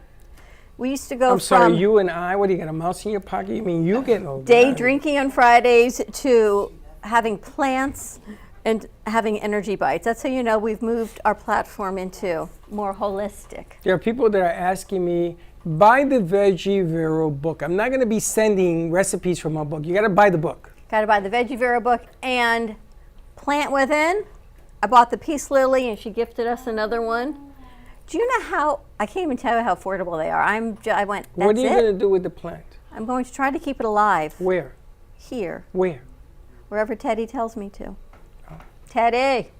Speaker 3: We used to go
Speaker 2: I'm sorry, you and I, what do you got, a mouse in your pocket? You mean you getting older?
Speaker 3: Day drinking on Fridays to having plants and having energy bites. That's how you know we've moved our platform into more holistic.
Speaker 2: There are people that are asking me, buy the Veggie Vero book. I'm not going to be sending recipes from my book. You got to buy the book.
Speaker 3: Got to buy the Veggie Vero book and Plant Within. I bought the Peace Lily and she gifted us another one. Do you know how, I can't even tell you how affordable they are. I went, that's
Speaker 2: What are you going to do with the plant?
Speaker 3: I'm going to try to keep it alive.
Speaker 2: Where?
Speaker 3: Here.
Speaker 2: Where?
Speaker 3: Wherever Teddy tells me to. Oh. Teddy!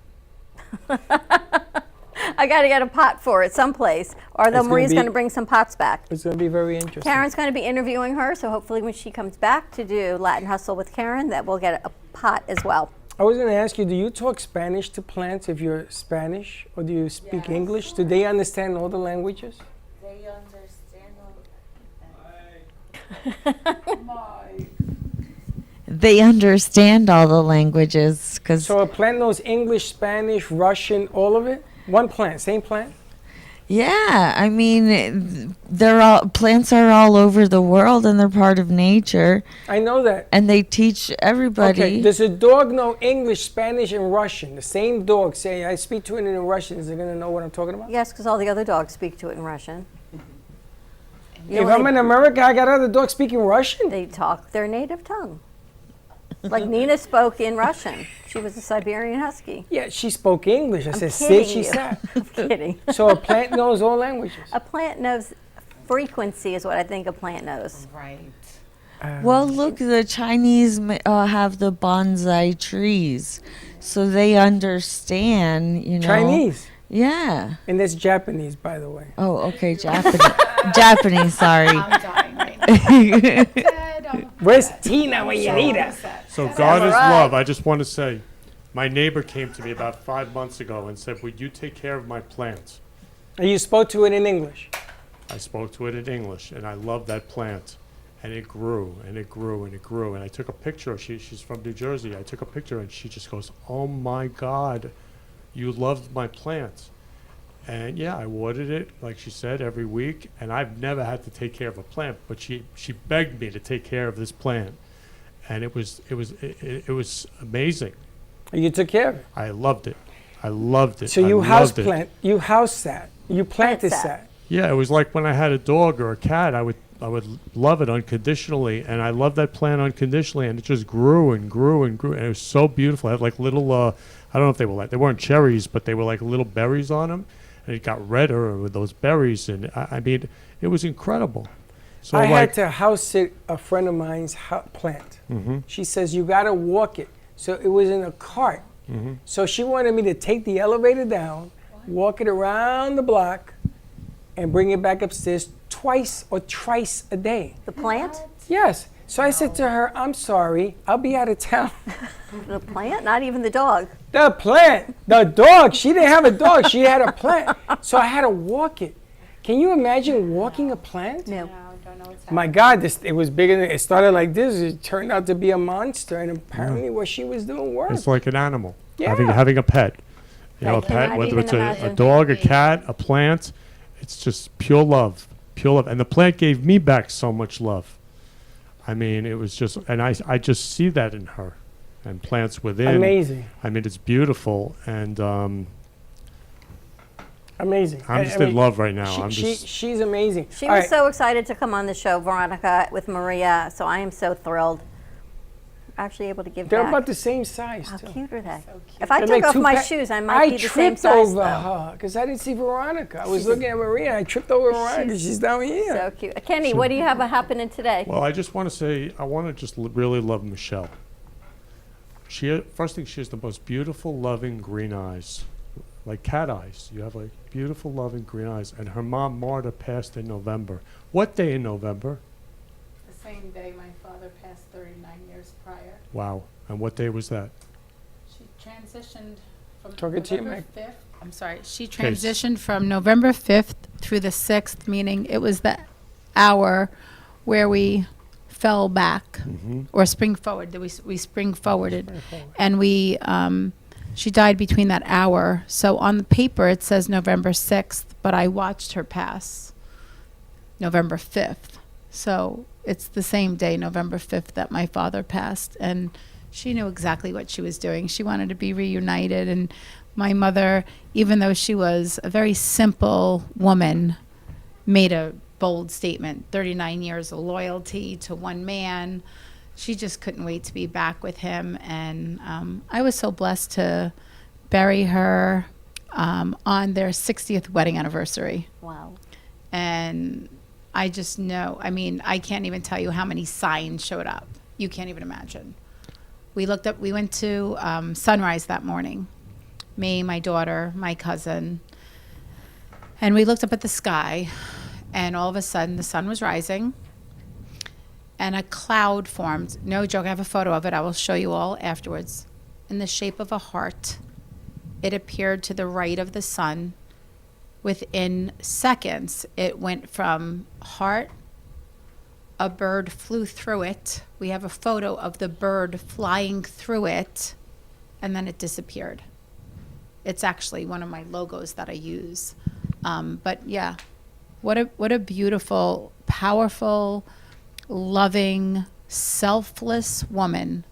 Speaker 3: I got to get a pot for it someplace, or then Marie's going to bring some pots back.
Speaker 2: It's going to be very interesting.
Speaker 3: Karen's going to be interviewing her, so hopefully when she comes back to do Latin Hustle with Karen, that we'll get a pot as well.
Speaker 2: I was going to ask you, do you talk Spanish to plants if you're Spanish, or do you speak English? Do they understand all the languages?
Speaker 10: They understand all They understand all the languages.
Speaker 2: So a plant knows English, Spanish, Russian, all of it? One plant, same plant?
Speaker 10: Yeah, I mean, plants are all over the world, and they're part of nature.
Speaker 2: I know that.
Speaker 10: And they teach everybody.
Speaker 2: Okay, does a dog know English, Spanish, and Russian? The same dog, say I speak to it in Russian, is it going to know what I'm talking about?
Speaker 3: Yes, because all the other dogs speak to it in Russian.
Speaker 2: If I'm in America, I got other dogs speaking Russian?
Speaker 3: They talk their native tongue. Like Nina spoke in Russian. She was a Siberian Husky.
Speaker 2: Yeah, she spoke English. I
Speaker 3: I'm
Speaker 2: said,
Speaker 3: kidding
Speaker 2: sit, she
Speaker 3: you.
Speaker 2: sat.
Speaker 3: I'm kidding.
Speaker 2: So a plant knows all languages.
Speaker 3: A plant knows frequency is what I think a plant knows.
Speaker 5: Right.
Speaker 10: Well, look, the Chinese have the bonsai trees, so they understand, you know.
Speaker 2: Chinese?
Speaker 10: Yeah.
Speaker 2: And that's Japanese, by the way.
Speaker 10: Oh, okay, Japanese. Japanese, sorry.
Speaker 5: I'm dying right now.
Speaker 2: Where's Tina when you need her?
Speaker 9: So God is love. I just want to say, my neighbor came to me about 5 months ago and said, would you take care of my plants?
Speaker 2: And you spoke to it in English?
Speaker 9: I spoke to it in English, and I loved that plant. And it grew, and it grew, and it grew. And I took a picture. She's from New Jersey. I took a picture, and she just goes, oh, my God, you loved my plants. And, yeah, I watered it, like she said, every week. And I've never had to take care of a plant, but she begged me to take care of this plant. And it was amazing.
Speaker 2: You took care of it?
Speaker 9: I loved it. I loved it.
Speaker 2: So
Speaker 9: I
Speaker 2: you
Speaker 9: loved
Speaker 2: house
Speaker 9: it.
Speaker 2: plant, you house that, you planted that.
Speaker 9: Yeah, it was like when I had a dog or a cat, I would love it unconditionally, and I loved that plant unconditionally, and it just grew and grew and grew, and it was so beautiful. It had like little, I don't know if they weren't cherries, but they were like little berries on them, and it got redder with those berries, and I mean, it was incredible. So
Speaker 2: I
Speaker 9: like,
Speaker 2: had to house sit a friend of mine's plant.
Speaker 9: Mhm.
Speaker 2: She says, you got to walk it. So it was in a cart.
Speaker 9: Mhm.
Speaker 2: So she wanted me to take the elevator down, walk it around the block, and bring it back upstairs twice or thrice a day.
Speaker 3: The plant?
Speaker 2: Yes. So I said to her, I'm sorry, I'll be out of town.
Speaker 3: The plant? Not even the dog.
Speaker 2: The plant, the dog. She didn't have a dog, she had a plant. So I had to walk it. Can you imagine walking a plant?
Speaker 3: No.
Speaker 2: My God, it was bigger than, it started like this, it turned out to be a monster, and apparently what she was doing worked.
Speaker 9: it's like an animal,
Speaker 2: Yeah.
Speaker 9: having a pet. You know,
Speaker 3: I
Speaker 9: a pet,
Speaker 3: cannot
Speaker 9: whether
Speaker 3: even
Speaker 9: it's a
Speaker 3: imagine.
Speaker 9: dog, a cat, a plant, it's just pure love, pure love. And the plant gave me back so much love. I mean, it was just, and I just see that in her, and plants within.
Speaker 2: Amazing.
Speaker 9: I mean, it's beautiful, and
Speaker 2: Amazing.
Speaker 9: I'm just in love right now.
Speaker 2: She's amazing.
Speaker 3: She
Speaker 2: All
Speaker 3: was
Speaker 2: right.
Speaker 3: so excited to come on the show, Veronica, with Maria, so I am so thrilled. Actually able to give
Speaker 2: They're
Speaker 3: back.
Speaker 2: about the same size.
Speaker 3: How
Speaker 2: too.
Speaker 3: cute are they? If I
Speaker 2: They're
Speaker 3: took
Speaker 2: like
Speaker 3: off
Speaker 2: two
Speaker 3: my
Speaker 2: pa-
Speaker 3: shoes, I might be the same
Speaker 2: tripped
Speaker 3: size,
Speaker 2: over
Speaker 3: though.
Speaker 2: her because I didn't see Veronica. I was looking at Maria. I tripped over Veronica. She's down here.
Speaker 3: So cute. Kenny, what do you have happening today?
Speaker 9: well, I just want to say, I want to just really love Michelle. First thing, she has the most beautiful, loving green eyes, like cat eyes. You have like beautiful, loving green eyes. And her mom, Marta, passed in November. What day in November?
Speaker 5: The same day my father passed 39 years prior.
Speaker 9: Wow. And what day was that?
Speaker 5: She transitioned from
Speaker 2: Talking to you,
Speaker 5: November
Speaker 2: Meg.
Speaker 5: 5th. I'm sorry. She transitioned from November 5th through the 6th, meaning it was the hour where we fell back or spring forward. We spring forwarded. And we, she died between that hour. So on the paper it says November 6th, but I watched her pass November 5th. So it's the same day, November 5th, that my father passed. And she knew exactly what she was doing. She wanted to be reunited. And my mother, even though she was a very simple woman, made a bold statement, 39 years of loyalty to one man. She just couldn't wait to be back with him. And I was so blessed to bury her on their 60th wedding anniversary.
Speaker 3: Wow.
Speaker 5: And I just know, I mean, I can't even tell you how many signs showed up. You can't even imagine. We went to sunrise that morning. Me, my daughter, my cousin. And we looked up at the sky, and all of a sudden the sun was rising, and a cloud formed. No joke, I have a photo of it. I will show you all afterwards. In the shape of a heart. It appeared to the right of the sun. Within seconds, it went from heart, a bird flew through it. We have a photo of the bird flying through it, and then it disappeared. It's actually one of my logos that I use. But yeah, what a beautiful, powerful, loving, selfless woman.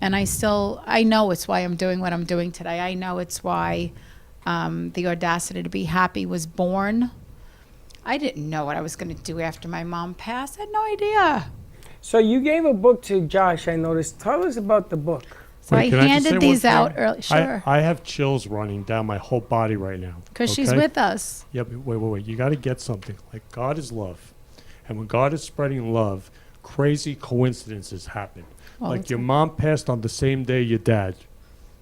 Speaker 5: And I know it's why I'm doing what I'm doing today. I know it's why the Audacity to Be Happy was born. I didn't know what I was going to do after my mom passed. I had no idea.
Speaker 2: So you gave a book to Josh, I noticed. Tell us about the book.
Speaker 5: So
Speaker 9: Wait,
Speaker 5: I
Speaker 9: can just
Speaker 5: handed
Speaker 9: say
Speaker 5: these
Speaker 9: one
Speaker 5: out
Speaker 9: thing?
Speaker 5: early. Sure.
Speaker 9: I have chills running down my whole body right now.
Speaker 5: Because she's
Speaker 9: okay?
Speaker 5: with us.
Speaker 9: Yeah, but wait. You got to get something. Like, God is love. And when God is spreading love, crazy coincidences happen.
Speaker 5: All
Speaker 9: Like
Speaker 5: the
Speaker 9: your
Speaker 5: time.
Speaker 9: mom passed on the same day your dad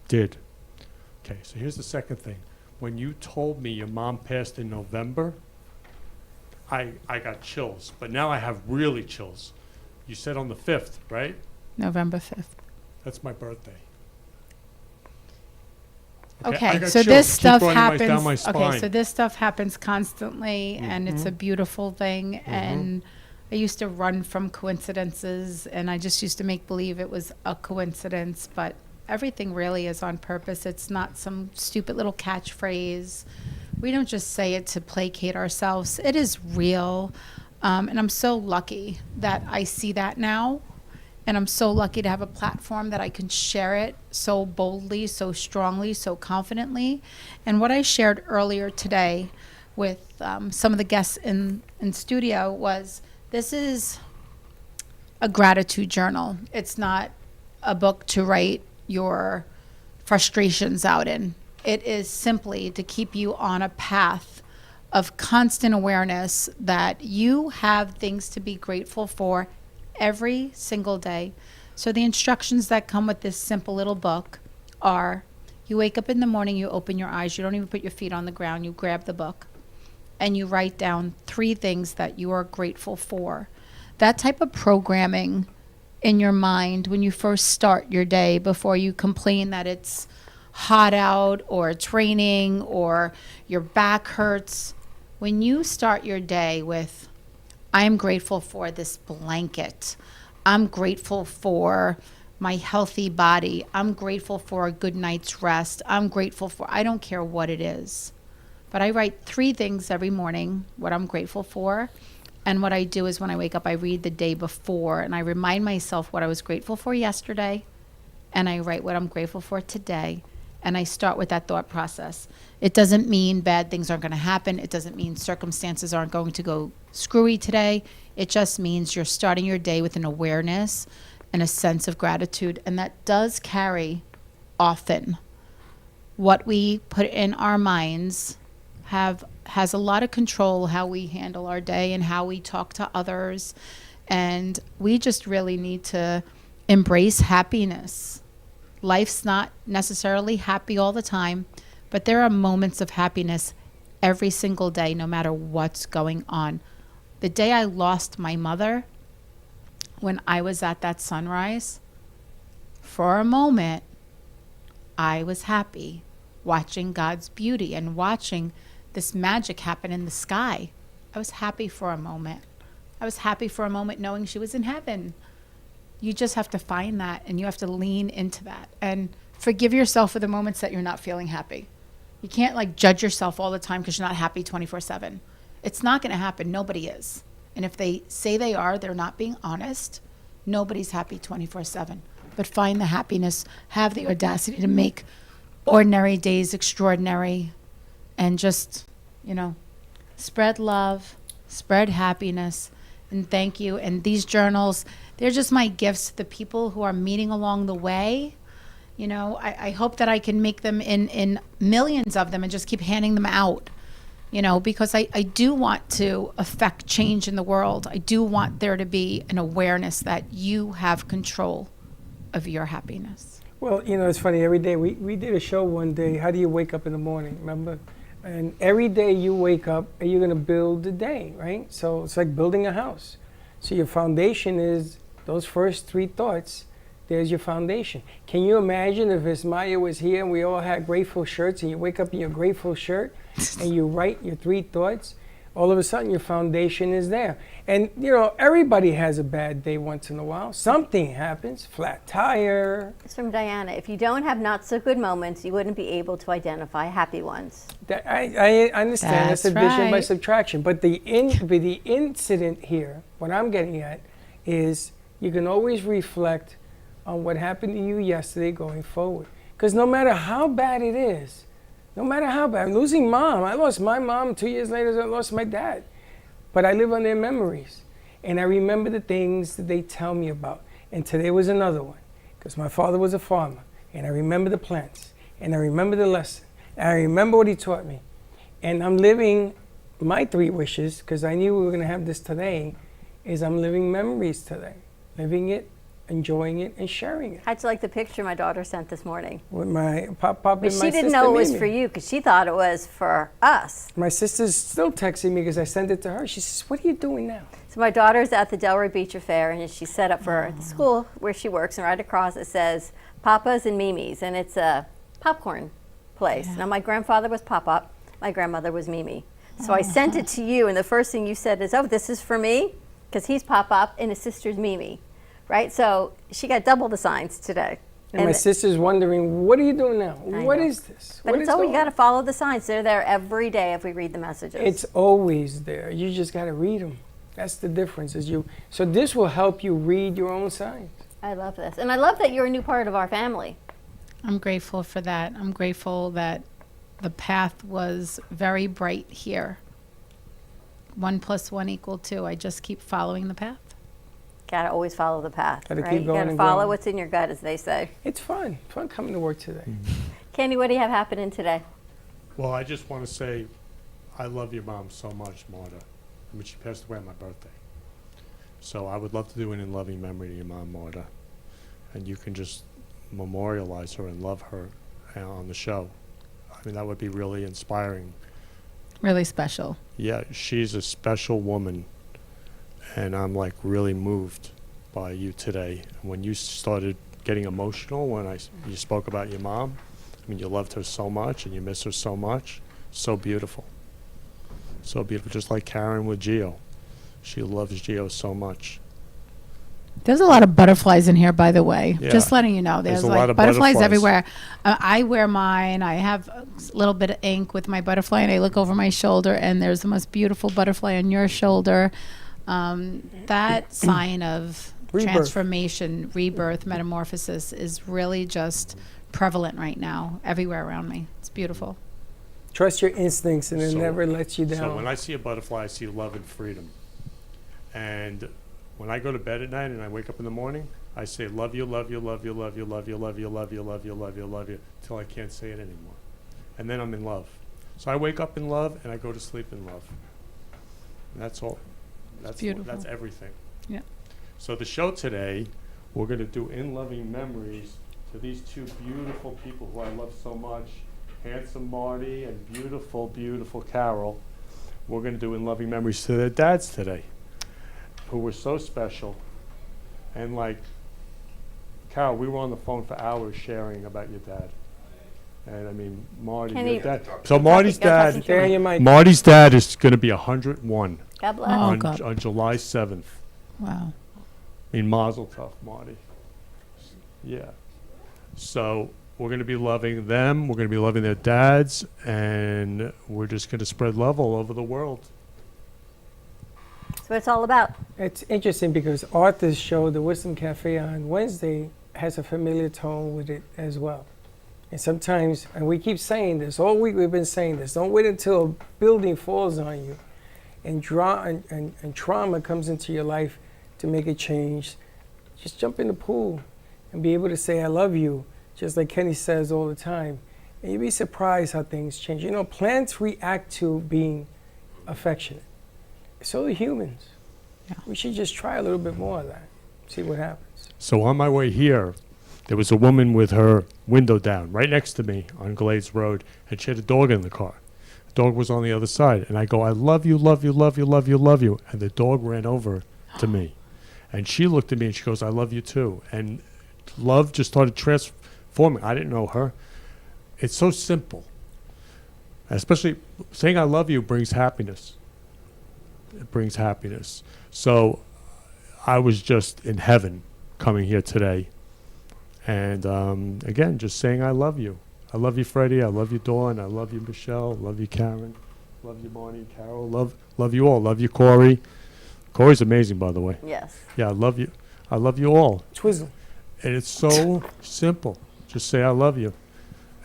Speaker 9: did. Okay, so here's the second thing. When you told me your mom passed in November, I got chills. But now I have really chills. You said on the 5th, right?
Speaker 5: November 5th.
Speaker 9: That's my birthday. I
Speaker 5: Okay,
Speaker 9: got
Speaker 5: so
Speaker 9: chills.
Speaker 5: this
Speaker 9: Keep
Speaker 5: stuff
Speaker 9: running down my
Speaker 5: happens. Okay,
Speaker 9: spine.
Speaker 5: so this stuff happens constantly, and it's a beautiful thing. And I used to run from coincidences, and I just used to make believe it was a coincidence. But everything really is on purpose. It's not some stupid little catchphrase. We don't just say it to placate ourselves. It is real, and I'm so lucky that I see that now. And I'm so lucky to have a platform that I can share it so boldly, so strongly, so confidently. And what I shared earlier today with some of the guests in studio was, this is a gratitude journal. It's not a book to write your frustrations out in. It is simply to keep you on a path of constant awareness that you have things to be grateful for every single day. So the instructions that come with this simple little book are, you wake up in the morning, you open your eyes, you don't even put your feet on the ground, you grab the book and you write down 3 things that you are grateful for. That type of programming in your mind when you first start your day, before you complain that it's hot out or it's raining or your back hurts, when you start your day with, I'm grateful for this blanket. I'm grateful for my healthy body. I'm grateful for a good night's rest. I'm grateful for, I don't care what it is. But I write 3 things every morning, what I'm grateful for. And what I do is when I wake up, I read the day before and I remind myself what I was grateful for yesterday. And I write what I'm grateful for today. And I start with that thought process. It doesn't mean bad things aren't going to happen. It doesn't mean circumstances aren't going to go screwy today. It just means you're starting your day with an awareness and a sense of gratitude. And that does carry often. What we put in our minds has a lot of control how we handle our day and how we talk to others. And we just really need to embrace happiness. Life's not necessarily happy all the time, but there are moments of happiness every single day, no matter what's going on. The day I lost my mother, when I was at that sunrise, for a moment, I was happy watching God's beauty and watching this magic happen in the sky. I was happy for a moment. I was happy for a moment knowing she was in heaven. You just have to find that, and you have to lean into that and forgive yourself for the moments that you're not feeling happy. You can't like judge yourself all the time because you're not happy 24/7. It's not going to happen. Nobody is. And if they say they are, they're not being honest. Nobody's happy 24/7. But find the happiness, have the audacity to make ordinary days extraordinary, and just, spread love, spread happiness, and thank you. And these journals, they're just my gifts to the people who are meeting along the way. I hope that I can make them in millions of them and just keep handing them out, because I do want to affect change in the world. I do want there to be an awareness that you have control of your happiness.
Speaker 2: Well, it's funny. Every day, we did a show one day, how do you wake up in the morning, remember? And every day you wake up and you're going to build the day, right? So it's like building a house. So your foundation is those first 3 thoughts. There's your foundation. Can you imagine if Ismaya was here and we all had grateful shirts and you wake up in your grateful shirt and you write your 3 thoughts? all of a sudden your foundation is there. And, you know, everybody has a bad day once in a while. Something happens, flat tire.
Speaker 3: It's from Diana. If you don't have not so good moments, you wouldn't be able to identify happy ones.
Speaker 2: I understand that's addition by
Speaker 5: right.
Speaker 2: subtraction. But the incident here, what I'm getting at, is you can always reflect on what happened to you yesterday going forward. Because no matter how bad it is, no matter how bad, losing mom, I lost my mom 2 years later, I lost my dad. But I live on their memories. And I remember the things that they tell me about. And today was another one. Because my father was a farmer. And I remember the plants. And I remember the lesson. And I remember what he taught me. And I'm living my 3 wishes, because I knew we were going to have this today, is I'm living memories today. Living it, enjoying it, and sharing it.
Speaker 3: How'd you like the picture my daughter sent this morning?
Speaker 2: With my pop and
Speaker 3: But
Speaker 2: my
Speaker 3: she didn't
Speaker 2: sister
Speaker 3: know it was
Speaker 2: Mimi.
Speaker 3: for you because she thought it was for us.
Speaker 2: My sister's still texting me because I sent it to her. She says, "What are you doing now?"
Speaker 3: So my daughter's at the Delray Beach Affair, and she's set up for the school where she works, and right across it says Papa's and Mimi's, and it's a popcorn place. Now my grandfather was Papa, my grandmother was Mimi. So I sent it to you, and the first thing you said is, "Oh, this is for me," because he's Papa and his sister's Mimi, right? So she got double the signs today.
Speaker 2: And my sister's wondering, "What are you doing now? What is this?"
Speaker 3: But
Speaker 2: What
Speaker 3: it's
Speaker 2: is
Speaker 3: always,
Speaker 2: going
Speaker 3: you got to
Speaker 2: on?"
Speaker 3: follow the signs. They're there every day if we read the messages.
Speaker 2: It's always there. You just got to read them. That's the difference. So this will help you read your own signs.
Speaker 3: I love this. And I love that you're a new part of our family.
Speaker 5: I'm grateful for that. I'm grateful that the path was very bright here. 1 + 1 = 2. I just keep following the path.
Speaker 3: Gotta always follow the path,
Speaker 2: Gotta
Speaker 3: right?
Speaker 2: keep
Speaker 3: You
Speaker 2: going
Speaker 3: gotta
Speaker 2: and
Speaker 3: follow
Speaker 2: growing.
Speaker 3: what's in your gut, as they say.
Speaker 2: It's fun. Fun coming to work today.
Speaker 3: Candy, what do you have happening today?
Speaker 9: Well, I just want to say I love your mom so much, Marta. I mean, she passed away on my birthday. So I would love to do an in loving memory to your mom, Marta. And you can just memorialize her and love her on the show. I mean, that would be really inspiring.
Speaker 5: Really special.
Speaker 9: Yeah, she's a special woman. And I'm like really moved by you today. When you started getting emotional when you spoke about your mom, I mean, you loved her so much and you miss her so much. So beautiful. So beautiful. Just like Karen with Gio. She loves Gio so much.
Speaker 5: There's a lot of butterflies in here, by the way.
Speaker 9: Yeah.
Speaker 5: Just letting you know. There's
Speaker 9: a
Speaker 5: like
Speaker 9: lot of
Speaker 5: butterflies
Speaker 9: butterflies.
Speaker 5: everywhere. I wear mine. I have a little bit of ink with my butterfly, and I look over my shoulder, and there's the most beautiful butterfly on your shoulder. That sign of
Speaker 2: Rebirth.
Speaker 5: transformation, rebirth, metamorphosis is really just prevalent right now everywhere around me. It's beautiful.
Speaker 2: Trust your instincts, and it
Speaker 9: So-
Speaker 2: never lets you down.
Speaker 9: So when I see a butterfly, I see love and freedom. And when I go to bed at night and I wake up in the morning, I say, love you, love you, love you, love you, love you, love you, love you, love you, love you, love you, till I can't say it anymore. And then I'm in love. So I wake up in love and I go to sleep in love. And that's all. That's
Speaker 5: beautiful.
Speaker 9: That's everything.
Speaker 5: Yeah.
Speaker 9: So the show today, we're going to do in loving memories to these 2 beautiful people who I love so much, handsome Marty and beautiful, beautiful Carol. We're going to do in loving memories to their dads today, who were so special. And like, Carol, we were on the phone for hours sharing about your dad. And I mean, Marty,
Speaker 3: Can
Speaker 9: your
Speaker 3: you-
Speaker 9: dad. So Marty's
Speaker 3: Go
Speaker 9: dad,
Speaker 2: There you might.
Speaker 9: Marty's dad is going to be 101
Speaker 3: God bless.
Speaker 5: Oh,
Speaker 9: on,
Speaker 5: God.
Speaker 9: on July 7th.
Speaker 5: Wow.
Speaker 9: I mean, mazel tov, Marty. Yeah. So we're going to be loving them. We're going to be loving their dads. And we're just going to spread love all over the world.
Speaker 3: That's what it's all about.
Speaker 2: It's interesting because Arthur's show, the Wisdom Cafe on Wednesday, has a familiar tone with it as well. And sometimes, and we keep saying this, all week we've been saying this, don't wait until a building falls on you and trauma comes into your life to make a change. Just jump in the pool and be able to say, I love you, just like Kenny says all the time. And you'd be surprised how things change. You know, plants react to being affectionate. So do humans.
Speaker 5: Yeah.
Speaker 2: We should just try a little bit more of that, see what happens.
Speaker 9: So on my way here, there was a woman with her window down right next to me on Glades Road, and she had a dog in the car. The dog was on the other side, and I go, I love you, love you, love you, love you, love you. And the dog ran over to me. And she looked at me and she goes, I love you too. And love just started transforming. I didn't know her. It's so simple. Especially saying I love you brings happiness. It brings happiness. So I was just in heaven coming here today. And again, just saying I love you. I love you, Freddie. I love you, Dawn. I love you, Michelle. Love you, Karen. Love you, Marnie and Carol. Love you all. Love you, Corey. Corey's amazing, by the way.
Speaker 3: Yes.
Speaker 9: Yeah, I love you. I love you all.
Speaker 2: Twizzle.
Speaker 9: And it's so simple. Just say I love you.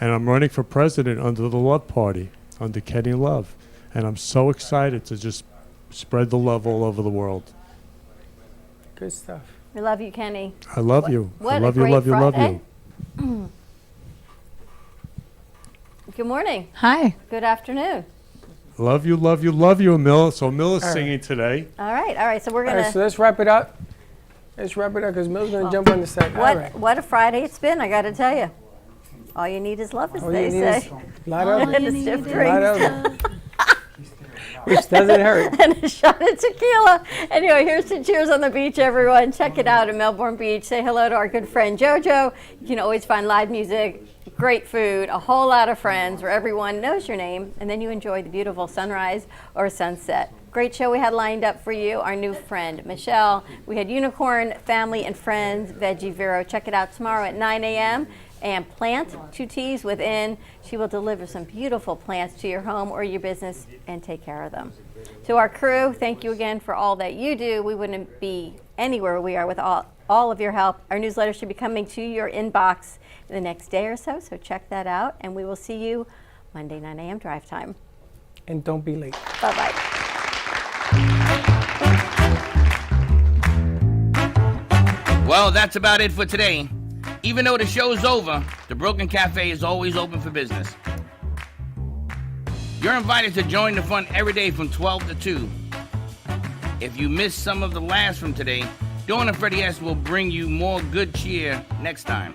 Speaker 9: And I'm running for president under the Love Party, under Kenny Love. And I'm so excited to just spread the love all over the world.
Speaker 2: Good stuff.
Speaker 3: We love you, Kenny.
Speaker 9: I love you.
Speaker 3: What
Speaker 9: I
Speaker 3: a
Speaker 9: love you,
Speaker 3: great
Speaker 9: love you, love
Speaker 3: Friday.
Speaker 9: you.
Speaker 3: Good morning.
Speaker 5: Hi.
Speaker 3: Good afternoon.
Speaker 9: Love you, love you, love you, Emil. So Emil is
Speaker 2: All right.
Speaker 9: singing today.
Speaker 3: All right. So we're
Speaker 2: All
Speaker 3: gonna.
Speaker 2: right, so let's wrap it up. Let's wrap it up because Mill's going to jump on the set. All right.
Speaker 3: What a Friday it's been, I got to tell you. All you need is love, as
Speaker 2: All
Speaker 3: they
Speaker 2: you need
Speaker 3: say.
Speaker 2: is a lot of
Speaker 3: And a
Speaker 2: it.
Speaker 3: stiff
Speaker 2: A lot of
Speaker 3: drink.
Speaker 2: it. Which doesn't hurt.
Speaker 3: And a shot of tequila. Anyway, here's to Cheers on the Beach, everyone. Check it out in Melbourne Beach. Say hello to our good friend JoJo. You can always find live music, great food, a whole lot of friends where everyone knows your name, and then you enjoy the beautiful sunrise or sunset. Great show we had lined up for you. Our new friend, Michelle. We had Unicorn, Family and Friends, Veggie Vero. Check it out tomorrow at 9 a.m. And Plant, 2 T's within. She will deliver some beautiful plants to your home or your business and take care of them. To our crew, thank you again for all that you do. We wouldn't be anywhere we are with all of your help. Our newsletter should be coming to your inbox in the next day or so check that out. And we will see you Monday, 9 a.m. drive time.
Speaker 2: And don't be late.
Speaker 3: Bye-bye.
Speaker 1: Well, that's about it for today. Even though the show's over, the Brooklyn Cafe is always open for business. You're invited to join the fun every day from 12 to 2. If you missed some of the laughs from today, Dawn and Freddie S. will bring you more good cheer next time.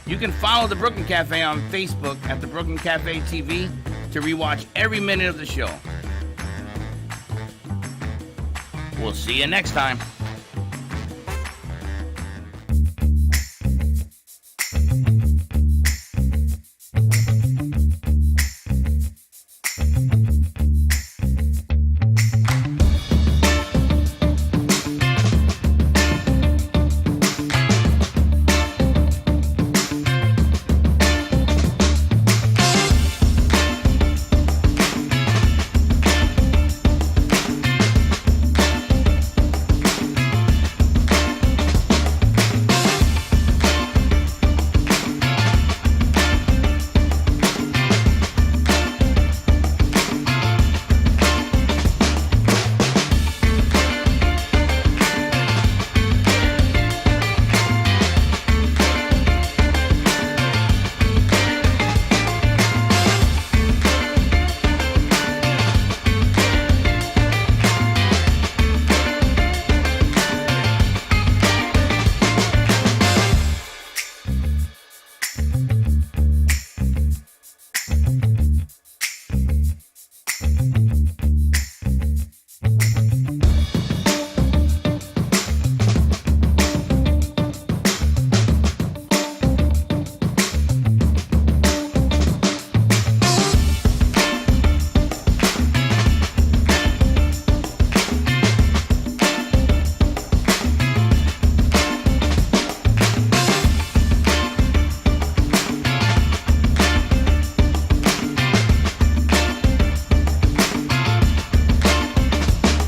Speaker 1: You can follow the Brooklyn Cafe on Facebook at the Brooklyn Cafe TV to rewatch every minute of the show. We'll see you next time.